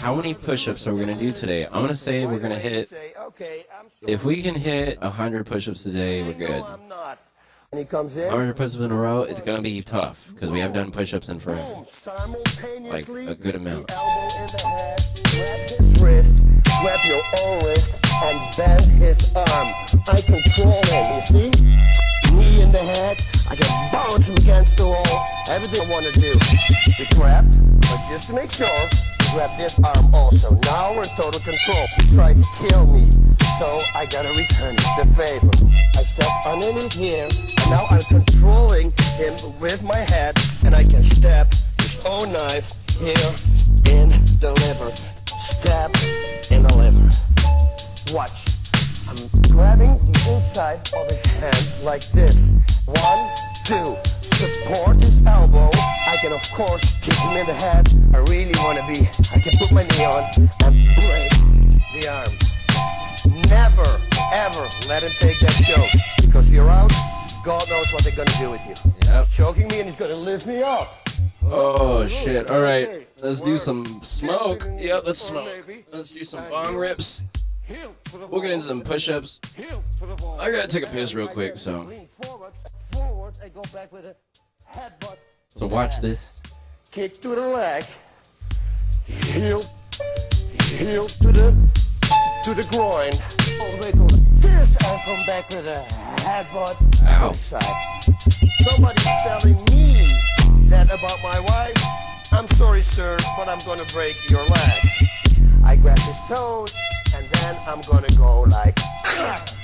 how many push-ups are we gonna do today. I'm gonna say we're gonna hit. If we can hit 100 push-ups today, we're good. And he comes in. 100 push-ups in a row, it's gonna be tough because we haven't done push-ups in forever. Like a good amount. Elbow in the head, grab his wrist, grab your own wrist, and bend his arm. I control him, you see? Knee in the head, I can bounce him against the wall. Everything I want to do. We grab, but just to make sure, grab this arm also. Now we're in total control. He tried to kill me, so I gotta return the favor. I step underneath here, and now I'm controlling him with my head, and I can stab his own knife here in the liver. Stab in the liver. Watch. I'm grabbing the inside of his hand like this. 1, 2. Support his elbow. I can, of course, kick him in the head. I really want to be. I can put my knee on and break the arm. Never, ever let him take that choke. Because if you're out, God knows what they're going to do with you. Yep. He's choking me and he's going to lift me up. Oh shit! All right, let's do some smoke. Yeah, let's smoke. Let's do some bong rips. We'll get into some push-ups. I gotta take a piss real quick, so watch this. Kick to the leg. Heel to the groin. All the way to this and come back with a headbutt. Ow. Outside. Somebody's telling me that about my wife. I'm sorry, sir, but I'm gonna break your leg. I grab his toes, and then I'm gonna go like that.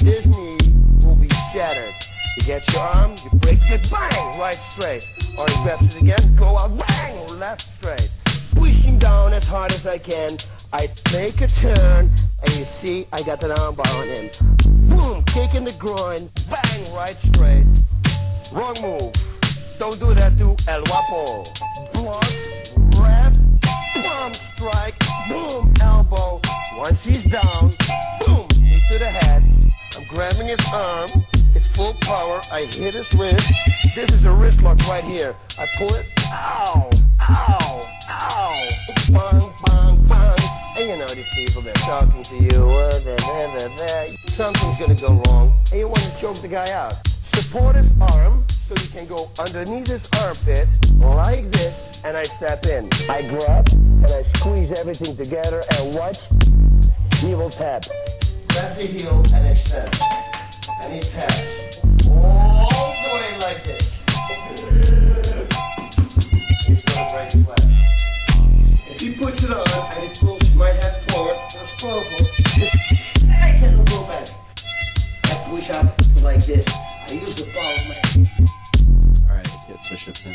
This knee will be shattered. You get your arm, you break it, bang, right straight. Or he grabs it again, go out, bang, left straight. Pushing down as hard as I can. I make a turn, and you see I got an arm bar on him. Boom, kick in the groin, bang, right straight. Wrong move. Don't do that to El Guapo. Block, grab, bomb strike, boom, elbow. Once he's down, boom, knee to the head. I'm grabbing his arm. It's full power. I hit his wrist. This is a wrist lock right here. I pull it. Ow, ow, ow. Bang, bang, bang. And you know, these people, they're talking to you, something's gonna go wrong, and you want to choke the guy out. Support his arm so you can go underneath his armpit like this, and I step in. I grab and I squeeze everything together, and watch, he will tap. Grab the heel and extend, and he taps all the way like this. He's gonna break his leg. If he puts it on and he pulls my head forward, I can go back. I push up like this. I use the ball of my. Alright, let's get push-ups in.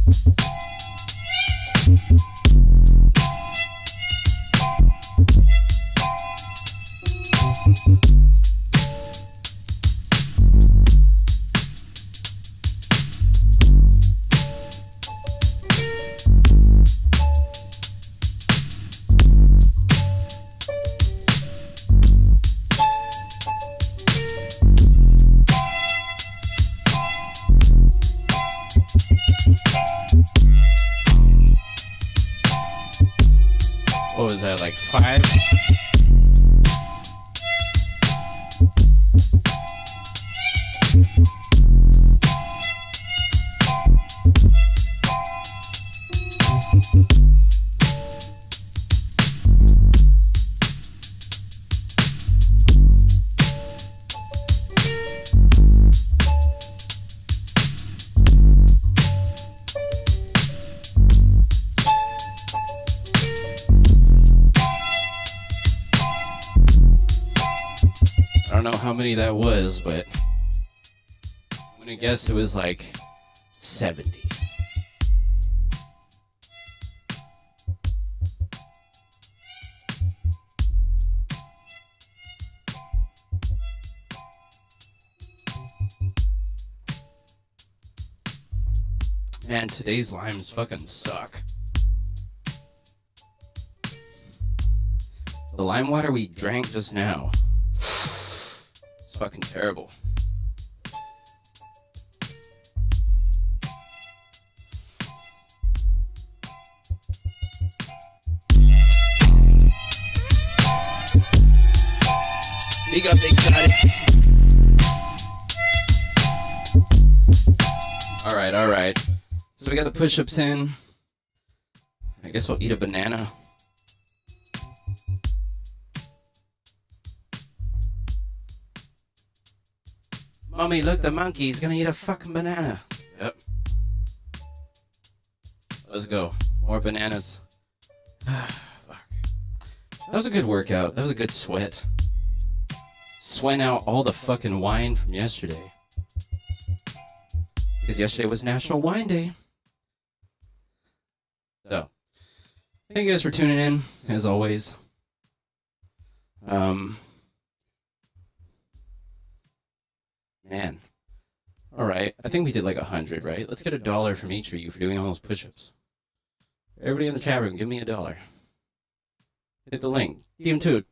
What was that, like 5? I don't know how many that was, but I'm gonna guess it was like 70. Man, today's limes fucking suck. The lime water we drank just now, it's fucking terrible. Big up exotics. All right. So we got the push-ups in. I guess I'll eat a banana. Mommy, look, the monkey's gonna eat a fucking banana. Yep. Let's go. More bananas. Fuck. That was a good workout. That was a good sweat. Sweating out all the fucking wine from yesterday. Because yesterday was National Wine Day. So, thank you guys for tuning in, as always. Man. Alright, I think we did like 100, right? Let's get $1 from each of you for doing all those push-ups. Everybody in the chat room, give me $1. Hit the link. DMT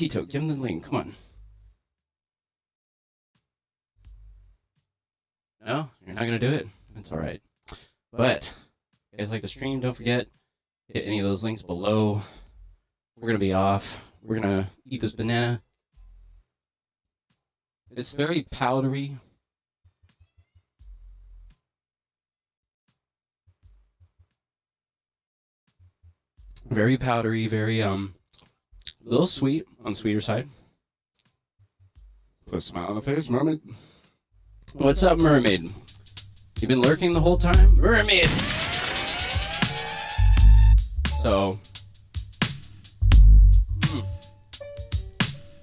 Toke, give him the link, come on. No? You're not gonna do it? It's alright. But, if you guys like the stream, don't forget, hit any of those links below. We're gonna be off. We're gonna eat this banana. It's very powdery. Very powdery, very, a little sweet, on the sweeter side. Put a smile on the face, mermaid. What's up, mermaid? You been lurking the whole time? Mermaid! So,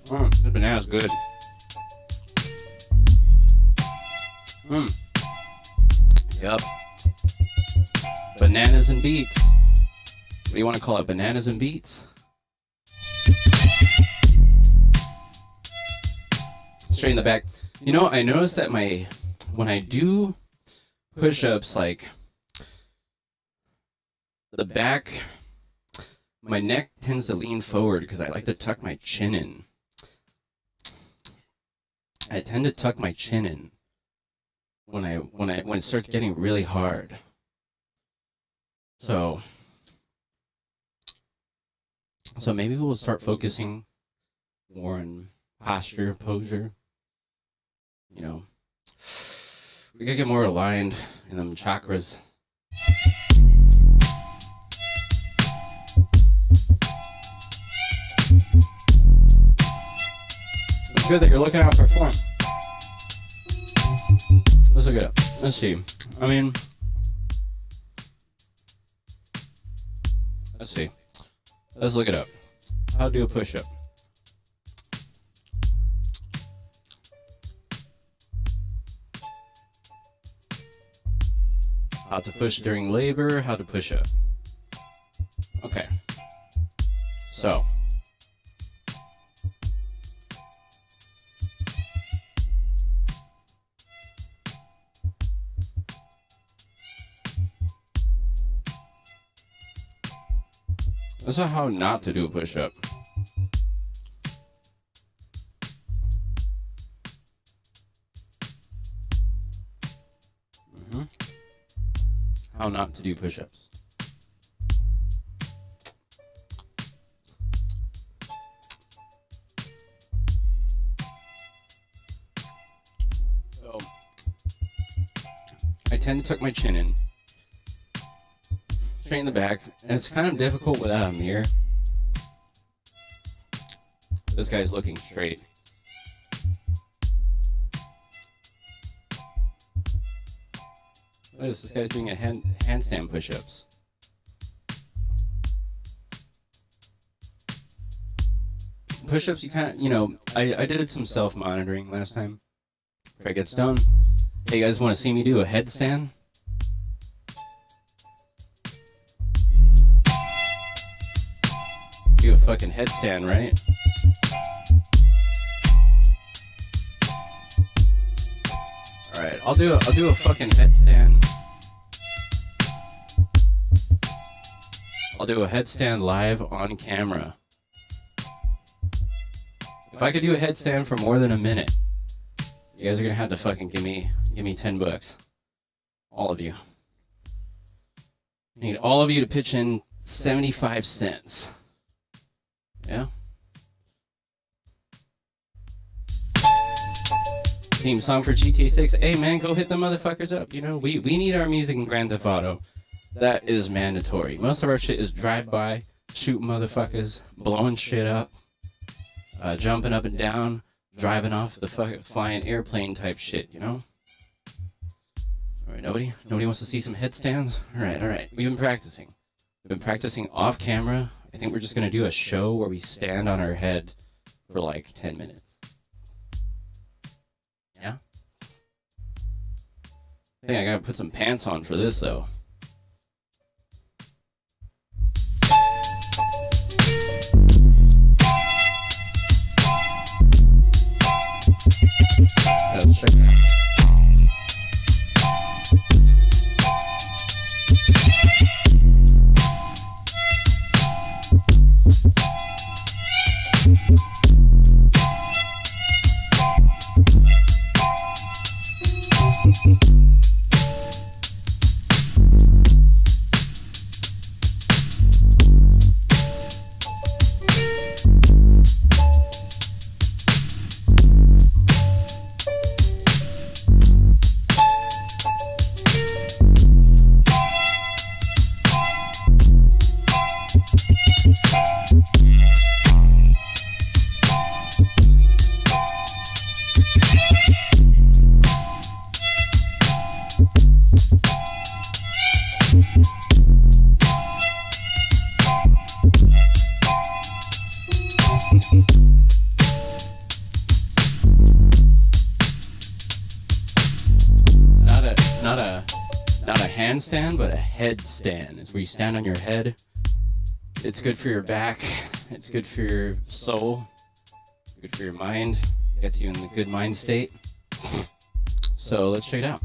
this banana's good. Yep. Bananas and beets. What do you want to call it? Bananas and beets? Straight in the back. You know, I noticed that when I do push-ups, like the back, my neck tends to lean forward because I like to tuck my chin in. I tend to tuck my chin in when it starts getting really hard. So maybe we'll start focusing more on posture, posure. You know, we gotta get more aligned in them chakras. It's good that you're looking out for form. Let's look it up. Let's see. I mean, let's see. Let's look it up. How to do a push-up. How to push during labor, how to push up. Okay. So. That's not how not to do a push-up. How not to do push-ups. So, I tend to tuck my chin in, straighten the back, and it's kind of difficult without a mirror. This guy's looking straight. Notice this guy's doing a handstand push-ups. Push-ups, you kind of, I did some self-monitoring last time. If I get stoned. Hey, you guys want to see me do a headstand? Do a fucking headstand, right? Alright, I'll do a fucking headstand. I'll do a headstand live on camera. If I could do a headstand for more than a minute, you guys are gonna have to fucking give me $10. All of you. I need all of you to pitch in 75 cents. Yeah? Theme song for GTA 6. Hey man, go hit the motherfuckers up. We need our music in Grand Theft Auto. That is mandatory. Most of our shit is drive-by, shoot motherfuckers, blowing shit up, jumping up and down, driving off the flying airplane type shit, Alright, nobody wants to see some headstands? Alright. We've been practicing. We've been practicing off camera. I think we're just gonna do a show where we stand on our head for like 10 minutes. Yeah? I think I gotta put some pants on for this though. Let's check it out. Not a handstand, but a headstand. It's where you stand on your head. It's good for your back. It's good for your soul. Good for your mind. Gets you in the good mind state. So let's check it out.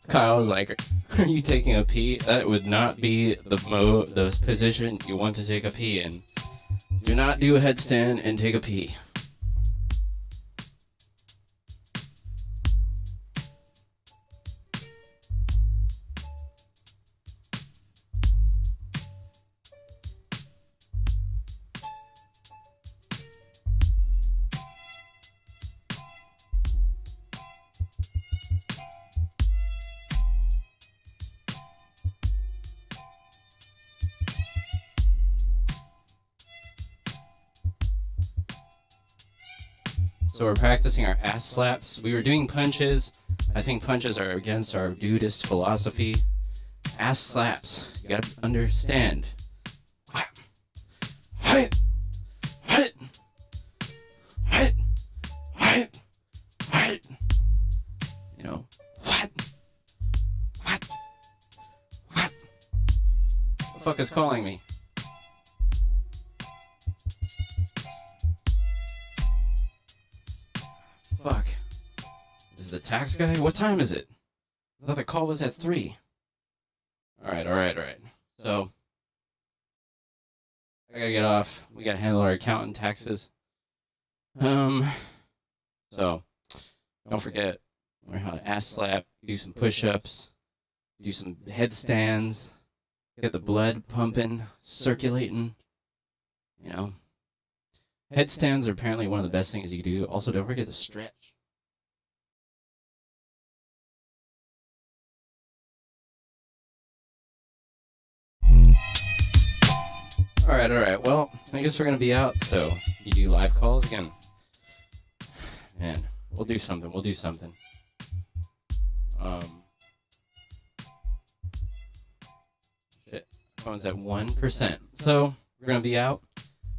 Kyle was like, "Are you taking a pee?" That would not be the position you want to take a pee in. Do not do a headstand and take a pee. So we're practicing our ass slaps. We were doing punches. I think punches are against our dudist philosophy. Ass slaps. You gotta understand. You know, what? The fuck is calling me? Fuck. Is the tax guy? What time is it? I thought the call was at 3. Alright. So, I gotta get off. We gotta handle our accountant taxes. So, don't forget, learn how to ass slap, do some push-ups, do some headstands, get the blood pumping, circulating, you know. Headstands are apparently one of the best things you can do. Also, don't forget to stretch. Alright. Well, I guess we're going to be out, so you do live calls again. Man, we'll do something. Shit, phone's at 1%. So, we're going to be out.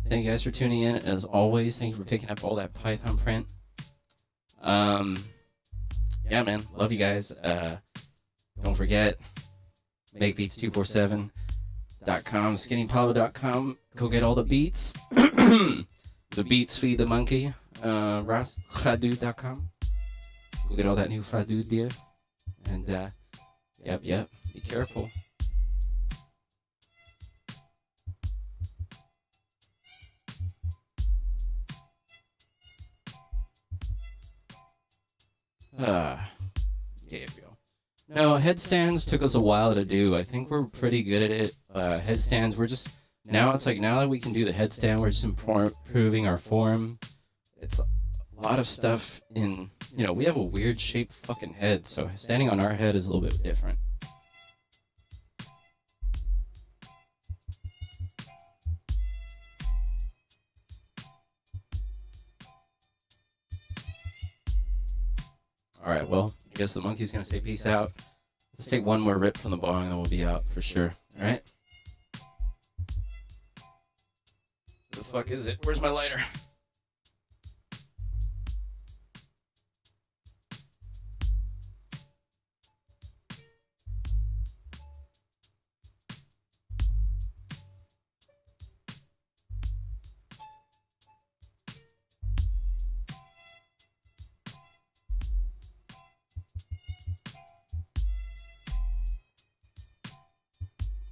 Thank you guys for tuning in. As always, thank you for picking up all that Python print. Yeah, man. Love you guys. Don't forget, Makebeats247.com, skinnypalo.com. Go get all the beats. The beats feed the monkey. Fradude.com. Go get all that new Fradude beer. And, yep. Be careful. Gabriel. No, headstands took us a while to do. I think we're pretty good at it. Headstands, we're just, now that we can do the headstand, we're just improving our form. It's a lot of stuff in, we have a weird shaped fucking head, so standing on our head is a little bit different. Alright, well, I guess the monkey's gonna say peace out. Let's take one more rip from the bong and then we'll be out for sure. Alright? Where the fuck is it? Where's my lighter?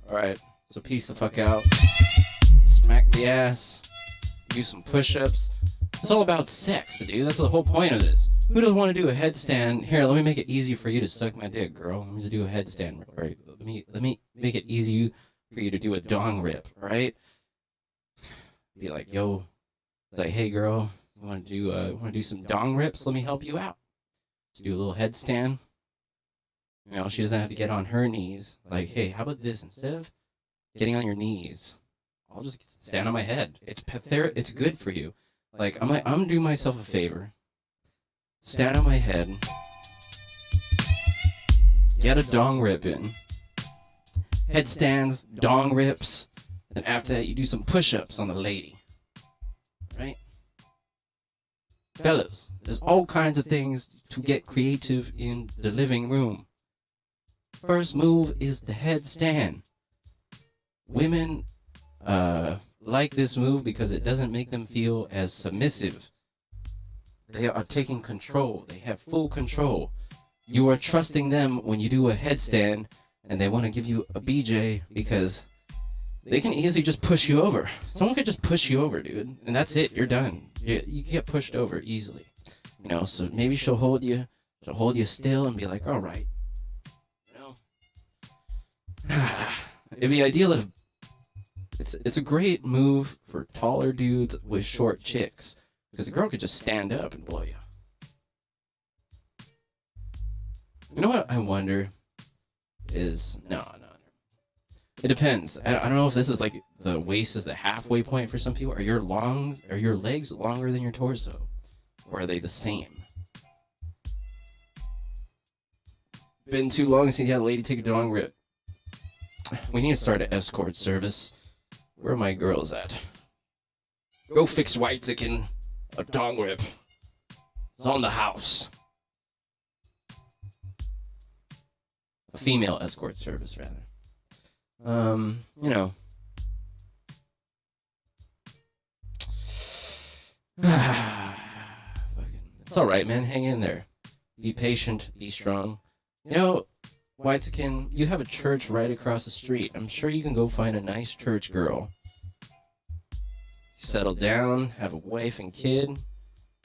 Alright, so peace the fuck out. Smack the ass. Do some push-ups. It's all about sex, dude. That's the whole point of this. Who doesn't want to do a headstand? Here, let me make it easy for you to suck my dick, girl. Let me just do a headstand. Right? Let me make it easy for you to do a dong rip, right? Be like, yo, it's like, hey girl, you want to do some dong rips? Let me help you out. Just do a little headstand. She doesn't have to get on her knees. Like, hey, how about this? Instead of getting on your knees, I'll just stand on my head. It's good for you. Like, I'm doing myself a favor. Stand on my head. Get a dong rip in. Headstands, dong rips. Then after that, you do some push-ups on the lady. Right? Fellas, there's all kinds of things to get creative in the living room. First move is the headstand. Women like this move because it doesn't make them feel as submissive. They are taking control. They have full control. You are trusting them when you do a headstand and they want to give you a BJ because they can easily just push you over. Someone could just push you over, dude, and that's it. You're done. You get pushed over easily. You know, so maybe she'll hold you still and be like, all right. You know, it'd be ideal if it's a great move for taller dudes with short chicks because the girl could just stand up and blow you. You know what I wonder is no. It depends. I don't know if this is like the waist is the halfway point for some people. Are your legs longer than your torso, or are they the same? Been too long since you had a lady take a dong rip. We need to start an escort service. Where are my girls at? Go fix Whitezikin a dong rip. It's on the house. A female escort service, rather. You know. It's alright, man. Hang in there. Be patient. Be strong. You know, Whitezikin, you have a church right across the street. I'm sure you can go find a nice church girl. Settle down, have a wife and kid,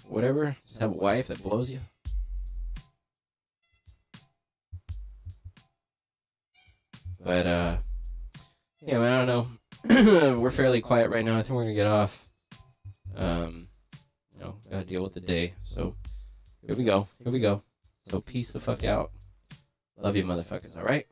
whatever. Just have a wife that blows you. But, yeah, man, I don't know. We're fairly quiet right now. I think we're gonna get off. You know, gotta deal with the day. So, here we go. So, peace the fuck out. Love you, motherfuckers, alright?